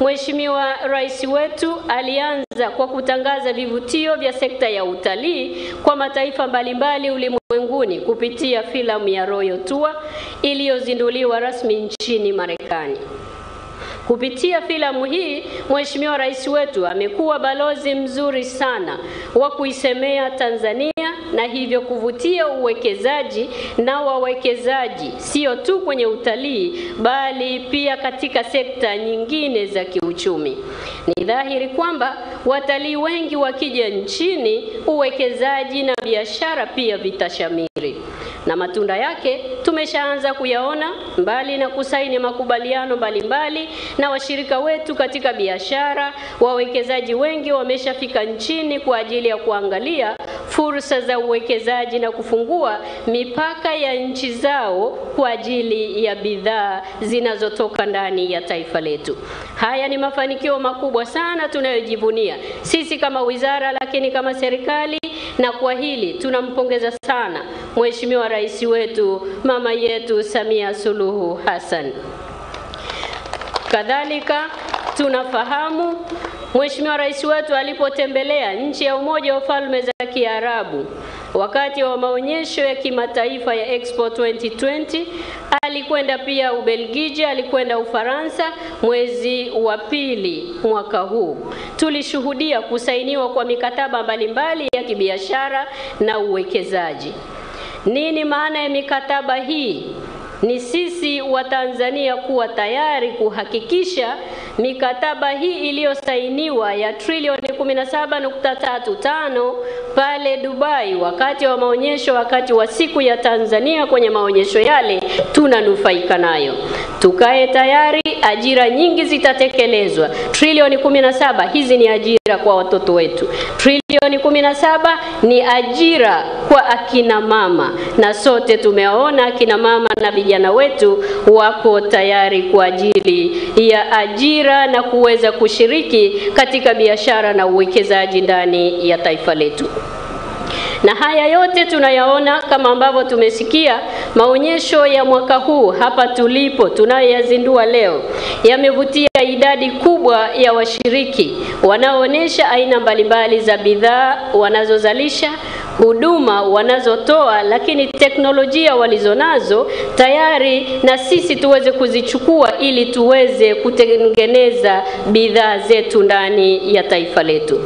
Mheshimiwa Rais wetu alianza kwa kutangaza vivutio vya sekta ya utalii kwa mataifa mbalimbali ulimwenguni kupitia filamu ya Royal Tour iliyozinduliwa rasmi nchini Marekani. Kupitia filamu hii, Mheshimiwa Rais wetu amekuwa balozi mzuri sana wa kuisemea Tanzania na hivyo kuvutia uwekezaji na wawekezaji sio tu kwenye utalii bali pia katika sekta nyingine za kiuchumi. Ni dhahiri kwamba watalii wengi wakija nchini, uwekezaji na biashara pia vitashamiri. Na matunda yake tumeshaanza kuyaona, mbali na kusaini makubaliano mbalimbali na washirika wetu katika biashara. Wawekezaji wengi wameshafika nchini kwa ajili ya kuangalia fursa za uwekezaji na kufungua mipaka ya nchi zao kwa ajili ya bidhaa zinazotoka ndani ya taifa letu. Haya ni mafanikio makubwa sana tunayojivunia sisi kama wizara, lakini kama serikali, na kwa hili tunampongeza sana Mheshimiwa Rais wetu, mama yetu Samia Suluhu Hassan. Kadhalika tunafahamu Mheshimiwa Rais wetu alipotembelea nchi ya Umoja wa Falme za Kiarabu wakati wa maonyesho ya kimataifa ya Expo 2020, alikwenda pia Ubelgiji, alikwenda Ufaransa mwezi wa pili mwaka huu. Tulishuhudia kusainiwa kwa mikataba mbalimbali ya kibiashara na uwekezaji. Nini maana ya mikataba hii? Ni sisi wa Tanzania kuwa tayari kuhakikisha mikataba hii iliyosainiwa ya trilioni 17.35 pale Dubai wakati wa maonyesho, wakati wa siku ya Tanzania kwenye maonyesho yale, tunanufaika nayo. Tukae tayari, ajira nyingi zitatekelezwa. Trilioni 17 hizi ni ajira kwa watoto wetu. Trilioni 17 ni ajira kwa akina mama, na sote tumeona akina mama na vijana wetu wako tayari kwa ajili ya ajira na kuweza kushiriki katika biashara na uwekezaji ndani ya taifa letu. Na haya yote tunayaona kama ambavyo tumesikia maonyesho ya mwaka huu hapa tulipo tunayoyazindua leo yamevutia idadi kubwa ya washiriki wanaoonyesha aina mbalimbali za bidhaa wanazozalisha, huduma wanazotoa, lakini teknolojia walizonazo tayari na sisi tuweze kuzichukua ili tuweze kutengeneza bidhaa zetu ndani ya taifa letu.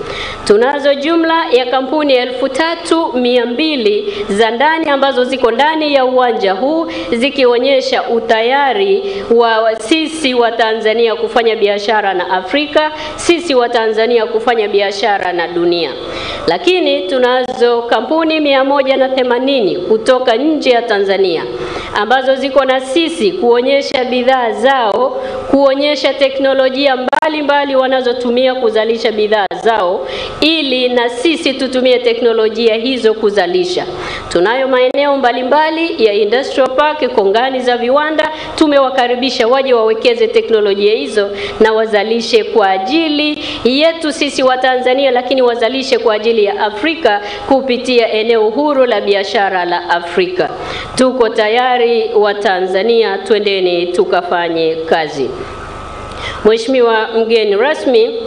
Tunazo jumla ya kampuni 3200 za ndani ambazo ziko ndani ya uwanja huu zikionyesha utayari wa sisi wa Tanzania kufanya biashara na Afrika, sisi wa Tanzania kufanya biashara na dunia. Lakini tunazo kampuni 180 kutoka nje ya Tanzania ambazo ziko na sisi kuonyesha bidhaa zao, kuonyesha teknolojia mbalimbali wanazotumia kuzalisha bidhaa zao ili na sisi tutumie teknolojia hizo kuzalisha. Tunayo maeneo mbalimbali ya industrial park, kongani za viwanda, tumewakaribisha waje wawekeze teknolojia hizo na wazalishe kwa ajili yetu sisi wa Tanzania, lakini wazalishe kwa ajili ya Afrika kupitia eneo huru la biashara la Afrika. Tuko tayari wa Tanzania, twendeni tukafanye kazi. Mheshimiwa mgeni rasmi,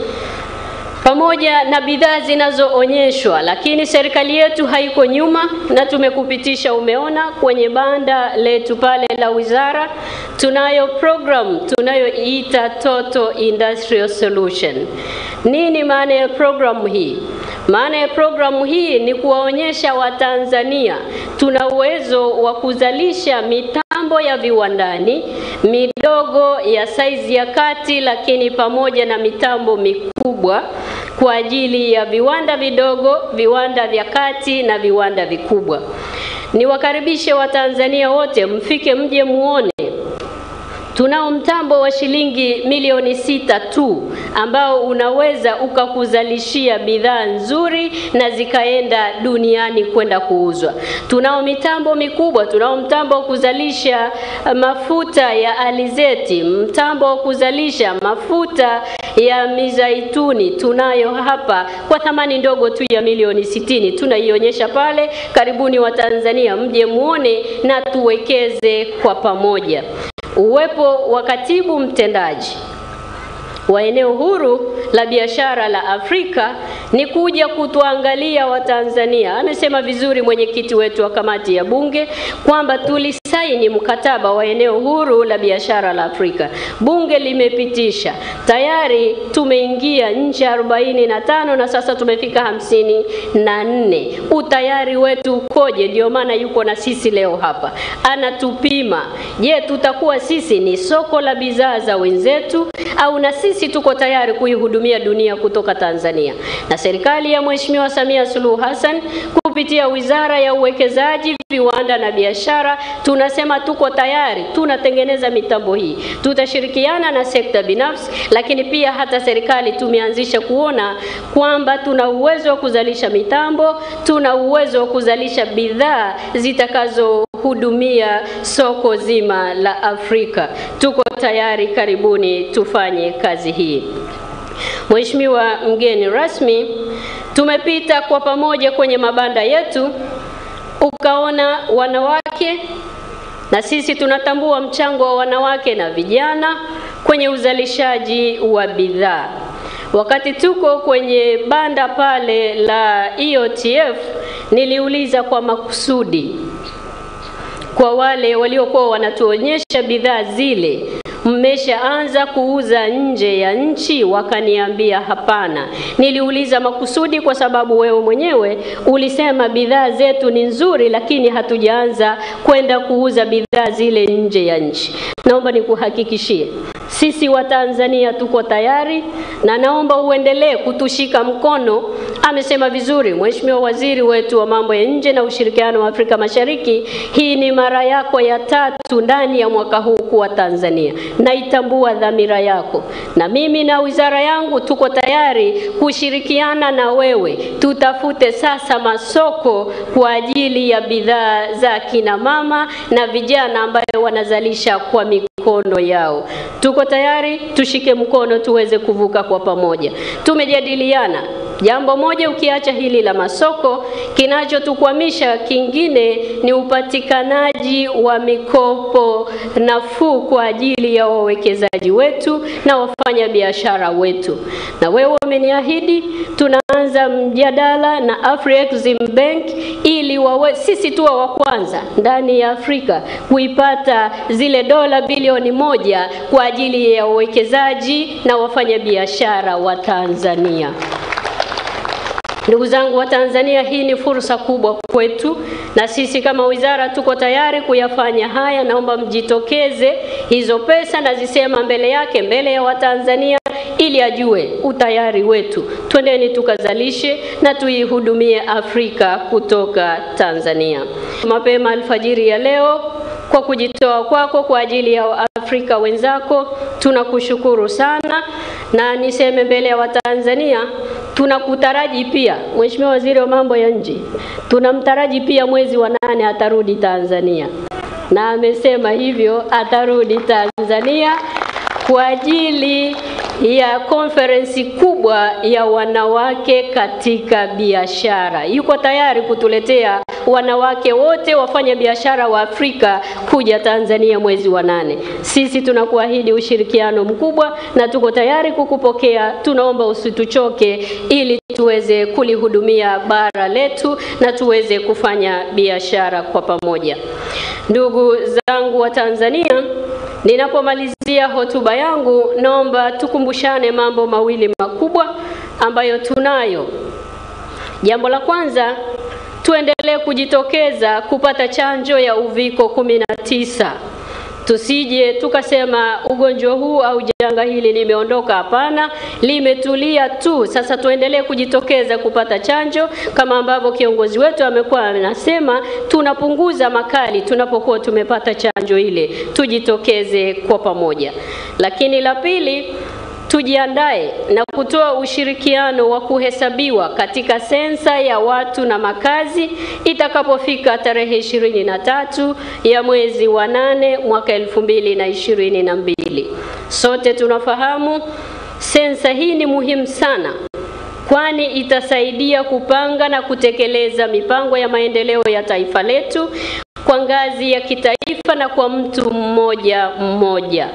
pamoja na bidhaa zinazoonyeshwa, lakini serikali yetu haiko nyuma na tumekupitisha, umeona kwenye banda letu pale la wizara, tunayo program tunayoita Total Industrial Solution. Nini maana ya programu hii? Maana ya programu hii ni kuwaonyesha Watanzania tuna uwezo wa kuzalisha mitambo ya viwandani, midogo ya saizi ya kati, lakini pamoja na mitambo mikubwa kwa ajili ya viwanda vidogo, viwanda vya kati na viwanda vikubwa. Niwakaribishe Watanzania wote mfike mje muone. Tunao mtambo wa shilingi milioni 6 tu ambao unaweza ukakuzalishia bidhaa nzuri na zikaenda duniani kwenda kuuzwa. Tunao mitambo mikubwa, tunao mtambo wa kuzalisha mafuta ya alizeti, mtambo wa kuzalisha mafuta ya mizaituni tunayo hapa kwa thamani ndogo tu ya milioni 60. Tunaionyesha pale, karibuni Watanzania mje muone na tuwekeze kwa pamoja. Uwepo wa katibu mtendaji wa eneo huru la biashara la Afrika ni kuja kutuangalia Watanzania. Amesema vizuri mwenyekiti wetu wa kamati ya bunge kwamba tulisaini mkataba wa eneo huru la biashara la Afrika. Bunge limepitisha. Tayari tumeingia nchi 45 na sasa tumefika 54. Utayari wetu ukoje? Ndio maana yuko na sisi leo hapa. Anatupima. Je, tutakuwa sisi ni soko la bidhaa za wenzetu au na sisi tuko tayari kuihudumia dunia kutoka Tanzania? Na serikali ya Mheshimiwa Samia Suluhu Hassan kupitia Wizara ya Uwekezaji, Viwanda na Biashara tunasema tuko tayari, tunatengeneza mitambo hii. Tutashirikiana na sekta binafsi, lakini pia hata serikali tumeanzisha kuona kwamba tuna uwezo wa kuzalisha mitambo, tuna uwezo wa kuzalisha bidhaa zitakazohudumia soko zima la Afrika. Tuko tayari, karibuni tufanye kazi hii. Mheshimiwa mgeni rasmi, tumepita kwa pamoja kwenye mabanda yetu, ukaona wanawake, na sisi tunatambua mchango wa wanawake na vijana kwenye uzalishaji wa bidhaa. Wakati tuko kwenye banda pale la EOTF, niliuliza kwa makusudi kwa wale waliokuwa wanatuonyesha bidhaa zile, mmeshaanza kuuza nje ya nchi? Wakaniambia hapana. Niliuliza makusudi kwa sababu wewe mwenyewe ulisema bidhaa zetu ni nzuri, lakini hatujaanza kwenda kuuza bidhaa zile nje ya nchi. Naomba nikuhakikishie sisi wa Tanzania tuko tayari, na naomba uendelee kutushika mkono. Amesema vizuri Mheshimiwa Waziri wetu wa mambo ya nje na ushirikiano wa Afrika Mashariki, hii ni mara yako ya 3 ndani ya mwaka huu kuwa Tanzania. Naitambua dhamira yako, na mimi na wizara yangu tuko tayari kushirikiana na wewe. Tutafute sasa masoko kwa ajili ya bidhaa za kina mama na vijana ambao wanazalisha kwa mikono yao. Tuko tayari, tushike mkono tuweze kuvuka kwa pamoja. Tumejadiliana jambo moja, ukiacha hili la masoko, kinachotukwamisha kingine ni upatikanaji wa mikopo nafuu kwa ajili ya wawekezaji wetu na wafanya biashara wetu. Na wewe umeniahidi tunaanza mjadala na Afrexim Bank ili sisi tuwe wa kwanza ndani ya Afrika kuipata zile dola bilioni 1 kwa ajili ya wawekezaji na wafanya biashara wa Tanzania. Ndugu zangu wa Tanzania, hii ni fursa kubwa kwetu, na sisi kama wizara tuko tayari kuyafanya haya. Naomba mjitokeze, hizo pesa na zisema mbele yake, mbele ya Watanzania, ili ajue utayari wetu. Twendeni tukazalishe na tuihudumie Afrika kutoka Tanzania. Mapema alfajiri ya leo, kwa kujitoa kwako kwa ajili ya Afrika wenzako, tunakushukuru sana. Na niseme mbele ya Watanzania, tunakutaraji pia Mheshimiwa Waziri wa mambo ya nje, tunamtaraji pia mwezi wa 8 atarudi Tanzania, na amesema hivyo atarudi Tanzania kwa ajili ya konferensi kubwa ya wanawake katika biashara. Yuko tayari kutuletea wanawake wote wafanya biashara wa Afrika kuja Tanzania mwezi wa 8. Sisi tunakuahidi ushirikiano mkubwa na tuko tayari kukupokea. Tunaomba usituchoke ili tuweze kulihudumia bara letu na tuweze kufanya biashara kwa pamoja. Ndugu zangu wa Tanzania, ninapomalizia hotuba yangu, naomba tukumbushane mambo mawili makubwa ambayo tunayo. Jambo la kwanza, tuendelee kujitokeza kupata chanjo ya uviko 19. Tusije tukasema ugonjwa huu au janga hili limeondoka. Hapana, limetulia tu. Sasa tuendelee kujitokeza kupata chanjo kama ambavyo kiongozi wetu amekuwa anasema, tunapunguza makali tunapokuwa tumepata chanjo ile. Tujitokeze kwa pamoja. Lakini la pili, tujiandae na kutoa ushirikiano wa kuhesabiwa katika sensa ya watu na makazi itakapofika tarehe 23 ya mwezi wa 8 mwaka 2022. Sote tunafahamu sensa hii ni muhimu sana, kwani itasaidia kupanga na kutekeleza mipango ya maendeleo ya taifa letu kwa ngazi ya kitaifa na kwa mtu mmoja mmoja.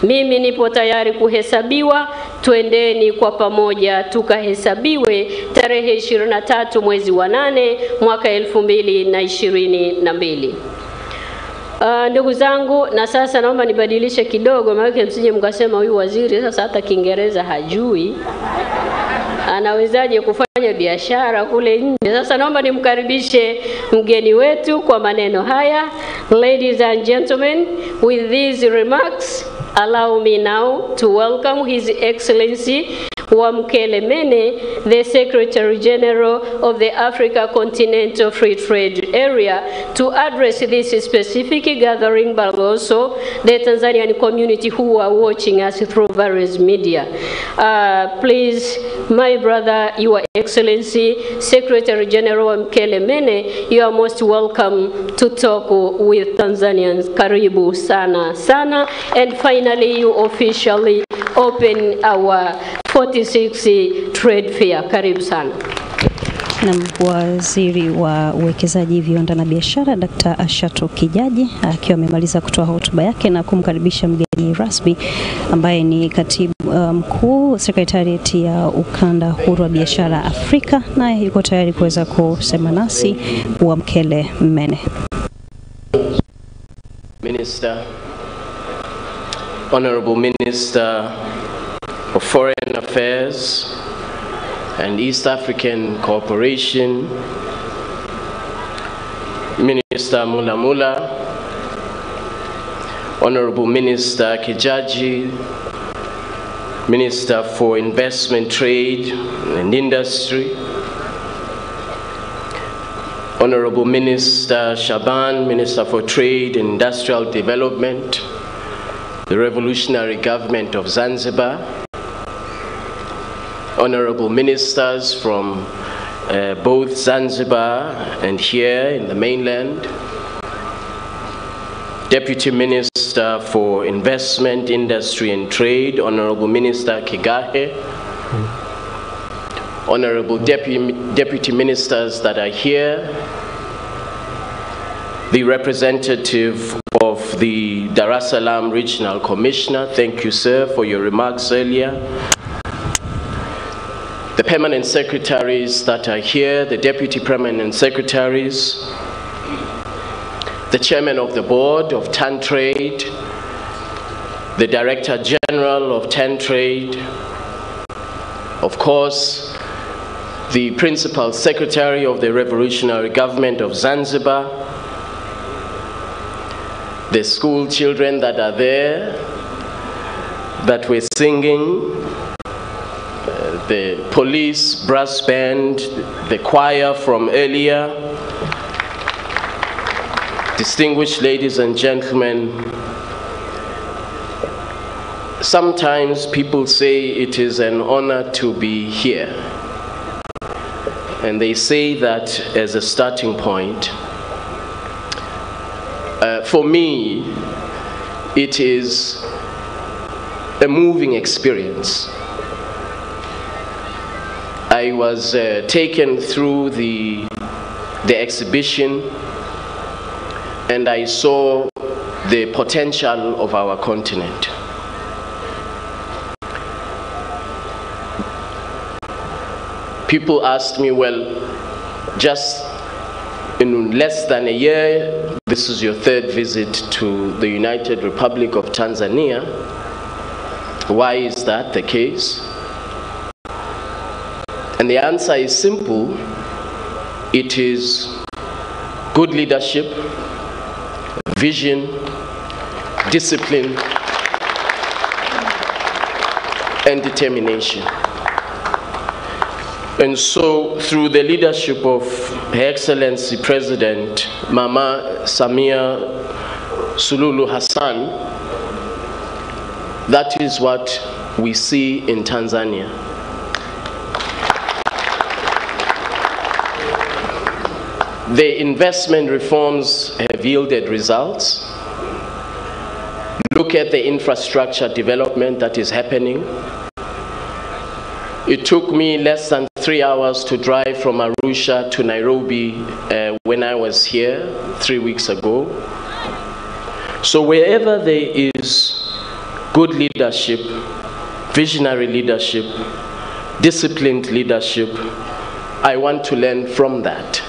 Mimi nipo tayari kuhesabiwa. Twendeni kwa pamoja tukahesabiwe tarehe 23 mwezi wa 8 mwaka 2022. Ndugu zangu, na sasa naomba nibadilishe kidogo, maana msije mkasema huyu waziri sasa hata Kiingereza hajui. Anawezaje kufanya biashara kule nje? Sasa naomba nimkaribishe mgeni wetu kwa maneno haya. Ladies and gentlemen, with these remarks, allow me now to welcome His Excellency Wamkele Mene, the Secretary General of the Africa Continental Free Trade Area, to address this specific gathering, but also the Tanzanian community who are watching us through various media. Please, my brother, Your Excellency, Secretary General Wamkele Mene, you are most welcome to talk with Tanzanians. Karibu sana sana. And finally, you officially open our 46 trade fair. Karibu sana. Na waziri wa uwekezaji, viwanda na biashara Dr. Ashatu Kijaji akiwa amemaliza kutoa hotuba yake na kumkaribisha mgeni rasmi ambaye ni katibu mkuu sekretarieti ya ukanda huru wa biashara Afrika, naye yuko tayari kuweza kusema nasi. Wamkele Mene. Minister, Honorable Minister of Foreign Affairs and East African Cooperation, Minister Mulamula, Honorable Minister Kijaji, Minister for Investment, Trade and Industry, Honorable Minister Shaban, Minister for Trade and Industrial Development, the Revolutionary Government of Zanzibar, Honorable Ministers from both Zanzibar and here in the mainland, Deputy Minister for Investment, Industry and Trade, Honorable Minister Kigahe, Honorable Deputy Ministers that are here, the representative of the Dar es Salaam Regional Commissioner, thank you, sir, for your remarks earlier. The permanent secretaries that are here, the deputy permanent secretaries, the chairman of the board of TAN Trade, the director general of TAN Trade, of course, the principal secretary of the Revolutionary Government of Zanzibar, the school children that are there, that were singing, the police brass band, the choir from earlier, distinguished ladies and gentlemen, sometimes people say it is an honor to be here. And they say that as a starting point. For me, it is a moving experience. I was taken through the the exhibition, and I saw the potential of our continent. People asked me, well, just in less than a year, this is your third visit to the United Republic of Tanzania. Why is that the case? And the answer is simple. It is good leadership, vision, discipline, and determination. And so, through the leadership of Her Excellency President Mama Samia Suluhu Hassan, that is what we see in Tanzania. The investment reforms have yielded results. Look at the infrastructure development that is happening. It took me less than 3 hours to drive from Arusha to Nairobi when I was here 3 weeks ago. So wherever there is good leadership, visionary leadership, disciplined leadership, I want to learn from that.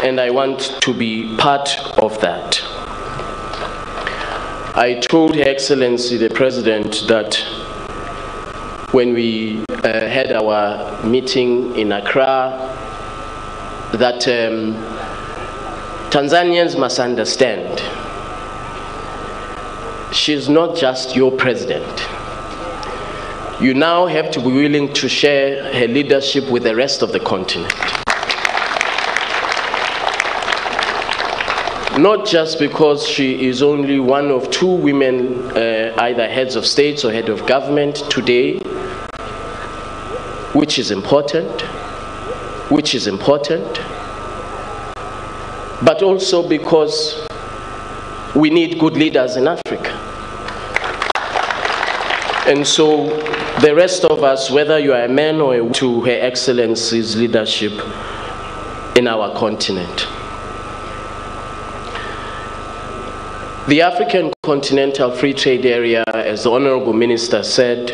And I want to be part of that. I told Her Excellency the President that when we had our meeting in Accra, that Tanzanians must understand, she's not just your president. You now have to be willing to share her leadership with the rest of the continent. Not just because she is only one of 2 women, either heads of states or head of government today, which is important, but also because we need good leaders in Africa. And so the rest of us, whether you are a man or a woman, to Her Excellency's leadership in our continent. The African Continental Free Trade Area, as the Honorable Minister said,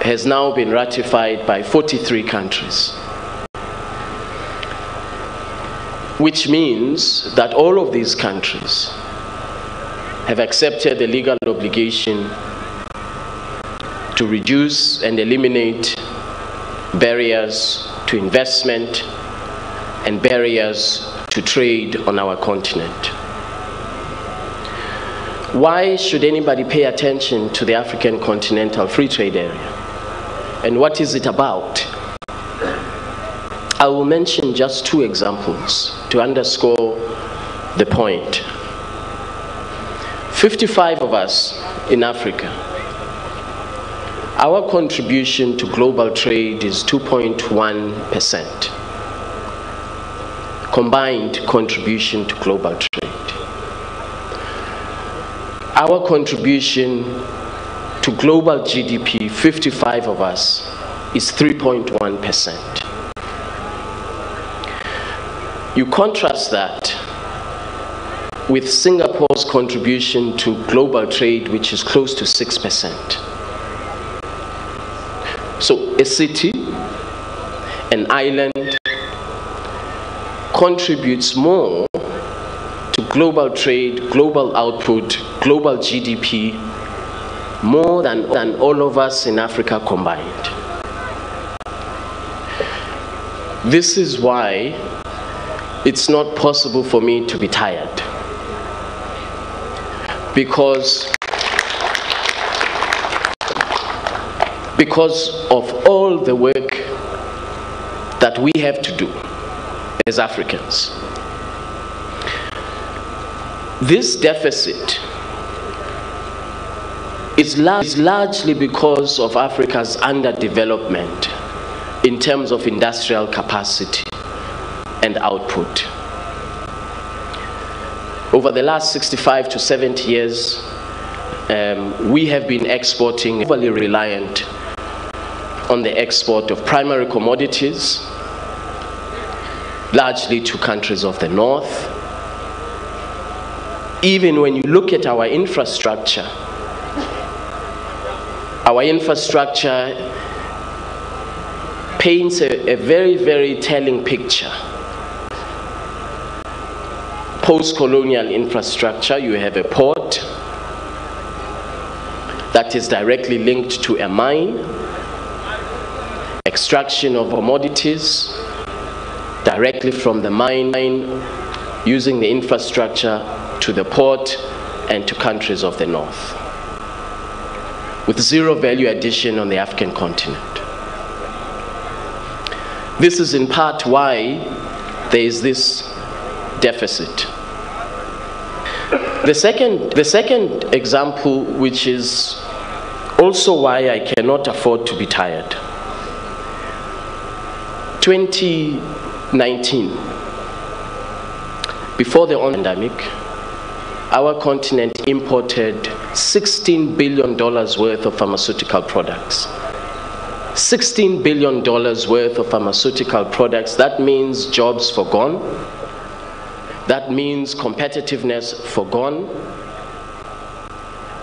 has now been ratified by 43 countries. Which means that all of these countries have accepted the legal obligation to reduce and eliminate barriers to investment and barriers to trade on our continent. Why should anybody pay attention to the African Continental Free Trade Area? And what is it about? I will mention just 2 examples to underscore the point. 55 of us in Africa, our contribution to global trade is 2.1%. Combined contribution to global trade. Our contribution to global GDP, 55 of us, is 3.1%. You contrast that with Singapore's contribution to global trade, which is close to 6%. So a city, an island, contributes more to global trade, global output, global GDP, more than all of us in Africa combined. This is why it's not possible for me to be tired. Because of all the work that we have to do as Africans. This deficit is largely because of Africa's underdevelopment in terms of industrial capacity and output. Over the last 65 to 70 years, we have been exporting, overly reliant on the export of primary commodities, largely to countries of the north. Even when you look at our infrastructure paints a very, very telling picture. Post-colonial infrastructure, you have a port that is directly linked to a mine, extraction of commodities directly from the mine, using the infrastructure to the port and to countries of the north, with zero value addition on the African continent. This is in part why there is this deficit. The second example, which is also why I cannot afford to be tired. 2019, before the pandemic, our continent imported $16 billion worth of pharmaceutical products. $16 billion worth of pharmaceutical products. That means jobs forgone. That means competitiveness forgone.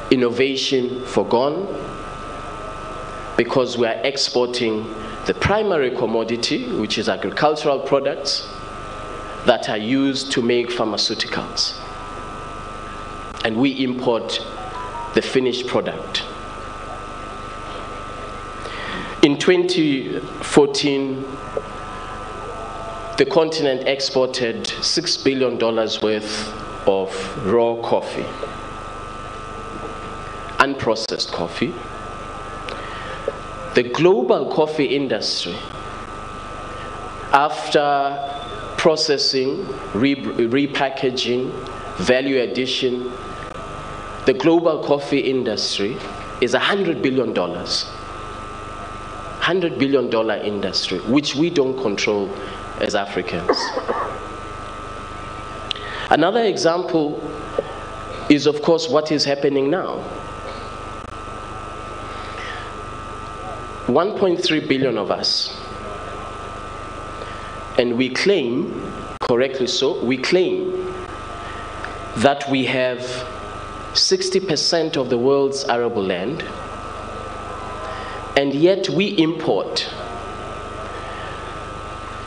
Innovation forgone. Because we are exporting the primary commodity, which is agricultural products, that are used to make pharmaceuticals. And we import the finished product. In 2014, the continent exported $6 billion worth of raw coffee, unprocessed coffee. The global coffee industry, after processing, repackaging, value addition, the global coffee industry is $100 billion. $100 billion industry, which we don't control as Africans. Another example is, of course, what is happening now. 1.3 billion of us, and we claim, correctly so, we claim that we have 60% of the world's arable land, and yet we import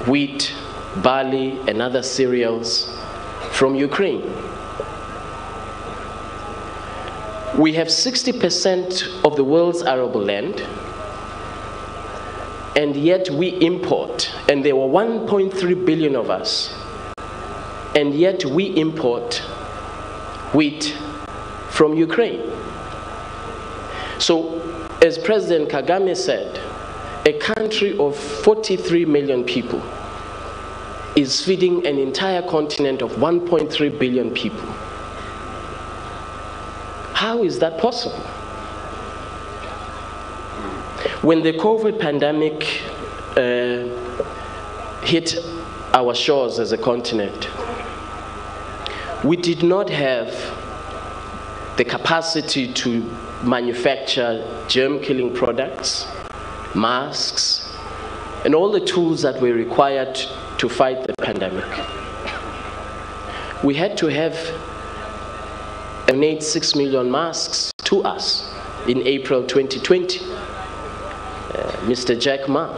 wheat, barley, and other cereals from Ukraine. We have 60% of the world's arable land, and yet we import, and there were 1.3 billion of us, and yet we import wheat from Ukraine. So, as President Kagame said, a country of 43 million people is feeding an entire continent of 1.3 billion people. How is that possible? When the COVID pandemic hit our shores as a continent, we did not have the capacity to manufacture germ-killing products, masks, and all the tools that were required to fight the pandemic. We had to donate 6 million masks to us in April 2020. Mr. Jack Ma.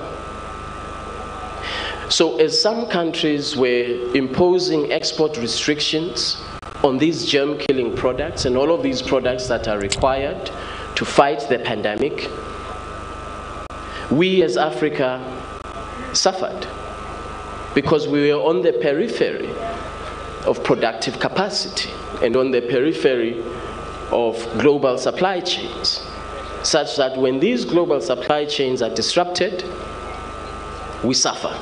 So as some countries were imposing export restrictions on these germ-killing products and all of these products that are required to fight the pandemic, we as Africa suffered because we were on the periphery of productive capacity and on the periphery of global supply chains, such that when these global supply chains are disrupted, we suffer.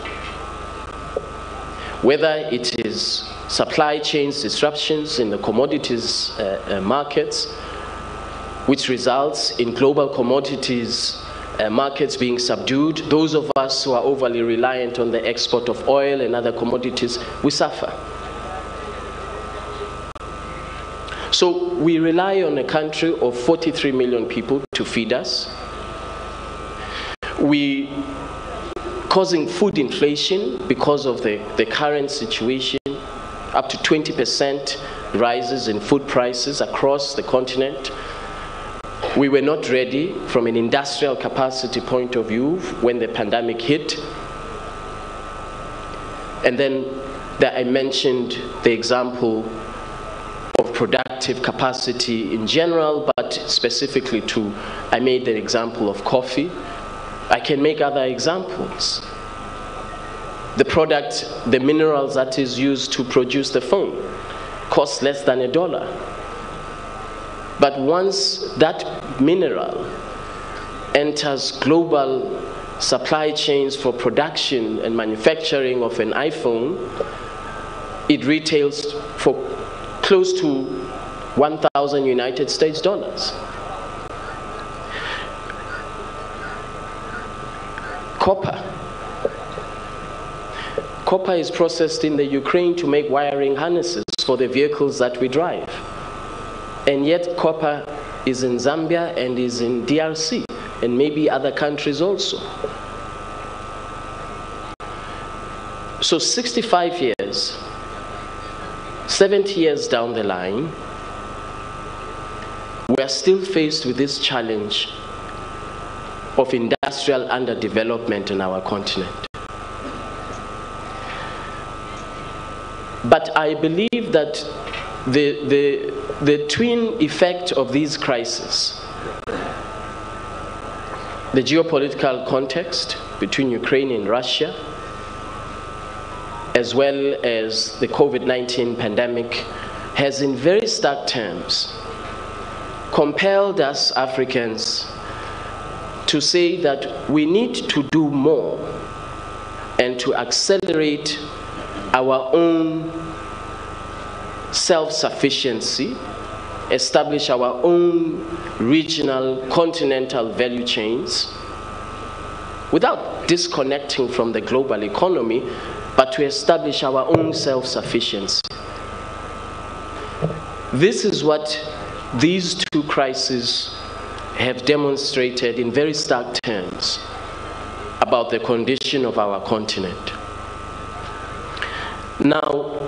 Whether it is supply chains disruptions in the commodities markets, which results in global commodities markets being subdued. Those of us who are overly reliant on the export of oil and other commodities, we suffer. So we rely on a country of 43 million people to feed us. We causing food inflation because of the current situation, up to 20% rises in food prices across the continent. We were not ready from an industrial capacity point of view when the pandemic hit. And then I mentioned the example of productive capacity in general, but specifically I made the example of coffee. I can make other examples. The product, the minerals that is used to produce the phone costs less than $1. But once that mineral enters global supply chains for production and manufacturing of an iPhone, it retails for close to 1,000 United States dollars. Copper. Copper is processed in the Ukraine to make wiring harnesses for the vehicles that we drive. And yet copper is in Zambia and is in DRC and maybe other countries also. So 65 years, 70 years down the line, we are still faced with this challenge of industrial underdevelopment in our continent. But I believe that the twin effect of these crises, the geopolitical context between Ukraine and Russia, as well as the COVID-19 pandemic, has in very stark terms compelled us Africans to say that we need to do more and to accelerate our own self-sufficiency, establish our own regional, continental value chains without disconnecting from the global economy, but to establish our own self-sufficiency. This is what these two crises have demonstrated in very stark terms about the condition of our continent. Now,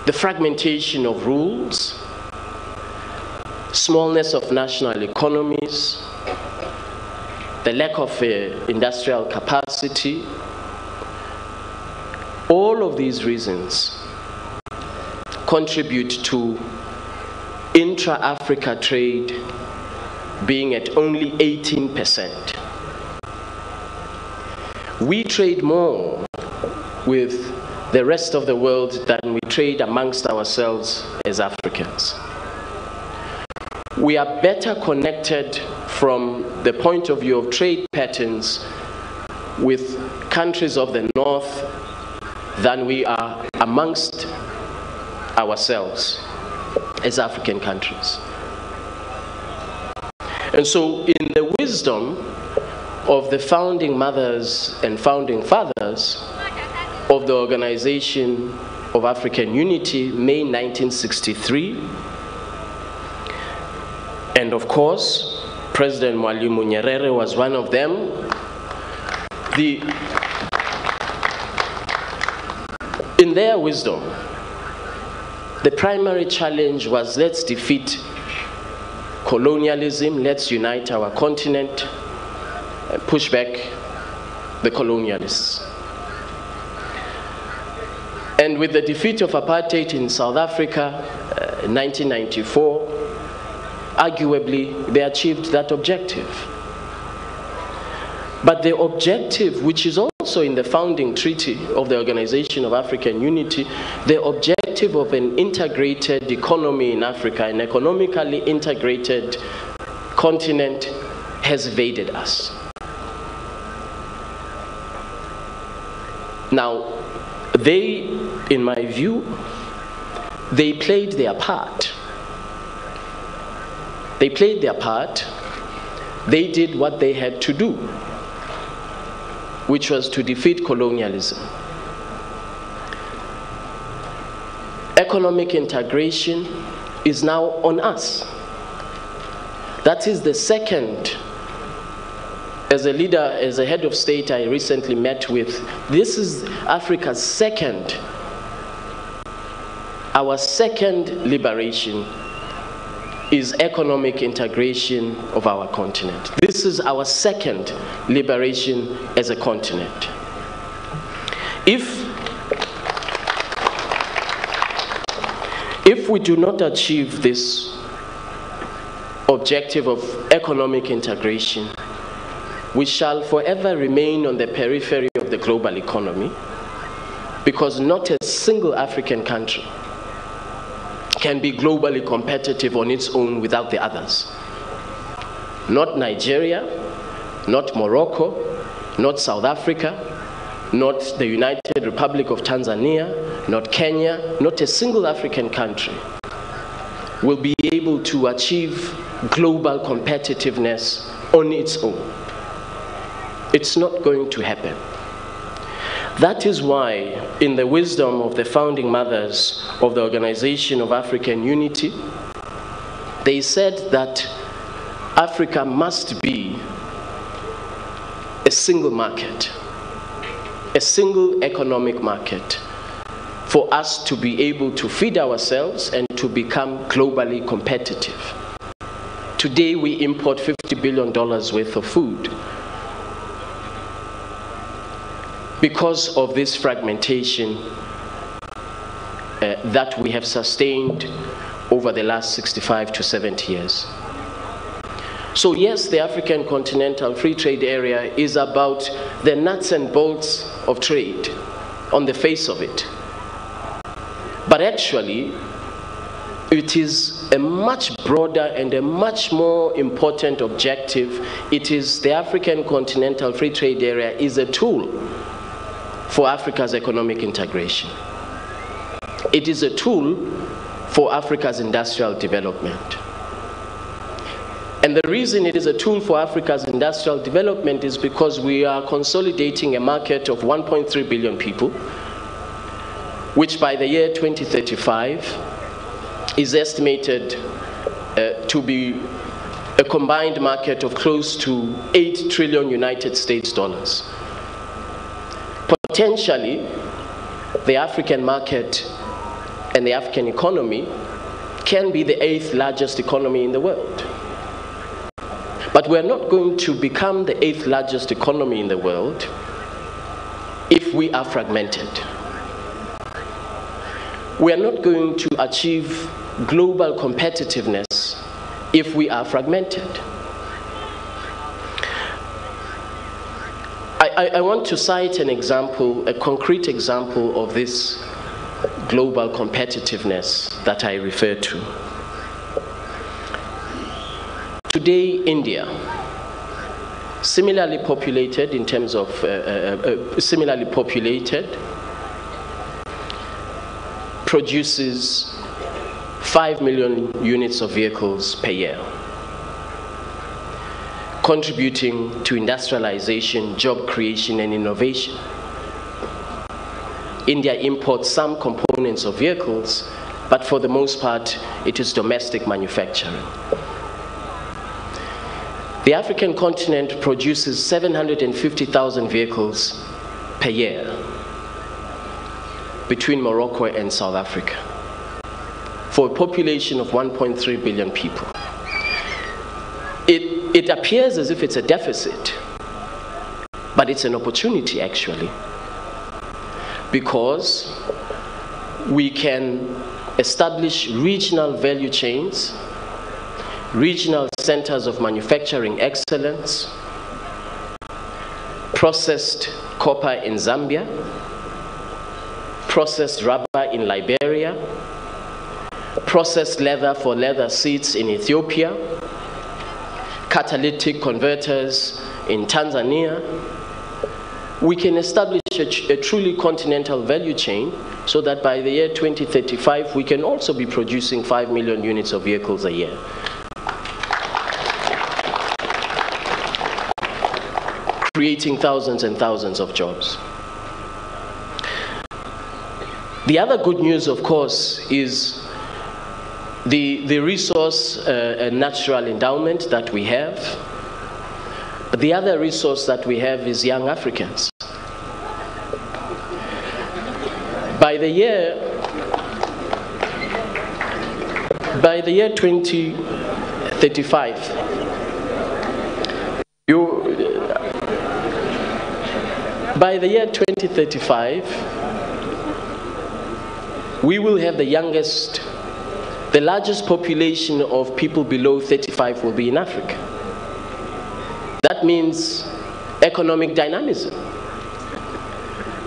the fragmentation of rules, smallness of national economies, the lack of industrial capacity, all of these reasons contribute to intra-Africa trade being at only 18%. We trade more with the rest of the world than we trade amongst ourselves as Africans. We are better connected from the point of view of trade patterns with countries of the North than we are amongst ourselves as African countries. And so in the wisdom of the founding mothers and founding fathers of the Organization of African Unity, May 1963, and of course, President Mwalimu Nyerere was one of them. In their wisdom, the primary challenge was, let's defeat colonialism, let's unite our continent, and push back the colonialists. And with the defeat of apartheid in South Africa in 1994, arguably they achieved that objective. But the objective, which is also in the founding treaty of the Organization of African Unity, the objective of an integrated economy in Africa, an economically integrated continent, has evaded us. Now, they, in my view, they played their part. They played their part. They did what they had to do, which was to defeat colonialism. Economic integration is now on us. That is the second as a leader, as a head of state I recently met with, this is Africa's second, our second liberation is economic integration of our continent. This is our second liberation as a continent. If we do not achieve this objective of economic integration, we shall forever remain on the periphery of the global economy, because not a single African country can be globally competitive on its own without the others. Not Nigeria, not Morocco, not South Africa, not the United Republic of Tanzania, not Kenya, not a single African country will be able to achieve global competitiveness on its own. It's not going to happen. That is why, in the wisdom of the founding mothers of the Organization of African Unity, they said that Africa must be a single market, a single economic market, for us to be able to feed ourselves and to become globally competitive. Today we import $50 billion worth of food because of this fragmentation that we have sustained over the last 65 to 70 years. So yes, the African Continental Free Trade Area is about the nuts and bolts of trade on the face of it. But actually, it is a much broader and a much more important objective. It is the African Continental Free Trade Area is a tool for Africa's economic integration. It is a tool for Africa's industrial development. And the reason it is a tool for Africa's industrial development is because we are consolidating a market of 1.3 billion people, which by the year 2035 is estimated to be a combined market of close to 8 trillion United States dollars. Potentially, the African market and the African economy can be the 8th largest economy in the world. But we're not going to become the 8th largest economy in the world if we are fragmented. We are not going to achieve global competitiveness if we are fragmented. I want to cite an example, a concrete example of this global competitiveness that I refer to. Today, India, similarly populated in terms of, produces 5 million units of vehicles per year, contributing to industrialization, job creation, and innovation. India imports some components of vehicles, but for the most part, it is domestic manufacturing. The African continent produces 750,000 vehicles per year between Morocco and South Africa, for a population of 1.3 billion people. It appears as if it's a deficit, but it's an opportunity actually, because we can establish regional value chains, regional centers of manufacturing excellence, processed copper in Zambia, processed rubber in Liberia, processed leather for leather seats in Ethiopia, catalytic converters in Tanzania. We can establish a truly continental value chain so that by the year 2035 we can also be producing 5 million units of vehicles a year. Creating thousands and thousands of jobs. The other good news, of course, is the resource and natural endowment that we have. the other resource that we have is young Africans. By the year 2035, we will have the largest population of people below 35 will be in Africa. That means economic dynamism.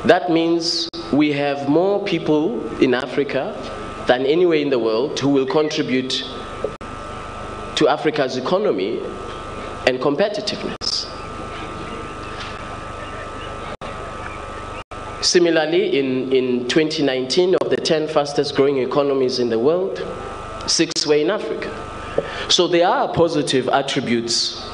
That means we have more people in Africa than anywhere in the world who will contribute to Africa's economy and competitiveness. Similarly, in 2019, of the 10 fastest growing economies in the world, 6 were in Africa. So there are positive attributes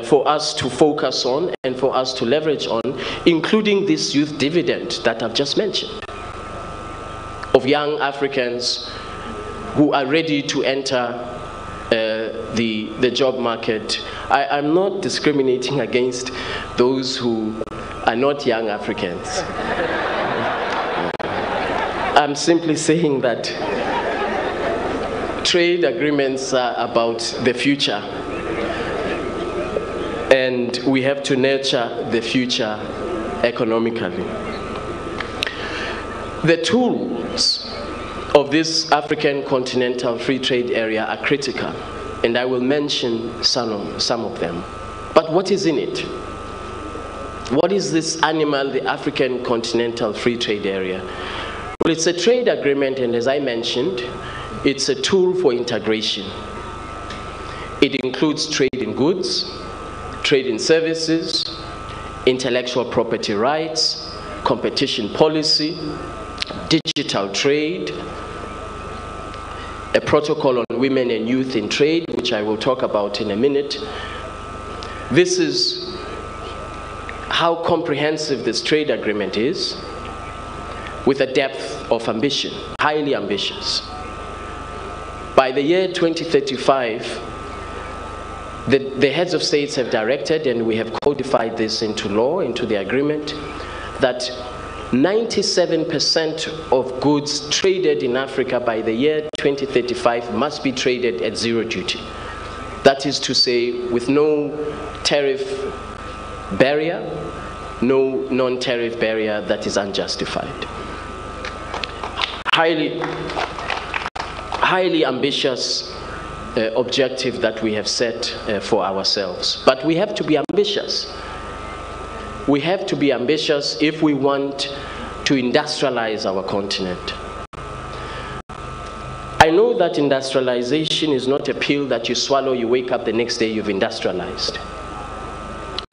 for us to focus on and for us to leverage on, including this youth dividend that I've just mentioned, of young Africans who are ready to enter the job market. I'm not discriminating against those who are not young Africans. I'm simply saying that trade agreements are about the future, and we have to nurture the future economically. The tools of this African Continental Free Trade Area are critical, and I will mention some of them. But what is in it? What is this animal, the African Continental Free Trade Area? Well, it's a trade agreement, and as I mentioned, it's a tool for integration. It includes trade in goods, trade in services, intellectual property rights, competition policy, digital trade, a protocol on women and youth in trade, which I will talk about in a minute. This is how comprehensive this trade agreement is, with a depth of ambition, highly ambitious. By the year 2035, the heads of states have directed, and we have codified this into law, into the agreement, that 97% of goods traded in Africa by the year 2035 must be traded at zero duty. That is to say, with no tariff barrier, no non-tariff barrier that is unjustified. Highly ambitious objective that we have set for ourselves. But we have to be ambitious. We have to be ambitious if we want to industrialize our continent. I know that industrialization is not a pill that you swallow, you wake up the next day, you've industrialized.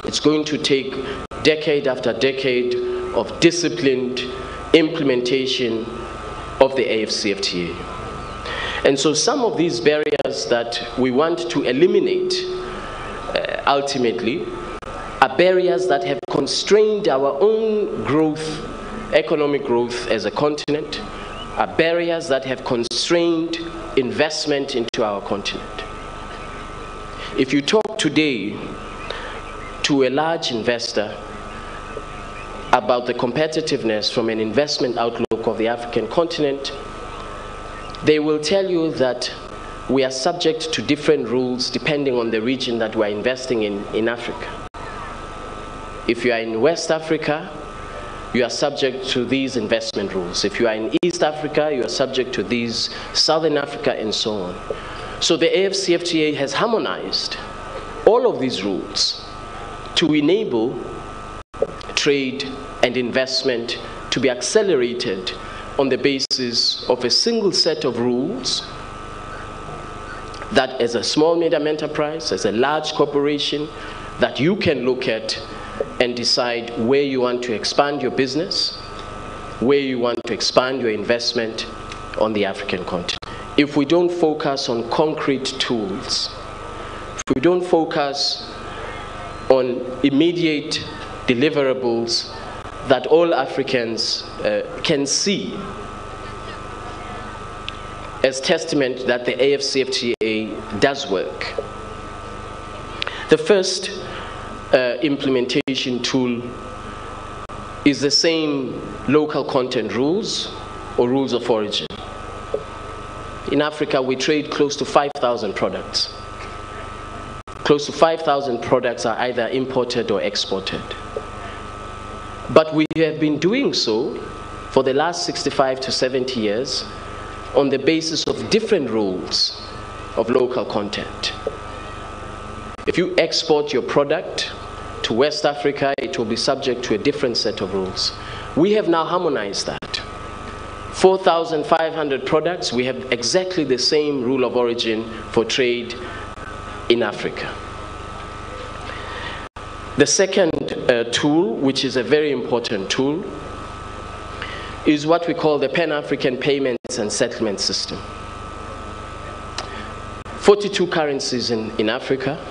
It's going to take decade after decade of disciplined implementation of the AFCFTA. And so some of these barriers that we want to eliminate ultimately are barriers that have constrained our own growth, economic growth as a continent, are barriers that have constrained investment into our continent. If you talk today to a large investor about the competitiveness from an investment outlook of the African continent, they will tell you that we are subject to different rules depending on the region that we're investing in Africa. If you are in West Africa, you are subject to these investment rules. If you are in East Africa, you are subject to these, Southern Africa, and so on. So the AFCFTA has harmonized all of these rules to enable trade and investment to be accelerated on the basis of a single set of rules that as a small medium enterprise, as a large corporation, that you can look at and decide where you want to expand your business, where you want to expand your investment on the African continent. If we don't focus on concrete tools, if we don't focus on immediate deliverables that all Africans can see as testament that the AFCFTA does work. The first implementation tool is the same local content rules or rules of origin. In Africa, we trade close to 5,000 products. Close to 5,000 products are either imported or exported. But we have been doing so for the last 65 to 70 years on the basis of different rules of local content. If you export your product to West Africa, it will be subject to a different set of rules. We have now harmonized that. 4,500 products, we have exactly the same rule of origin for trade in Africa. The second tool, which is a very important tool, is what we call the Pan-African Payments and Settlement System. 42 currencies in Africa.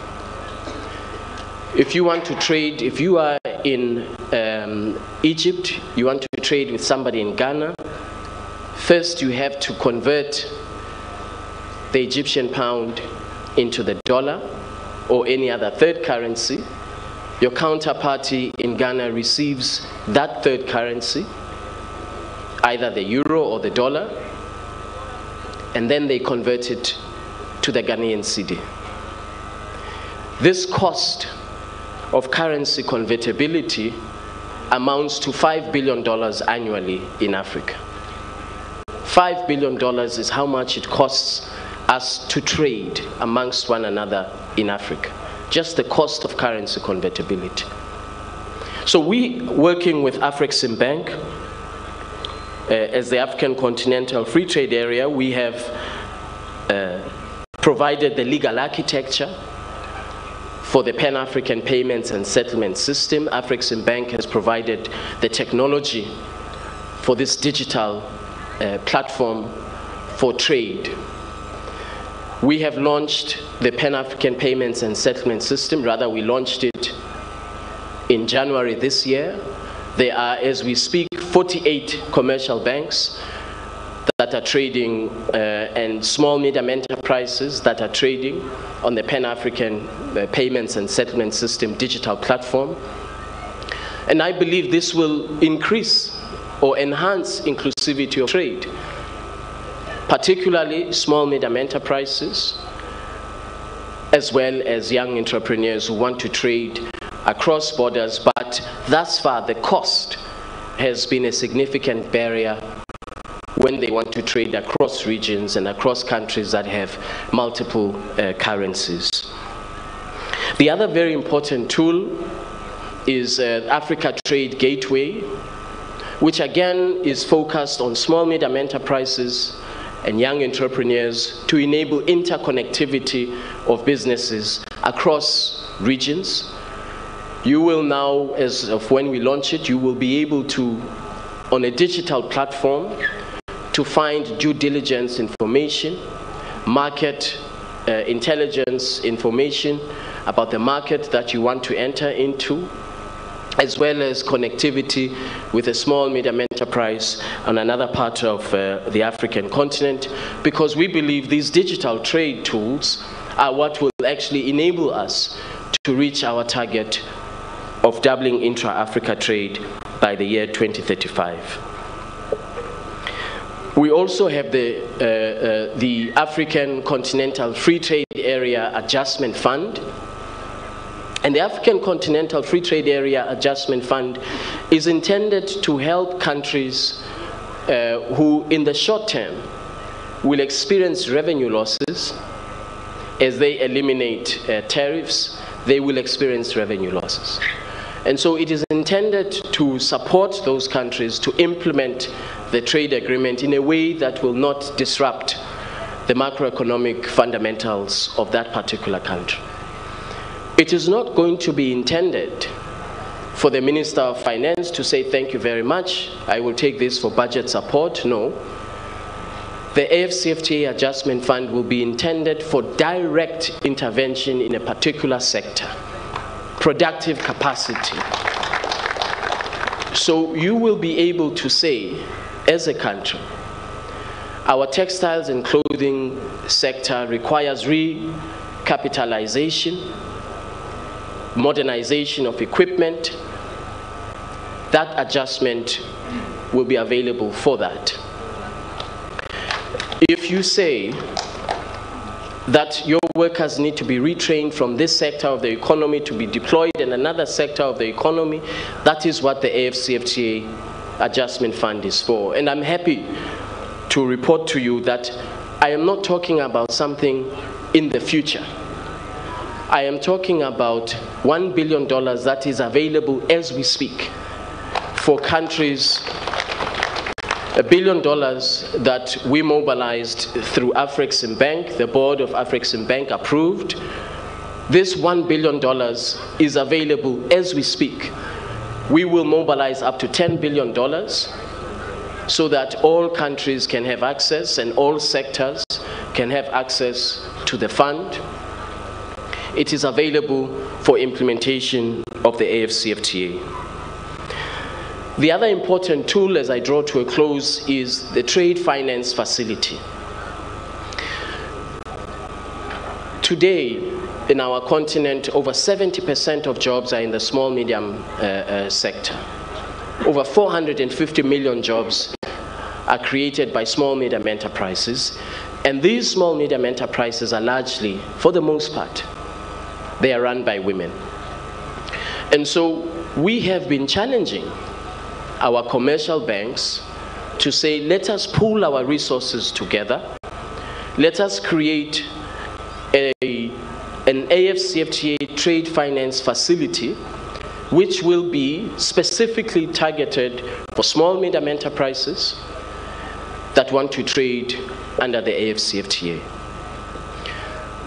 If you want to trade, if you are in Egypt, you want to trade with somebody in Ghana, first you have to convert the Egyptian pound into the dollar or any other third currency. Your counterparty in Ghana receives that third currency, either the euro or the dollar, and then they convert it to the Ghanaian cedi. This cost of currency convertibility amounts to $5 billion annually in Africa. $5 billion is how much it costs us to trade amongst one another in Africa. Just the cost of currency convertibility. So we, working with Afrexim Bank, as the African Continental Free Trade Area, we have provided the legal architecture for the Pan-African Payments and Settlement System. Afrexim Bank has provided the technology for this digital platform for trade. We have launched the Pan-African Payments and Settlement System. Rather, we launched it in January this year. There are, as we speak, 48 commercial banks that are trading and small medium enterprises that are trading on the Pan-African Payments and Settlement System digital platform. And I believe this will increase or enhance inclusivity of trade, particularly small medium enterprises, as well as young entrepreneurs who want to trade across borders, but thus far the cost has been a significant barrier when they want to trade across regions and across countries that have multiple currencies. The other very important tool is Africa Trade Gateway, which again is focused on small medium enterprises and young entrepreneurs to enable interconnectivity of businesses across regions. You will now, as of when we launch it, you will be able to, on a digital platform, to find due diligence information, market intelligence information about the market that you want to enter into, as well as connectivity with a small medium enterprise on another part of the African continent, because we believe these digital trade tools are what will actually enable us to reach our target of doubling intra-Africa trade by the year 2035. We also have the African Continental Free Trade Area Adjustment Fund. And the African Continental Free Trade Area Adjustment Fund is intended to help countries who in the short term will experience revenue losses. As they eliminate tariffs, they will experience revenue losses. And so it is intended to support those countries to implement the trade agreement in a way that will not disrupt the macroeconomic fundamentals of that particular country. It is not going to be intended for the Minister of Finance to say, thank you very much, I will take this for budget support. No. The AFCFTA Adjustment Fund will be intended for direct intervention in a particular sector, productive capacity. So you will be able to say, as a country, our textiles and clothing sector requires recapitalization. modernization of equipment, that adjustment will be available for that. If you say that your workers need to be retrained from this sector of the economy to be deployed in another sector of the economy, that is what the AFCFTA Adjustment Fund is for. And I'm happy to report to you that I am not talking about something in the future. I am talking about $1 billion that is available as we speak for countries, $1 billion that we mobilized through Afreximbank. The board of Afreximbank approved. This $1 billion is available as we speak. We will mobilize up to $10 billion so that all countries can have access and all sectors can have access to the fund. It is available for implementation of the AFCFTA. The other important tool, as I draw to a close, is the Trade Finance Facility. Today, in our continent, over 70% of jobs are in the small medium sector. Over 450 million jobs are created by small medium enterprises, and these small medium enterprises are largely, for the most part, they are run by women. And so we have been challenging our commercial banks to say, let us pool our resources together. Let us create an AFCFTA trade finance facility which will be specifically targeted for small medium enterprises that want to trade under the AFCFTA.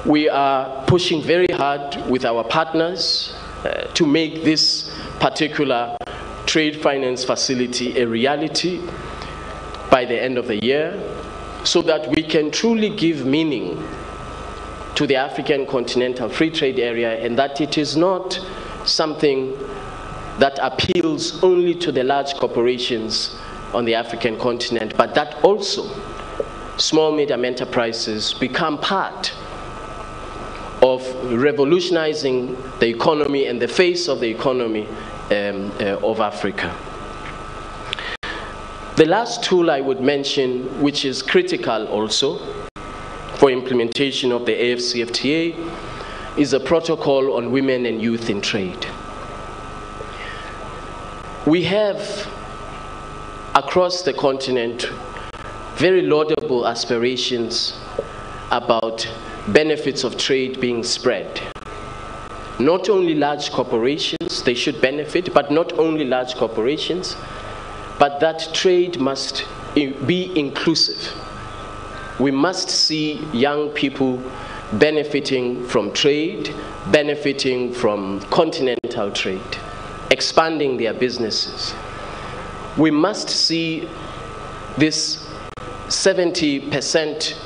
We are pushing very hard with our partners to make this particular trade finance facility a reality by the end of the year, so that we can truly give meaning to the African Continental Free Trade Area, and that it is not something that appeals only to the large corporations on the African continent, but that also small medium enterprises become part of revolutionizing the economy and the face of the economy of Africa. The last tool I would mention, which is critical also for implementation of the AFCFTA, is a protocol on women and youth in trade. We have across the continent very laudable aspirations about benefits of trade being spread. Not only large corporations, they should benefit, but not only large corporations, but that trade must be inclusive. We must see young people benefiting from trade, benefiting from continental trade, expanding their businesses. We must see this 70%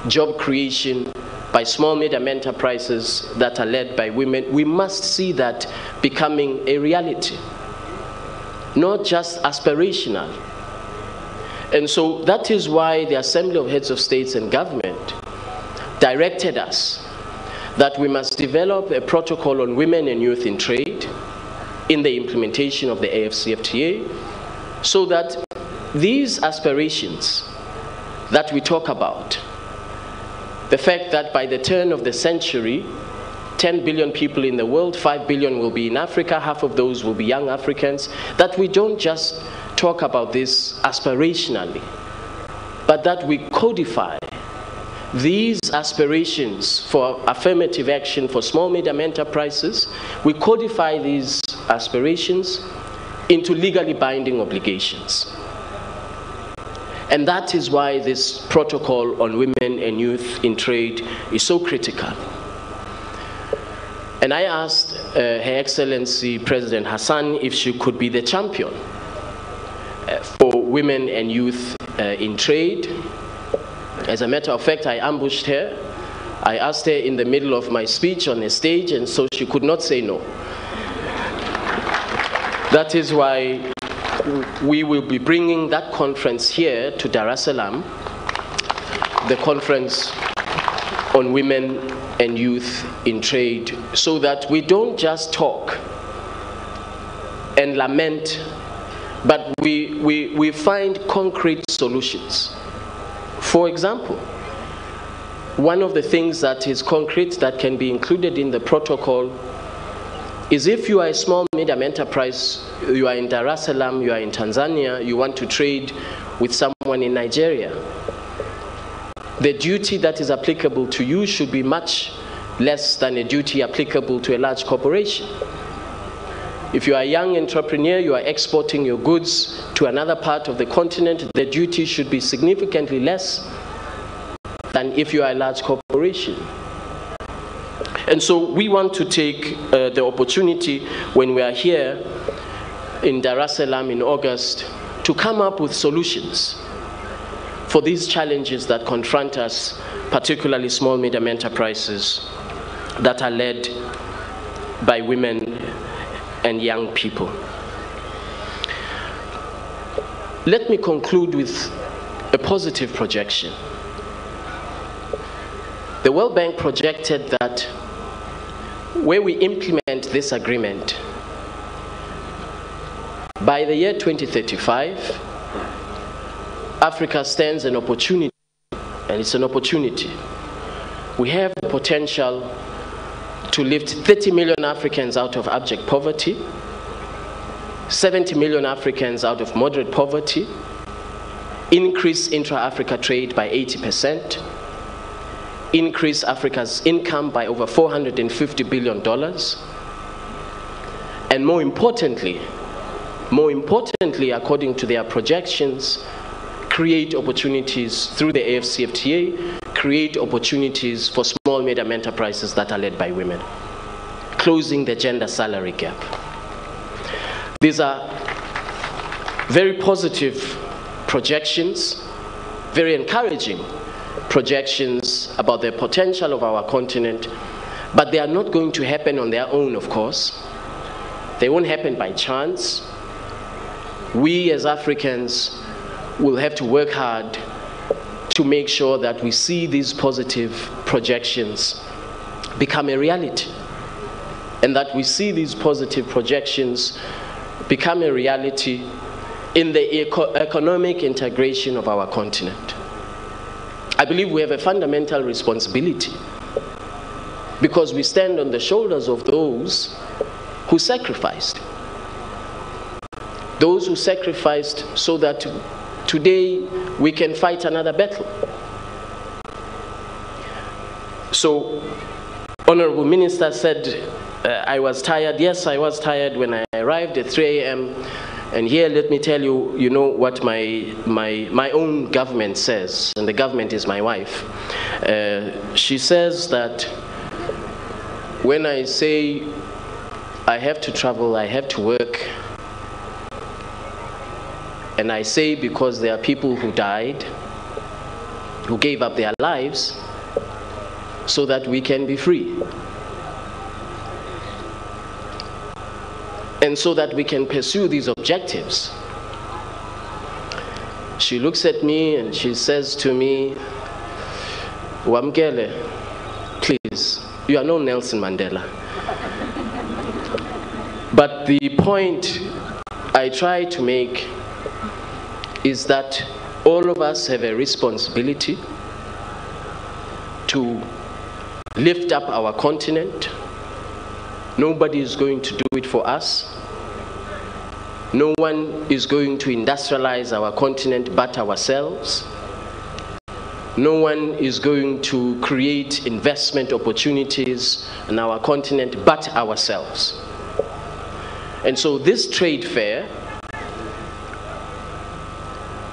job creation by small medium enterprises that are led by women. We must see that becoming a reality, not just aspirational. And so that is why the Assembly of Heads of States and Government directed us that we must develop a protocol on women and youth in trade in the implementation of the AFCFTA, so that these aspirations that we talk about, the fact that by the turn of the century, 10 billion people in the world, 5 billion will be in Africa, half of those will be young Africans, that we don't just talk about this aspirationally, but that we codify these aspirations for affirmative action for small medium enterprises. We codify these aspirations into legally binding obligations. And that is why this protocol on women and youth in trade is so critical. And I asked Her Excellency President Hassan if she could be the champion for women and youth in trade. As a matter of fact, I ambushed her. I asked her in the middle of my speech on a stage, and so she could not say no. That is why we will be bringing that conference here to Dar es Salaam. The conference on women and youth in trade, so that we don't just talk and lament, but we find concrete solutions. For example, one of the things that is concrete that can be included in the protocol is if you are a small medium enterprise, you are in Dar es Salaam, you are in Tanzania, you want to trade with someone in Nigeria, the duty that is applicable to you should be much less than a duty applicable to a large corporation. If you are a young entrepreneur, you are exporting your goods to another part of the continent, the duty should be significantly less than if you are a large corporation. And so we want to take the opportunity when we are here in Dar es Salaam in August to come up with solutions for these challenges that confront us, particularly small medium enterprises that are led by women and young people. Let me conclude with a positive projection. The World Bank projected that where we implement this agreement, by the year 2035, Africa stands an opportunity, and it's an opportunity. We have the potential to lift 30 million Africans out of abject poverty, 70 million Africans out of moderate poverty, increase intra-Africa trade by 80%, increase Africa's income by over $450 billion, and more importantly, according to their projections, create opportunities through the AfCFTA, create opportunities for small medium enterprises that are led by women, closing the gender salary gap. These are very positive projections, very encouraging projections about the potential of our continent, but they are not going to happen on their own, of course. They won't happen by chance. We as Africans will have to work hard to make sure that we see these positive projections become a reality, and that we see these positive projections become a reality in the economic integration of our continent. I believe we have a fundamental responsibility because we stand on the shoulders of those who sacrificed. Those who sacrificed so that today we can fight another battle. So, Honorable Minister said, I was tired. Yes, I was tired when I arrived at 3 a.m. And here, let me tell you, you know what my own government says, and the government is my wife. She says that when I say I have to travel, I have to work, and I say because there are people who died, who gave up their lives so that we can be free. And so that we can pursue these objectives. She looks at me and she says to me, Wamkele, please, you are no Nelson Mandela. But the point I try to make is that all of us have a responsibility to lift up our continent. Nobody is going to do it for us. No one is going to industrialize our continent but ourselves. No one is going to create investment opportunities in our continent but ourselves. And so this trade fair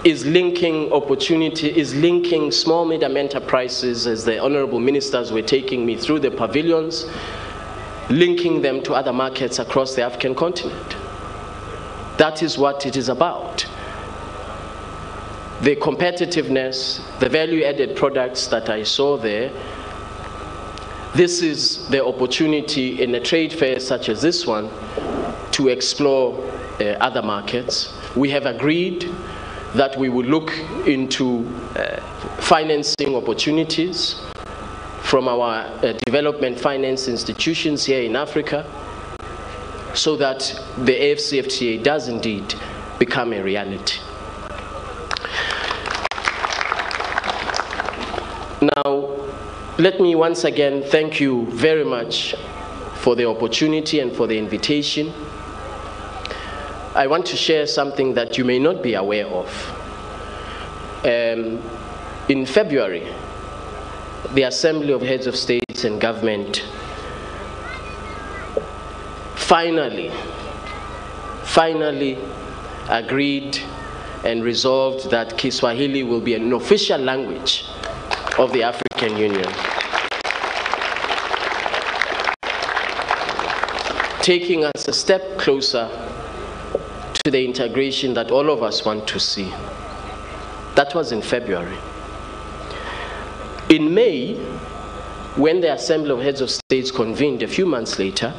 is linking opportunity, is linking small medium enterprises, as the honorable ministers were taking me through the pavilions, linking them to other markets across the African continent. That is what it is about. The competitiveness, the value-added products that I saw there, this is the opportunity in a trade fair such as this one to explore other markets. We have agreed that we will look into financing opportunities from our development finance institutions here in Africa, so that the AfCFTA does indeed become a reality. Now, let me once again thank you very much for the opportunity and for the invitation. I want to share something that you may not be aware of. In February, the Assembly of Heads of States and Government finally agreed and resolved that Kiswahili will be an official language of the African Union, taking us a step closer to the integration that all of us want to see. That was in February. In May, when the Assembly of Heads of States convened a few months later,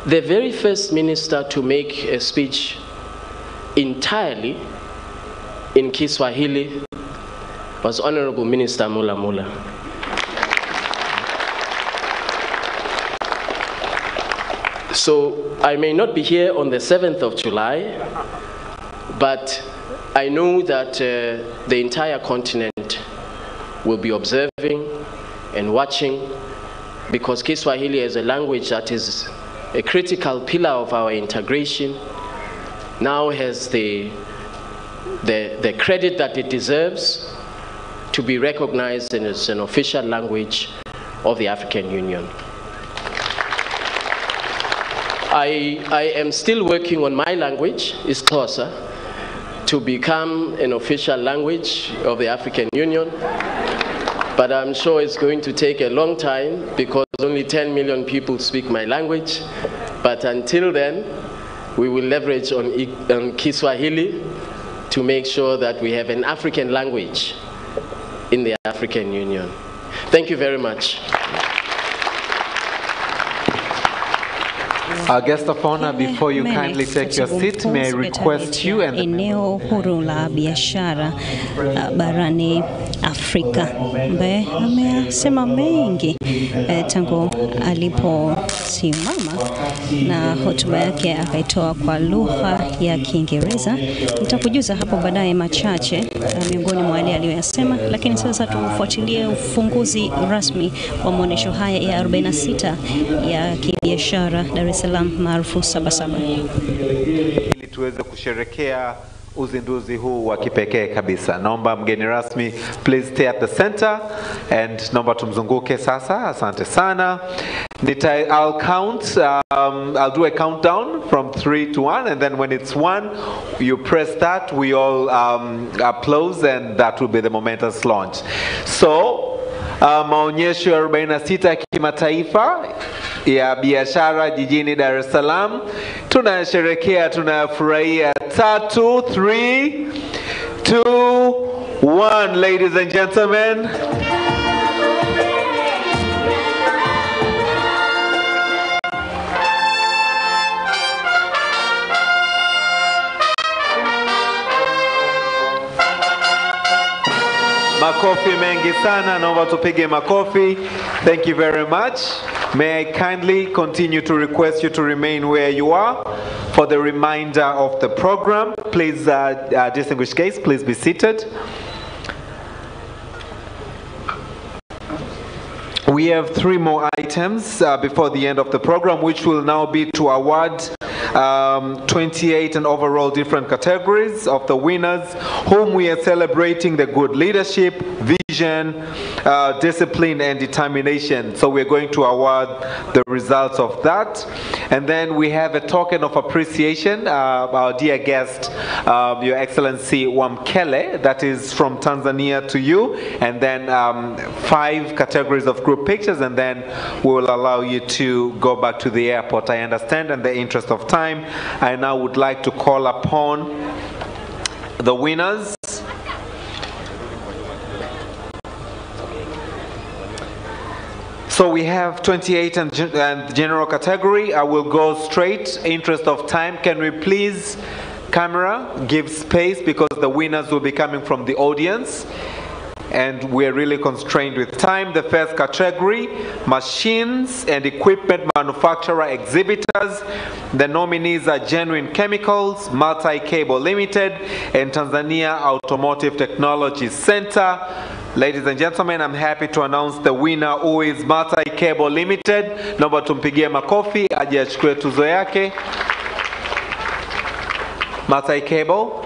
the very first minister to make a speech entirely in Kiswahili was Honorable Minister Mula Mula. So I may not be here on the 7th of July, but I know that the entire continent will be observing and watching, because Kiswahili is a language that is a critical pillar of our integration, now has the credit that it deserves to be recognized as an official language of the African Union. I am still working on my language, isiXhosa, to become an official language of the African Union. But I'm sure it's going to take a long time because only 10 million people speak my language. But until then, we will leverage on Kiswahili to make sure that we have an African language in the African Union. Thank you very much. Our guest of honor, before you kindly take your seat, may I request you and eneo huru la biashara barani Afrika, ambaye amesema mengi tangu aliposimama na hotuba yake akaitoa kwa lugha ya Kiingereza. Nitakujuza hapo baadaye machache miongoni mwa yale aliyoyasema, lakini sasa tufuatilie ufunguzi rasmi wa maonesho haya ya 46 ya kibiashara Dar es Salaam maarufu Sabasaba. Ili tuweze kusherekea uzinduzi huu wa kipekee kabisa. Naomba mgeni rasmi please stay at the center and naomba tumzunguke sasa. Asante sana. I'll count, I'll do a countdown from 3 to 1, and then when it's 1, you press that, we all applause, and that will be the momentous launch. So, maonyesho 46 ya kimataifa ya biashara jijini Dar es Salaam. Tunasherehekea, tunafurahia. 3, 3, 2, 1, ladies and gentlemen. Makofi mengi sana, naomba tupige makofi. Thank you very much. May I kindly continue to request you to remain where you are for the remainder of the program. Please, distinguished guests, please be seated. We have 3 more items before the end of the program, which will now be to award 28 and overall different categories of the winners, whom we are celebrating the good leadership, vision, discipline, and determination. So we're going to award the results of that. And then we have a token of appreciation, our dear guest, Your Excellency Wamkele, that is from Tanzania to you, and then 5 categories of group pictures, and then we will allow you to go back to the airport. I understand, in the interest of time, I now would like to call upon the winners. So we have 28 and general category. I will go straight, interest of time. Can we please, camera, give space, because the winners will be coming from the audience. and we're really constrained with time. The first category, machines and equipment manufacturer exhibitors. The nominees are Genuine Chemicals, Multi-Cable Limited, and Tanzania Automotive Technology Center. Ladies and gentlemen, I'm happy to announce the winner, who is Multi-Cable Limited. Naomba tumpigie makofi aje achukue tuzo yake. Multi-Cable.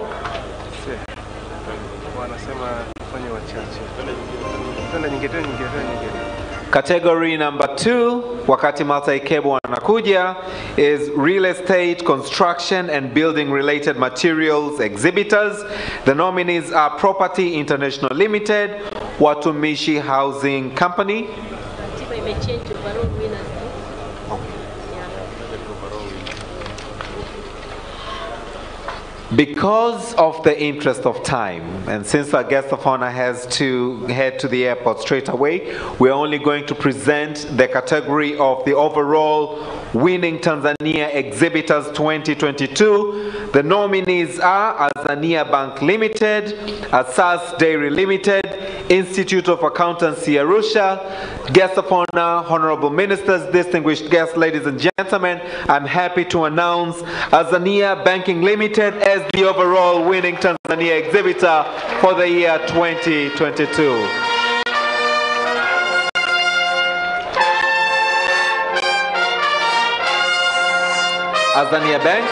Category number 2, wakati Multi-Cable wanakuja, is real estate, construction and building related materials exhibitors. The nominees are Property International Limited, Watumishi Housing Company. Because of the interest of time, and since our guest of honor has to head to the airport straight away, we're only going to present the category of the overall winning Tanzania Exhibitors 2022. The nominees are Azania Bank Limited, Asas Dairy Limited, Institute of Accountancy Arusha. Guest of honor, honorable ministers, distinguished guests, ladies and gentlemen, I'm happy to announce Azania Banking Limited as the overall winning Tanzania exhibitor for the year 2022. Azania Bank.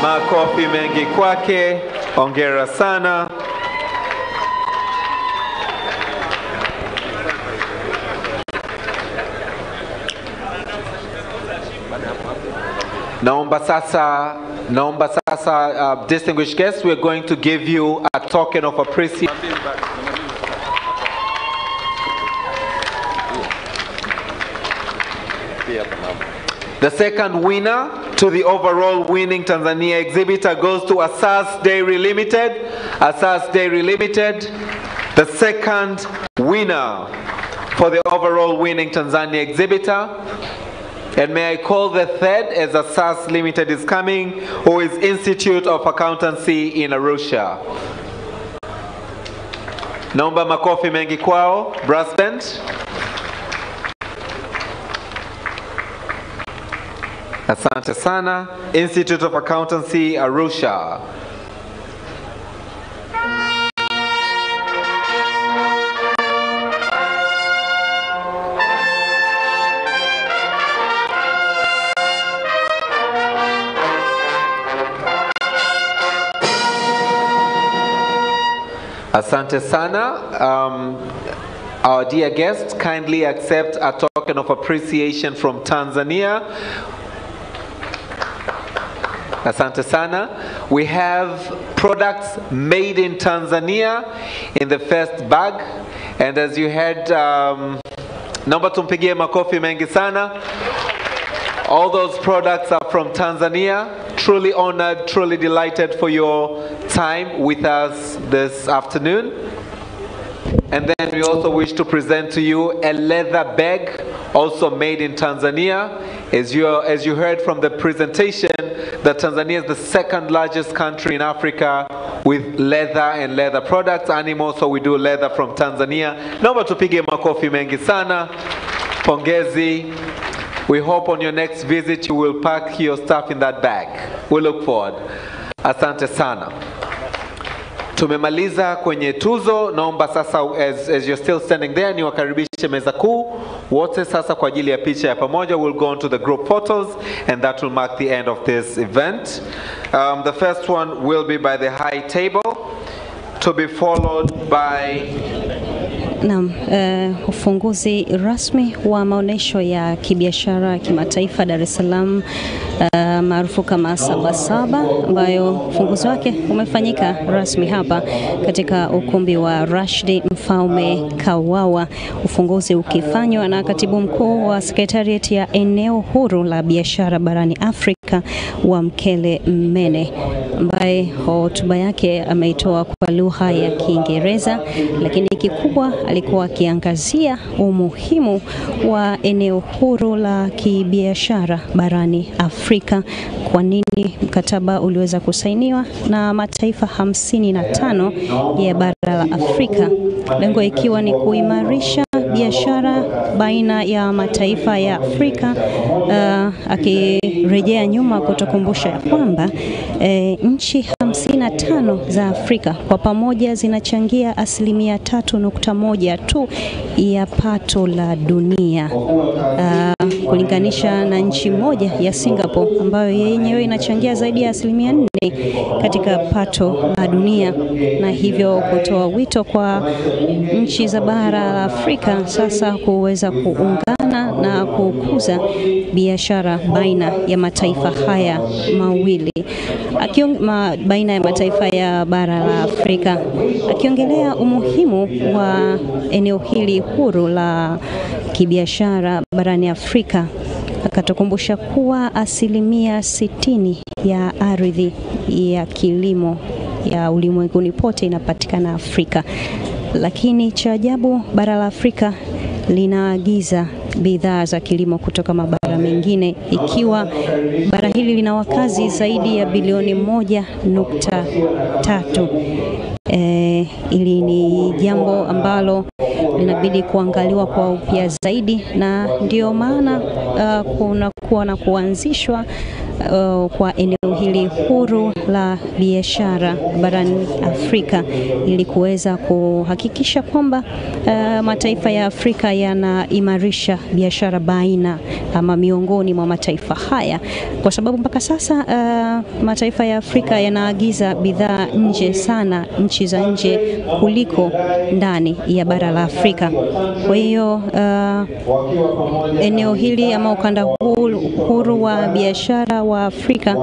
Makofi mengi kwake. Hongera sana. Naomba sasa, distinguished guests, we're going to give you a token of appreciation. The second winner to the overall winning Tanzania exhibitor goes to Asas Dairy Limited. Asas Dairy Limited, the second winner for the overall winning Tanzania exhibitor. And may I call the third, as Asas Limited is coming, who is Institute of Accountancy in Arusha. Naomba makofi mengi kwao, brass band. Asante sana, Institute of Accountancy Arusha. Asante sana. Our dear guests, kindly accept a token of appreciation from Tanzania. Asante sana. We have products made in Tanzania in the first bag, and as you heard, naomba tumpigie makofi mengi sana. All those products are from Tanzania. Truly honored, truly delighted for your time with us this afternoon. And then we also wish to present to you a leather bag, also made in Tanzania. As you heard from the presentation, that Tanzania is the second largest country in Africa with leather and leather products, animals, so we do leather from Tanzania. Naomba tupige makofi mengi sana. Pongezi. We hope on your next visit you will pack your stuff in that bag. We look forward. Asante sana. Tumemaliza kwenye tuzo. Naomba sasa, as you're still standing there, niwakaribishe meza kuu wote sasa kwa ajili ya picha ya pamoja. We'll go on to the group photos, and that will mark the end of this event. The first one will be by the high table, to be followed by ufunguzi rasmi wa maonesho ya kibiashara kimataifa Dar es Salaam maarufu kama Sabasaba, ambayo ufunguzi wake umefanyika rasmi hapa katika ukumbi wa Rashidi Mfaume Kawawa, ufunguzi ukifanywa na katibu mkuu wa Secretariat ya eneo huru la biashara barani Afrika wa Mkele Mene. ambaye hotuba yake ameitoa kwa lugha ya Kiingereza, lakini kikubwa alikuwa akiangazia umuhimu wa eneo huru la kibiashara barani Afrika. Kwa nini mkataba uliweza kusainiwa na mataifa 55 ya bara la Afrika, lengo ikiwa ni kuimarisha biashara baina ya mataifa ya Afrika, akirejea nyuma kutukumbusha kwamba nchi 55 za Afrika kwa pamoja zinachangia 3.1 tu ya pato la dunia, kulinganisha na nchi moja ya Singapore ambayo yenyewe inachangia zaidi ya 4 katika pato la dunia, na hivyo kutoa wito kwa nchi za bara la Afrika sasa kuweza kuungana na kukuza biashara baina ya mataifa haya mawili, baina ya mataifa ya bara la Afrika. Akiongelea umuhimu wa eneo hili huru la kibiashara barani Afrika, akatukumbusha kuwa 60% ya ardhi ya kilimo ya ulimwenguni pote inapatikana Afrika. Lakini cha ajabu, bara la Afrika linaagiza bidhaa za kilimo kutoka mabara mengine, ikiwa bara hili lina wakazi zaidi ya bilioni 1.3. Ili ni jambo ambalo linabidi kuangaliwa kwa upya zaidi, na ndio maana kuna kuwa na kuanzishwa kwa eneo hili huru la biashara barani Afrika, ili kuweza kuhakikisha kwamba mataifa ya Afrika yanaimarisha biashara baina ama miongoni mwa mataifa haya, kwa sababu mpaka sasa mataifa ya Afrika yanaagiza bidhaa nje sana, nchi za nje kuliko ndani ya bara la Afrika. Kwa hiyo eneo hili ama ukanda huru wa biashara wa Afrika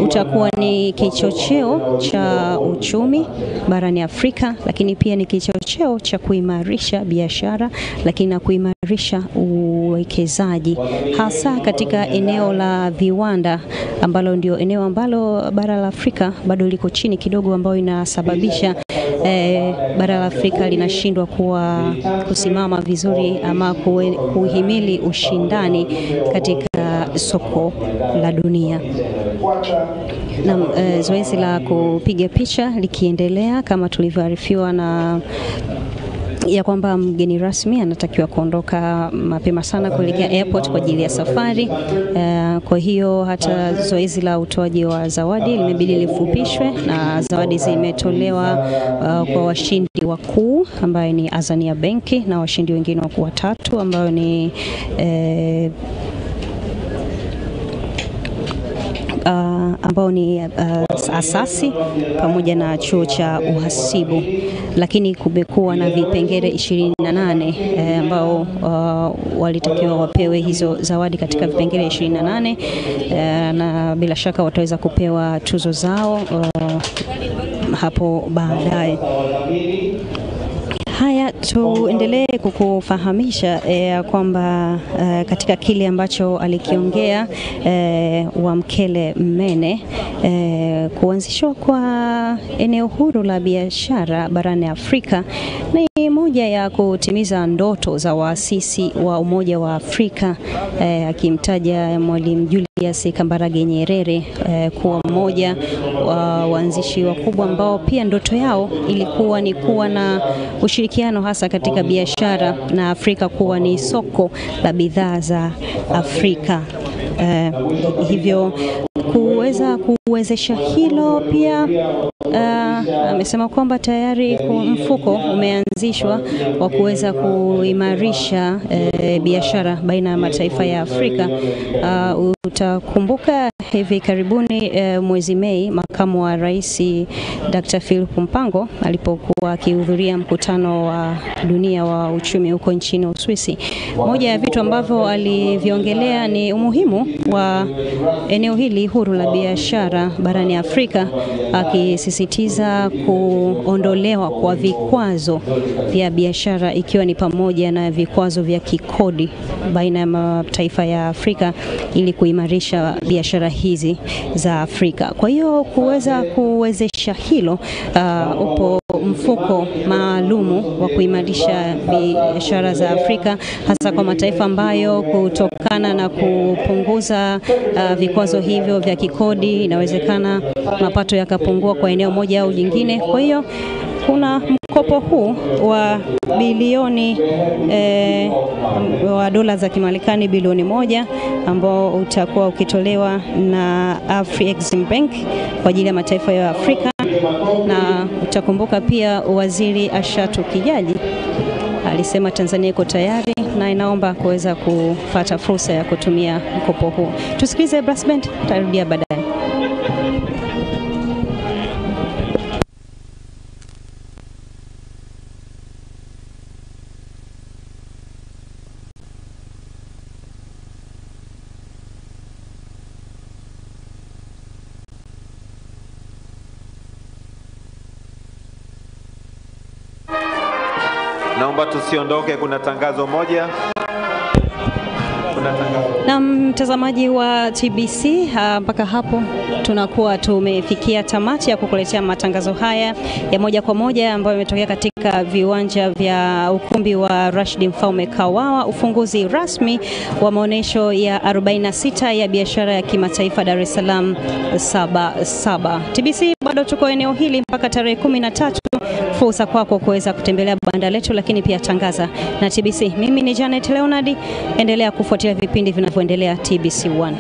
utakuwa ni kichocheo cha uchumi barani Afrika, lakini pia ni kichocheo cha kuimarisha biashara, lakini na kuimarisha uwekezaji hasa katika eneo la viwanda, ambalo ndio eneo ambalo bara la Afrika bado liko chini kidogo, ambayo inasababisha bara la Afrika linashindwa kusimama vizuri ama kuhimili ushindani katika soko la dunia. Na zoezi la kupiga picha likiendelea kama tulivyoarifiwa na ya kwamba mgeni rasmi anatakiwa kuondoka mapema sana kuelekea airport kwa ajili ya safari. Kwa hiyo hata zoezi la utoaji wa zawadi limebidi lifupishwe, na zawadi zimetolewa kwa washindi wakuu ambaye ni Azania Benki, na washindi wengine watatu ambao ni ambao ni asasi pamoja na chuo cha uhasibu. Lakini kumekuwa na vipengele 28 ambao walitakiwa wapewe hizo zawadi katika vipengele 28, na bila shaka wataweza kupewa tuzo zao hapo baadaye. Haya, tuendelee kukufahamisha kwamba katika kile ambacho alikiongea Wamkele Mene, kuanzishwa kwa eneo huru la biashara barani Afrika ni moja ya kutimiza ndoto za waasisi wa Umoja wa Afrika, akimtaja Mwalimu Julius Kambarage Nyerere kuwa mmoja wa waanzishi wakubwa ambao pia ndoto yao ilikuwa ni kuwa na ushirikiano hasa katika biashara na Afrika kuwa ni soko la bidhaa za Afrika. Hivyo kuweza kuwezesha hilo pia, amesema kwamba tayari mfuko umeanzishwa wa kuweza kuimarisha biashara baina ya mataifa ya Afrika. Utakumbuka hivi karibuni mwezi Mei, makamu wa rais Dr. Philip Mpango alipokuwa akihudhuria mkutano wa dunia wa uchumi huko nchini Uswisi, moja ya vitu ambavyo aliviongelea ni umuhimu wa eneo hili huru la biashara barani Afrika, akisisitiza kuondolewa kwa vikwazo vya biashara, ikiwa ni pamoja na vikwazo vya kikodi baina ya mataifa ya Afrika ili kuimarisha biashara hizi za Afrika. Kwa hiyo kuweza kuwezesha hilo, upo mfuko maalumu wa kuimarisha biashara za Afrika, hasa kwa mataifa ambayo kutokana na kupunguza vikwazo hivyo vya kikodi inawezekana mapato yakapungua kwa eneo moja au jingine. Kwa hiyo kuna mkopo huu wa bilioni wa dola za Kimarekani bilioni 1 ambao utakuwa ukitolewa na Afri-Exim Bank kwa ajili ya mataifa ya Afrika, na utakumbuka pia Waziri Ashatu Kijaji alisema Tanzania iko tayari na inaomba kuweza kupata fursa ya kutumia mkopo huu. Tusikilize brass band, tarudia baadaye. Naomba tusiondoke, kuna tangazo moja. Na mtazamaji wa TBC, mpaka hapo tunakuwa tumefikia tamati ya kukuletea matangazo haya ya moja kwa moja ambayo yametokea katika viwanja vya ukumbi wa Rashid Mfaume Kawawa, ufunguzi rasmi wa maonesho ya 46 ya biashara ya kimataifa Dar es Salaam Sabasaba. TBC bado tuko eneo hili mpaka tarehe 13. Fursa kwako kuweza kutembelea banda letu, lakini pia tangaza na TBC. Mimi ni Janet Leonard, endelea kufuatilia vipindi vinavyoendelea TBC1.